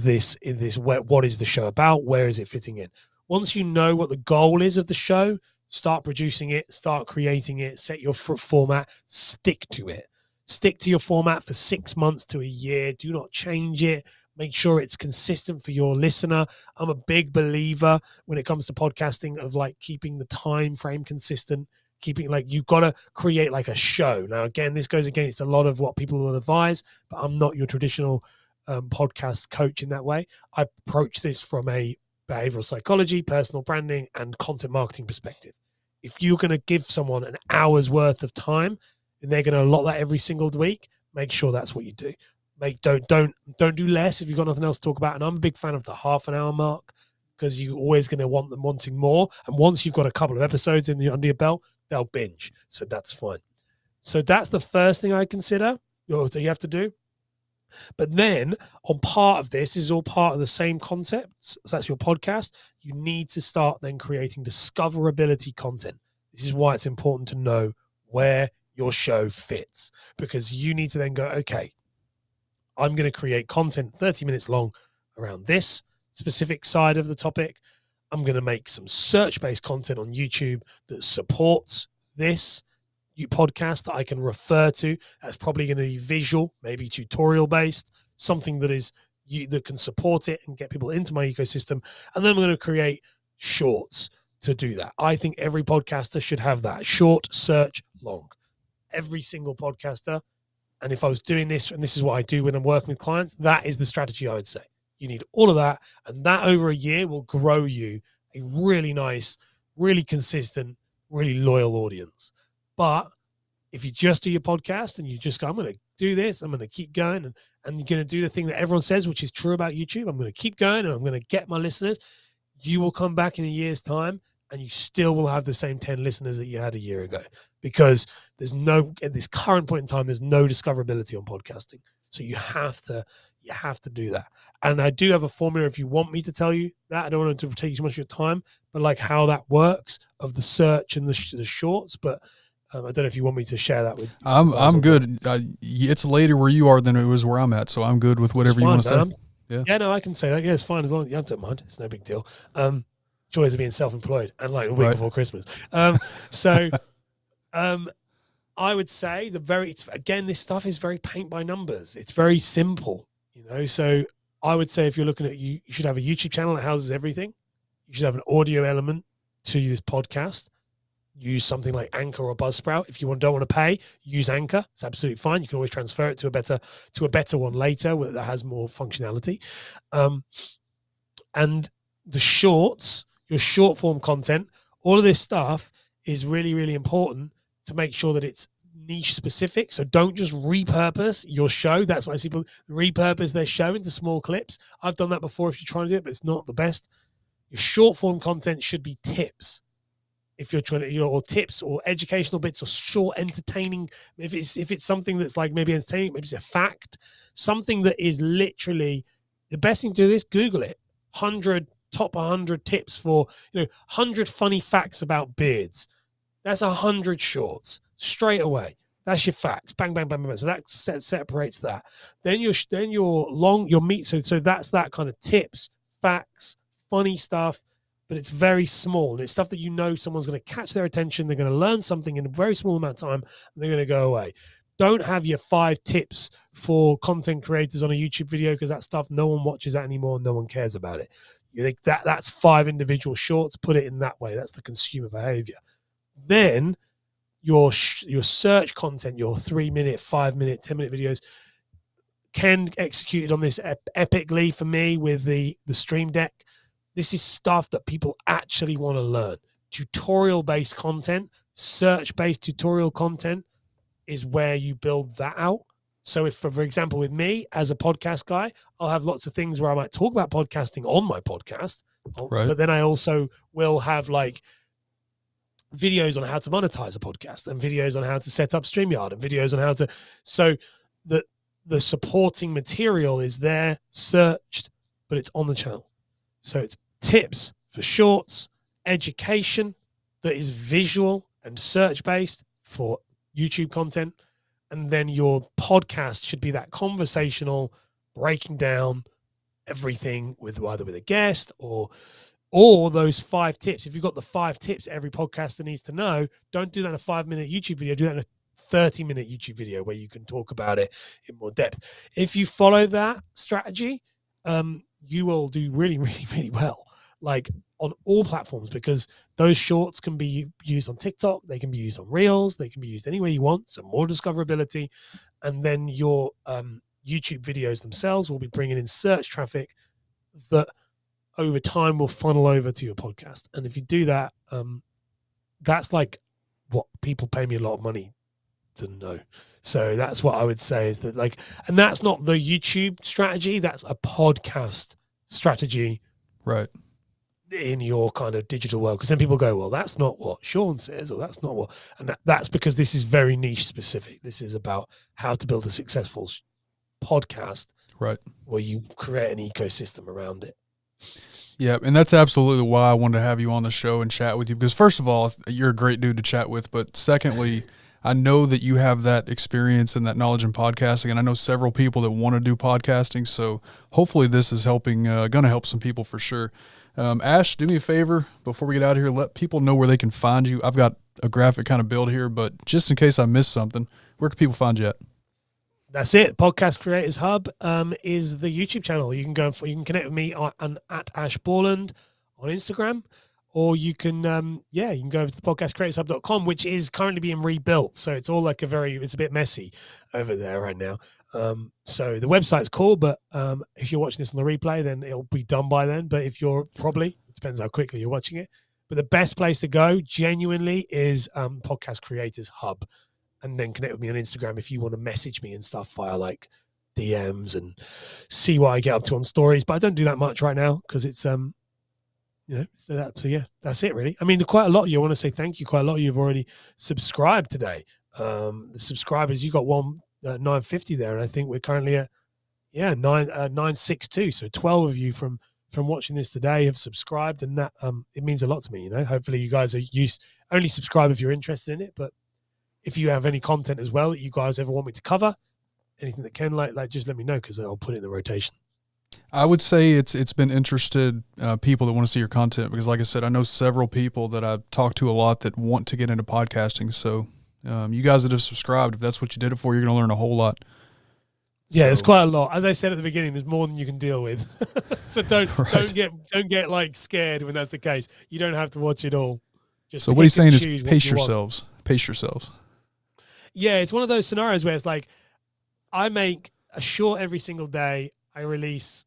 what is the show about? Where is it fitting in? Once you know what the goal is of the show, start producing it, start creating it, set your format, stick to it. Stick to your format for 6 months to a year. Do not change it. Make sure it's consistent for your listener. I'm a big believer when it comes to podcasting of like keeping the time frame consistent, keeping like you've got to create like a show. Now, again, this goes against a lot of what people will advise, but I'm not your traditional podcast coach in that way. I approach this from a behavioral psychology, personal branding, and content marketing perspective. If you're going to give someone an hour's worth of time and they're going to allot that every single week, make sure that's what you do. Don't do less if you've got nothing else to talk about. And I'm a big fan of the half an hour mark because you're always going to want them wanting more. And once you've got a couple of episodes under your belt, they'll binge. So that's fine. So that's the first thing I consider you have to do. But then on part of this is all part of the same concept. So that's your podcast. You need to start then creating discoverability content. This is why it's important to know where your show fits, because you need to then go, okay, I'm going to create content 30 minutes long around this specific side of the topic. I'm going to make some search-based content on YouTube that supports this podcast that I can refer to. That's probably going to be visual, maybe tutorial-based, something that can support it and get people into my ecosystem. And then I'm going to create shorts to do that. I think every podcaster should have that. Short, search, long. Every single podcaster. And if I was doing this, and this is what I do when I'm working with clients, that is the strategy I would say. You need all of that. And that over a year will grow you a really nice, really consistent, really loyal audience. But if you just do your podcast and you just go, I'm going to do this, I'm going to keep going, and you're going to do the thing that everyone says, which is true about YouTube. I'm going to keep going and I'm going to get my listeners. you will come back in a year's time and you still will have the same 10 listeners that you had a year ago, because at this current point in time, there's no discoverability on podcasting. So you have to do that. And I do have a formula if you want me to tell you that. I don't want to take too much of your time, but like how that works of the search and the shorts. But I don't know if you want me to share that with you. I'm good. It's later where you are than it was where I'm at, so I'm good with whatever you want to say. Yeah, no, I can say that. Yeah, it's fine as long as I don't mind. It's no big deal. Joys of being self-employed and like a week before Christmas. I would say this stuff is very paint by numbers. It's very simple, So I would say if you're looking at you should have a YouTube channel that houses everything. You should have an audio element to this podcast. Use something like Anchor or Buzzsprout. If you don't want to pay, use Anchor. It's absolutely fine. You can always transfer it to a better one later that has more functionality. And the shorts, your short form content, all of this stuff is really, really important to make sure that it's niche specific. So don't just repurpose your show. That's why I see people repurpose their show into small clips. I've done that before if you're trying to do it, but it's not the best. Your short form content should be tips. If you're trying to, or tips or educational bits or short entertaining, if it's something that's like maybe entertaining, maybe it's a fact, something that is literally the best thing to do is Google it. Top 100 tips for, 100 funny facts about beards. That's 100 shorts straight away. That's your facts. Bang, bang, bang, bang. So that separates that. Then your meat. So that's that kind of tips, facts, funny stuff. But it's very small, and it's stuff that someone's going to catch their attention. They're going to learn something in a very small amount of time, and they're going to go away. Don't have your 5 tips for content creators on a YouTube video, because that stuff, no one watches that anymore. No one cares about it. You think that's 5 individual shorts. Put it in that way. That's the consumer behavior. Then your search content, your 3-minute, 5-minute, 10-minute videos, Ken executed on this epically for me with the Stream Deck. This is stuff that people actually want to learn. Tutorial-based content, search-based tutorial content is where you build that out. So if, for example, with me as a podcast guy, I'll have lots of things where I might talk about podcasting on my podcast, but then I also will have like videos on how to monetize a podcast and videos on how to set up StreamYard and videos on how to, so the supporting material is there, searched, but it's on the channel. So it's tips for shorts, education that is visual and search-based for YouTube content. And then your podcast should be that conversational, breaking down everything with either with a guest or those 5 tips. If you've got the 5 tips every podcaster needs to know, don't do that in a 5-minute YouTube video. Do that in a 30-minute YouTube video where you can talk about it in more depth. If you follow that strategy, you will do really, really, really well, like on all platforms, because those shorts can be used on TikTok. They can be used on Reels. They can be used anywhere you want. So more discoverability. And then your YouTube videos themselves will be bringing in search traffic that over time will funnel over to your podcast. And if you do that, that's like what people pay me a lot of money to know. So that's what I would say is that, like, and that's not the YouTube strategy. That's a podcast strategy. Right. In your kind of digital world. Because then people go, well, that's not what Sean says, or that's not what, and that's because this is very niche specific. This is about how to build a successful podcast. Right. Where you create an ecosystem around it. Yeah, and that's absolutely why I wanted to have you on the show and chat with you, because first of all, you're a great dude to chat with, but secondly, I know that you have that experience and that knowledge in podcasting, and I know several people that want to do podcasting, so hopefully this is going to help some people for sure. Ash, do me a favor before we get out of here, let people know where they can find you. I've got a graphic kind of build here, but just in case I missed something, where can people find you at? That's it. Podcast Creators Hub is the YouTube channel. You can connect with me at Ash Borland on Instagram, or you can you can go over to the podcastcreatorshub.com, which is currently being rebuilt. So it's all like it's a bit messy over there right now. So the website's cool, but if you're watching this on the replay, then it'll be done by then. But if it depends how quickly you're watching it. But the best place to go genuinely is Podcast Creators Hub. And then connect with me on Instagram if you want to message me and stuff via like DMs and see what I get up to on stories. But I don't do that much right now because it's So yeah, that's it really. I mean, quite a lot of you, I want to say thank you. Quite a lot of you have already subscribed today. The subscribers, you got one 950 there, and I think we're currently at 962. So 12 of you from watching this today have subscribed, and that it means a lot to me. Hopefully you guys are only subscribe if you're interested in it, but if you have any content as well that you guys ever want me to cover, anything that can like just let me know, because I'll put it in the rotation. I would say it's been interested people that want to see your content, because like I said, I know several people that I've talked to a lot that want to get into podcasting. So you guys that have subscribed, if that's what you did it for, you're going to learn a whole lot. Yeah, there's quite a lot. As I said at the beginning, there's more than you can deal with. So don't get like scared when that's the case. You don't have to watch it all. So what he's saying is pace yourselves. Pace yourselves. Yeah, it's one of those scenarios where it's like, I make a short every single day. I release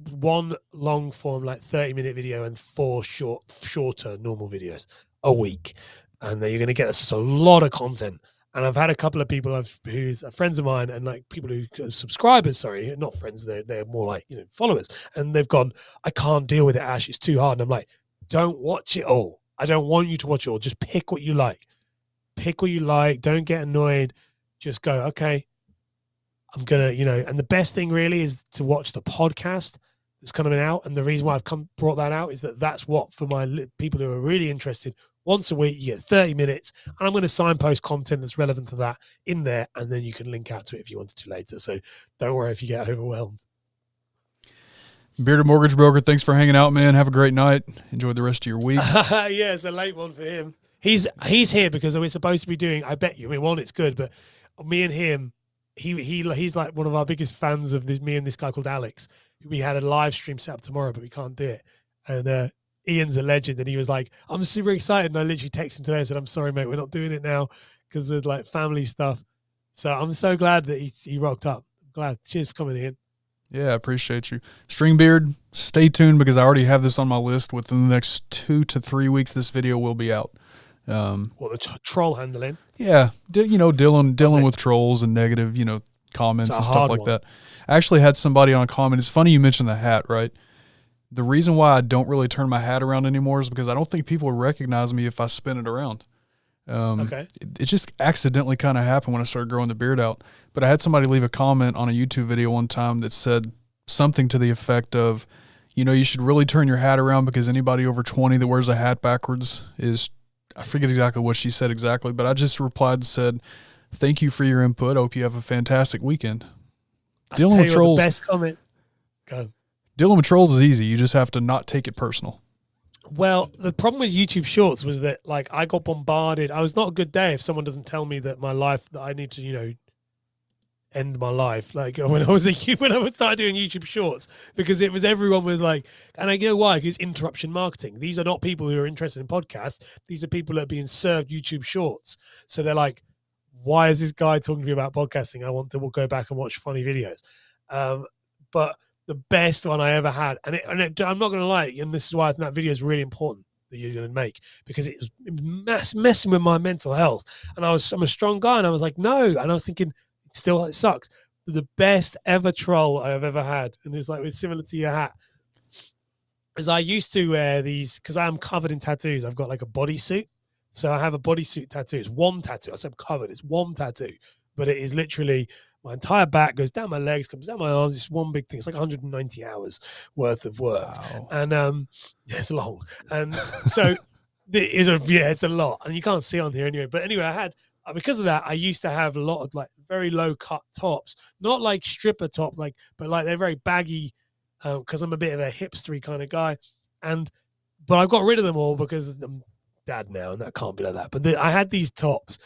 1 long form, like 30-minute video, and 4 shorter normal videos a week. And then you're going to get just a lot of content. And I've had a couple of people who's friends of mine, and like people who subscribers, sorry, not friends. They're more like, followers. And they've gone, I can't deal with it, Ash. It's too hard. And I'm like, don't watch it all. I don't want you to watch it all. Just pick what you like. Pick what you like. Don't get annoyed. Just go, okay, I'm going to, and the best thing really is to watch the podcast that's coming out. And the reason why I've brought that out is that's what, for my people who are really interested, once a week, you get 30 minutes, and I'm going to signpost content that's relevant to that in there, and then you can link out to it if you wanted to later. So don't worry if you get overwhelmed. Bearded Mortgage Broker, thanks for hanging out, man. Have a great night. Enjoy the rest of your week. Yeah, it's a late one for him. He's here because we're supposed to be doing, I bet you, I mean, one, it's good, but me and him, he's like one of our biggest fans of this, me and this guy called Alex. We had a live stream set up tomorrow, but we can't do it. And Ian's a legend, and he was like, I'm super excited. And I literally texted him today and said, I'm sorry, mate, we're not doing it now because of like family stuff. So I'm so glad that he rocked up. I'm glad. Cheers for coming in. Yeah, I appreciate you. Stringbeard, stay tuned, because I already have this on my list. Within the next 2 to 3 weeks, this video will be out. The troll handling? Yeah, dealing with trolls and negative, comments and stuff like that. I actually had somebody on a comment. It's funny you mentioned the hat, right? The reason why I don't really turn my hat around anymore is because I don't think people would recognize me if I spin it around. Okay. It just accidentally kind of happened when I started growing the beard out. But I had somebody leave a comment on a YouTube video one time that said something to the effect of, you should really turn your hat around, because anybody over 20 that wears a hat backwards is, I forget exactly what she said exactly, but I just replied and said, thank you for your input. I hope you have a fantastic weekend. Dealing with trolls. The best comment. Go. Dealing with trolls is easy. You just have to not take it personal. Well, the problem with YouTube Shorts was that, like, I got bombarded. I was not a good day if someone doesn't tell me that my life, that I need to, end my life. Like when I started doing YouTube Shorts, because everyone was like, and I know why, because interruption marketing. These are not people who are interested in podcasts. These are people that are being served YouTube Shorts. So they're like, why is this guy talking to me about podcasting? I want to go back and watch funny videos. But the best one I ever had, and I'm not going to lie, and this is why I think that video is really important that you're going to make, because it was messing with my mental health. And I'm a strong guy, and I was like, no. And I was thinking, it sucks. The best ever troll I have ever had, and it's like, it's similar to your hat, is I used to wear these, because I am covered in tattoos. I've got like a bodysuit. So I have a bodysuit tattoo. It's one tattoo. I said I'm covered. It's one tattoo, but it is literally my entire back goes down my legs, comes down my arms. It's one big thing. It's like 190 hours worth of work. Wow. And it's long. And so it's a lot. And you can't see on here anyway. But anyway, I had, because of that, I used to have a lot of like very low cut tops, not like stripper top, but like they're very baggy, because I'm a bit of a hipstery kind of guy. But I got rid of them all because I'm dad now, and that can't be like that. But I had these tops.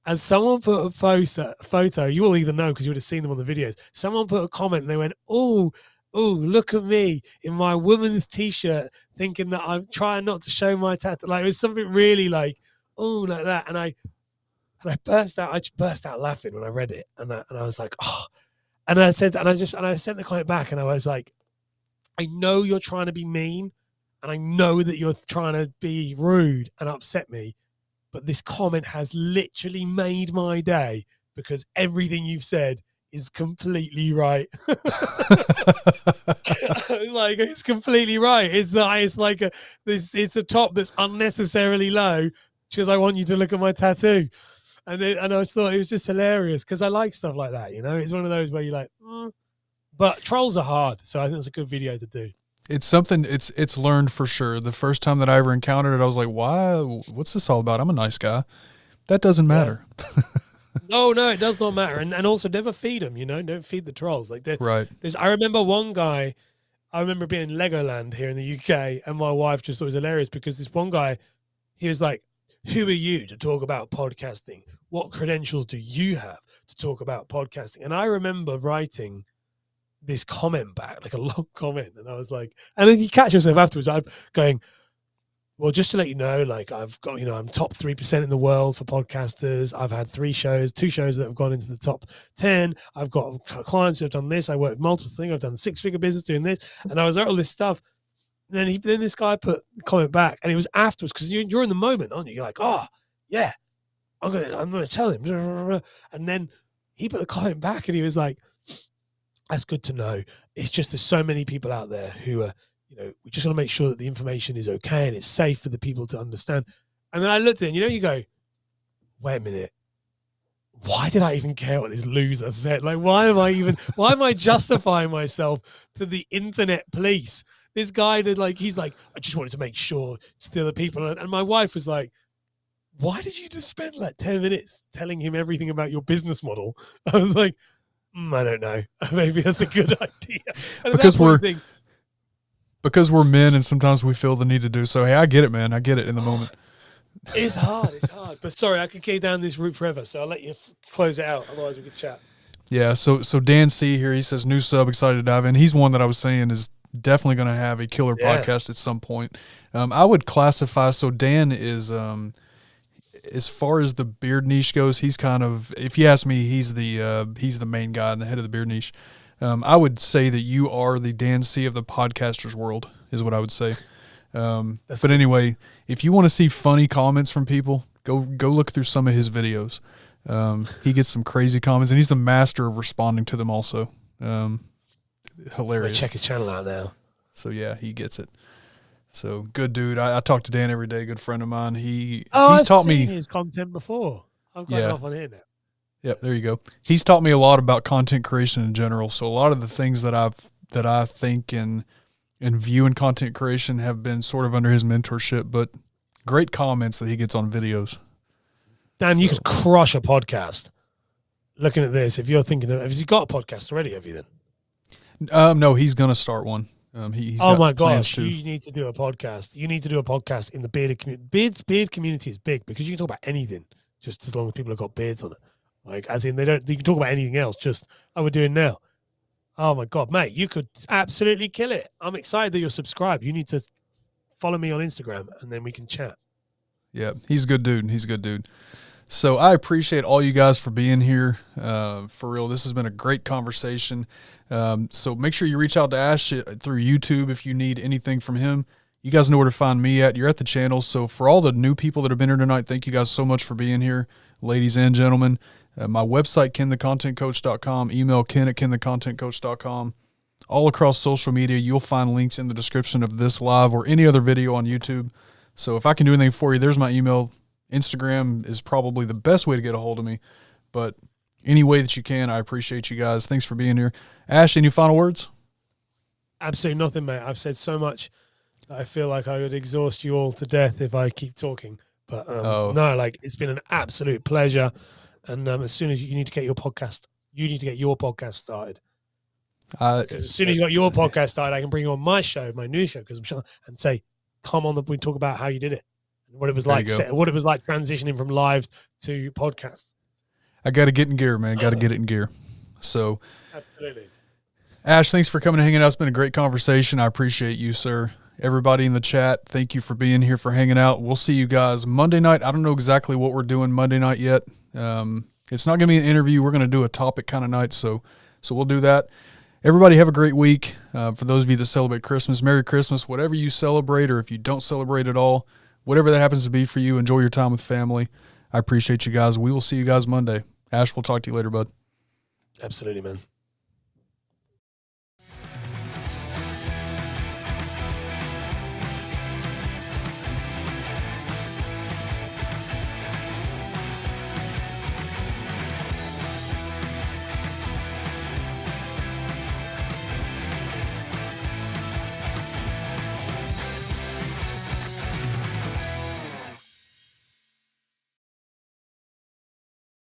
And someone put a photo, you will either know because you would have seen them on the videos. Someone put a comment and they went, oh, look at me in my woman's t-shirt, thinking that I'm trying not to show my tattoo. Like, it was something really like, like that. And I burst out laughing when I read it. And I was like, oh, and I sent the comment back, and I was like, I know you're trying to be mean, and I know that you're trying to be rude and upset me, but this comment has literally made my day, because everything you've said is completely right. I was like, it's completely right. It's like it's a top that's unnecessarily low because I want you to look at my tattoo. And I just thought it was just hilarious because I like stuff like that. It's one of those where you're like, but trolls are hard. So I think it's a good video to do. It's something it's learned for sure. The first time that I ever encountered it, I was like, why? What's this all about? I'm a nice guy. That doesn't matter. No, it does not matter. And also never feed them, don't feed the trolls. Like right. I remember one guy, I remember being in Legoland here in the UK, and my wife just thought it was hilarious because this one guy, he was like, who are you to talk about podcasting? What credentials do you have to talk about podcasting? And I remember writing this comment back, like a long comment. And I was like, and then you catch yourself afterwards, I'm going, well, just to let you know, like I've got, I'm top 3% in the world for podcasters. I've had 2 shows that have gone into the top 10. I've got clients who have done this. I work with multiple things. I've done 6-figure business doing this. And I was at all this stuff. And then this guy put a comment back, and it was afterwards because you're in the moment, aren't you? You're like, oh yeah, I'm gonna tell him. And then he put a comment back, and he was like, that's good to know. It's just there's so many people out there who are, we just want to make sure that the information is okay and it's safe for the people to understand. And then I looked at it, and you go, wait a minute. Why did I even care what this loser said? Like, why am I justifying myself to the internet police? This guy he's like, I just wanted to make sure to the other people. And my wife was like, why did you just spend like 10 minutes telling him everything about your business model? I was like, I don't know. Maybe that's a good idea. And because we're men and sometimes we feel the need to do so. Hey, I get it, man. I get it in the moment. It's hard. But sorry, I could go down this route forever. So I'll let you close it out. Otherwise we could chat. Yeah. So Dan C here, he says, new sub, excited to dive in. He's one that I was saying is definitely going to have a killer podcast at some point. I would classify, so Dan is, as far as the beard niche goes, he's kind of, if you ask me, he's the main guy and the head of the beard niche. I would say that you are the Dan C of the podcasters world is what I would say. But anyway, if you want to see funny comments from people, go look through some of his videos. He gets some crazy comments, and he's the master of responding to them also. Hilarious. Check his channel out now. So yeah, he gets it. So good dude. I talk to Dan every day. Good friend of mine. He's I've taught seen me his content before. I've got enough on here now. Yep, there you go. He's taught me a lot about content creation in general. So a lot of the things that I think and view in content creation have been sort of under his mentorship. But great comments that he gets on videos. Dan, you could crush a podcast. Looking at this, if you're thinking of, have you got a podcast already? Have you then? No, he's gonna start one. He's oh my gosh, you need to do a podcast. You need to do a podcast in the bearded community. Beard community is big because you can talk about anything, just as long as people have got beards on it. Like, as in, you can talk about anything else, just like we're doing now. Oh my God, mate, you could absolutely kill it. I'm excited that you're subscribed. You need to follow me on Instagram and then we can chat. Yeah, he's a good dude. So I appreciate all you guys for being here. For real, this has been a great conversation. So make sure you reach out to Ash through YouTube if you need anything from him. You guys know where to find me at. You're at the channel. So for all the new people that have been here tonight, thank you guys so much for being here, ladies and gentlemen. My website, kenthecontentcoach.com, email ken@kenthecontentcoach.com. All across social media, you'll find links in the description of this live or any other video on YouTube. So if I can do anything for you, there's my email. Instagram is probably the best way to get a hold of me. But any way that you can, I appreciate you guys. Thanks for being here. Ash, any final words? Absolutely nothing, mate. I've said so much that I feel like I would exhaust you all to death if I keep talking. But no, like, it's been an absolute pleasure. And as soon as you need to get your podcast, started. Because as soon as you got your podcast started, I can bring you on my show, my new show, and say, come on, we talk about how you did it, and what it was like, transitioning from live to podcast. I got to get in gear, man. Got to get it in gear. So, absolutely. Ash, thanks for coming and hanging out. It's been a great conversation. I appreciate you, sir. Everybody in the chat, thank you for being here, for hanging out. We'll see you guys Monday night. I don't know exactly what we're doing Monday night yet. It's not going to be an interview. We're going to do a topic kind of night, so we'll do that. Everybody have a great week. For those of you that celebrate Christmas, Merry Christmas. Whatever you celebrate, or if you don't celebrate at all, whatever that happens to be for you, enjoy your time with family. I appreciate you guys. We will see you guys Monday. Ash, we'll talk to you later, bud. Absolutely, man.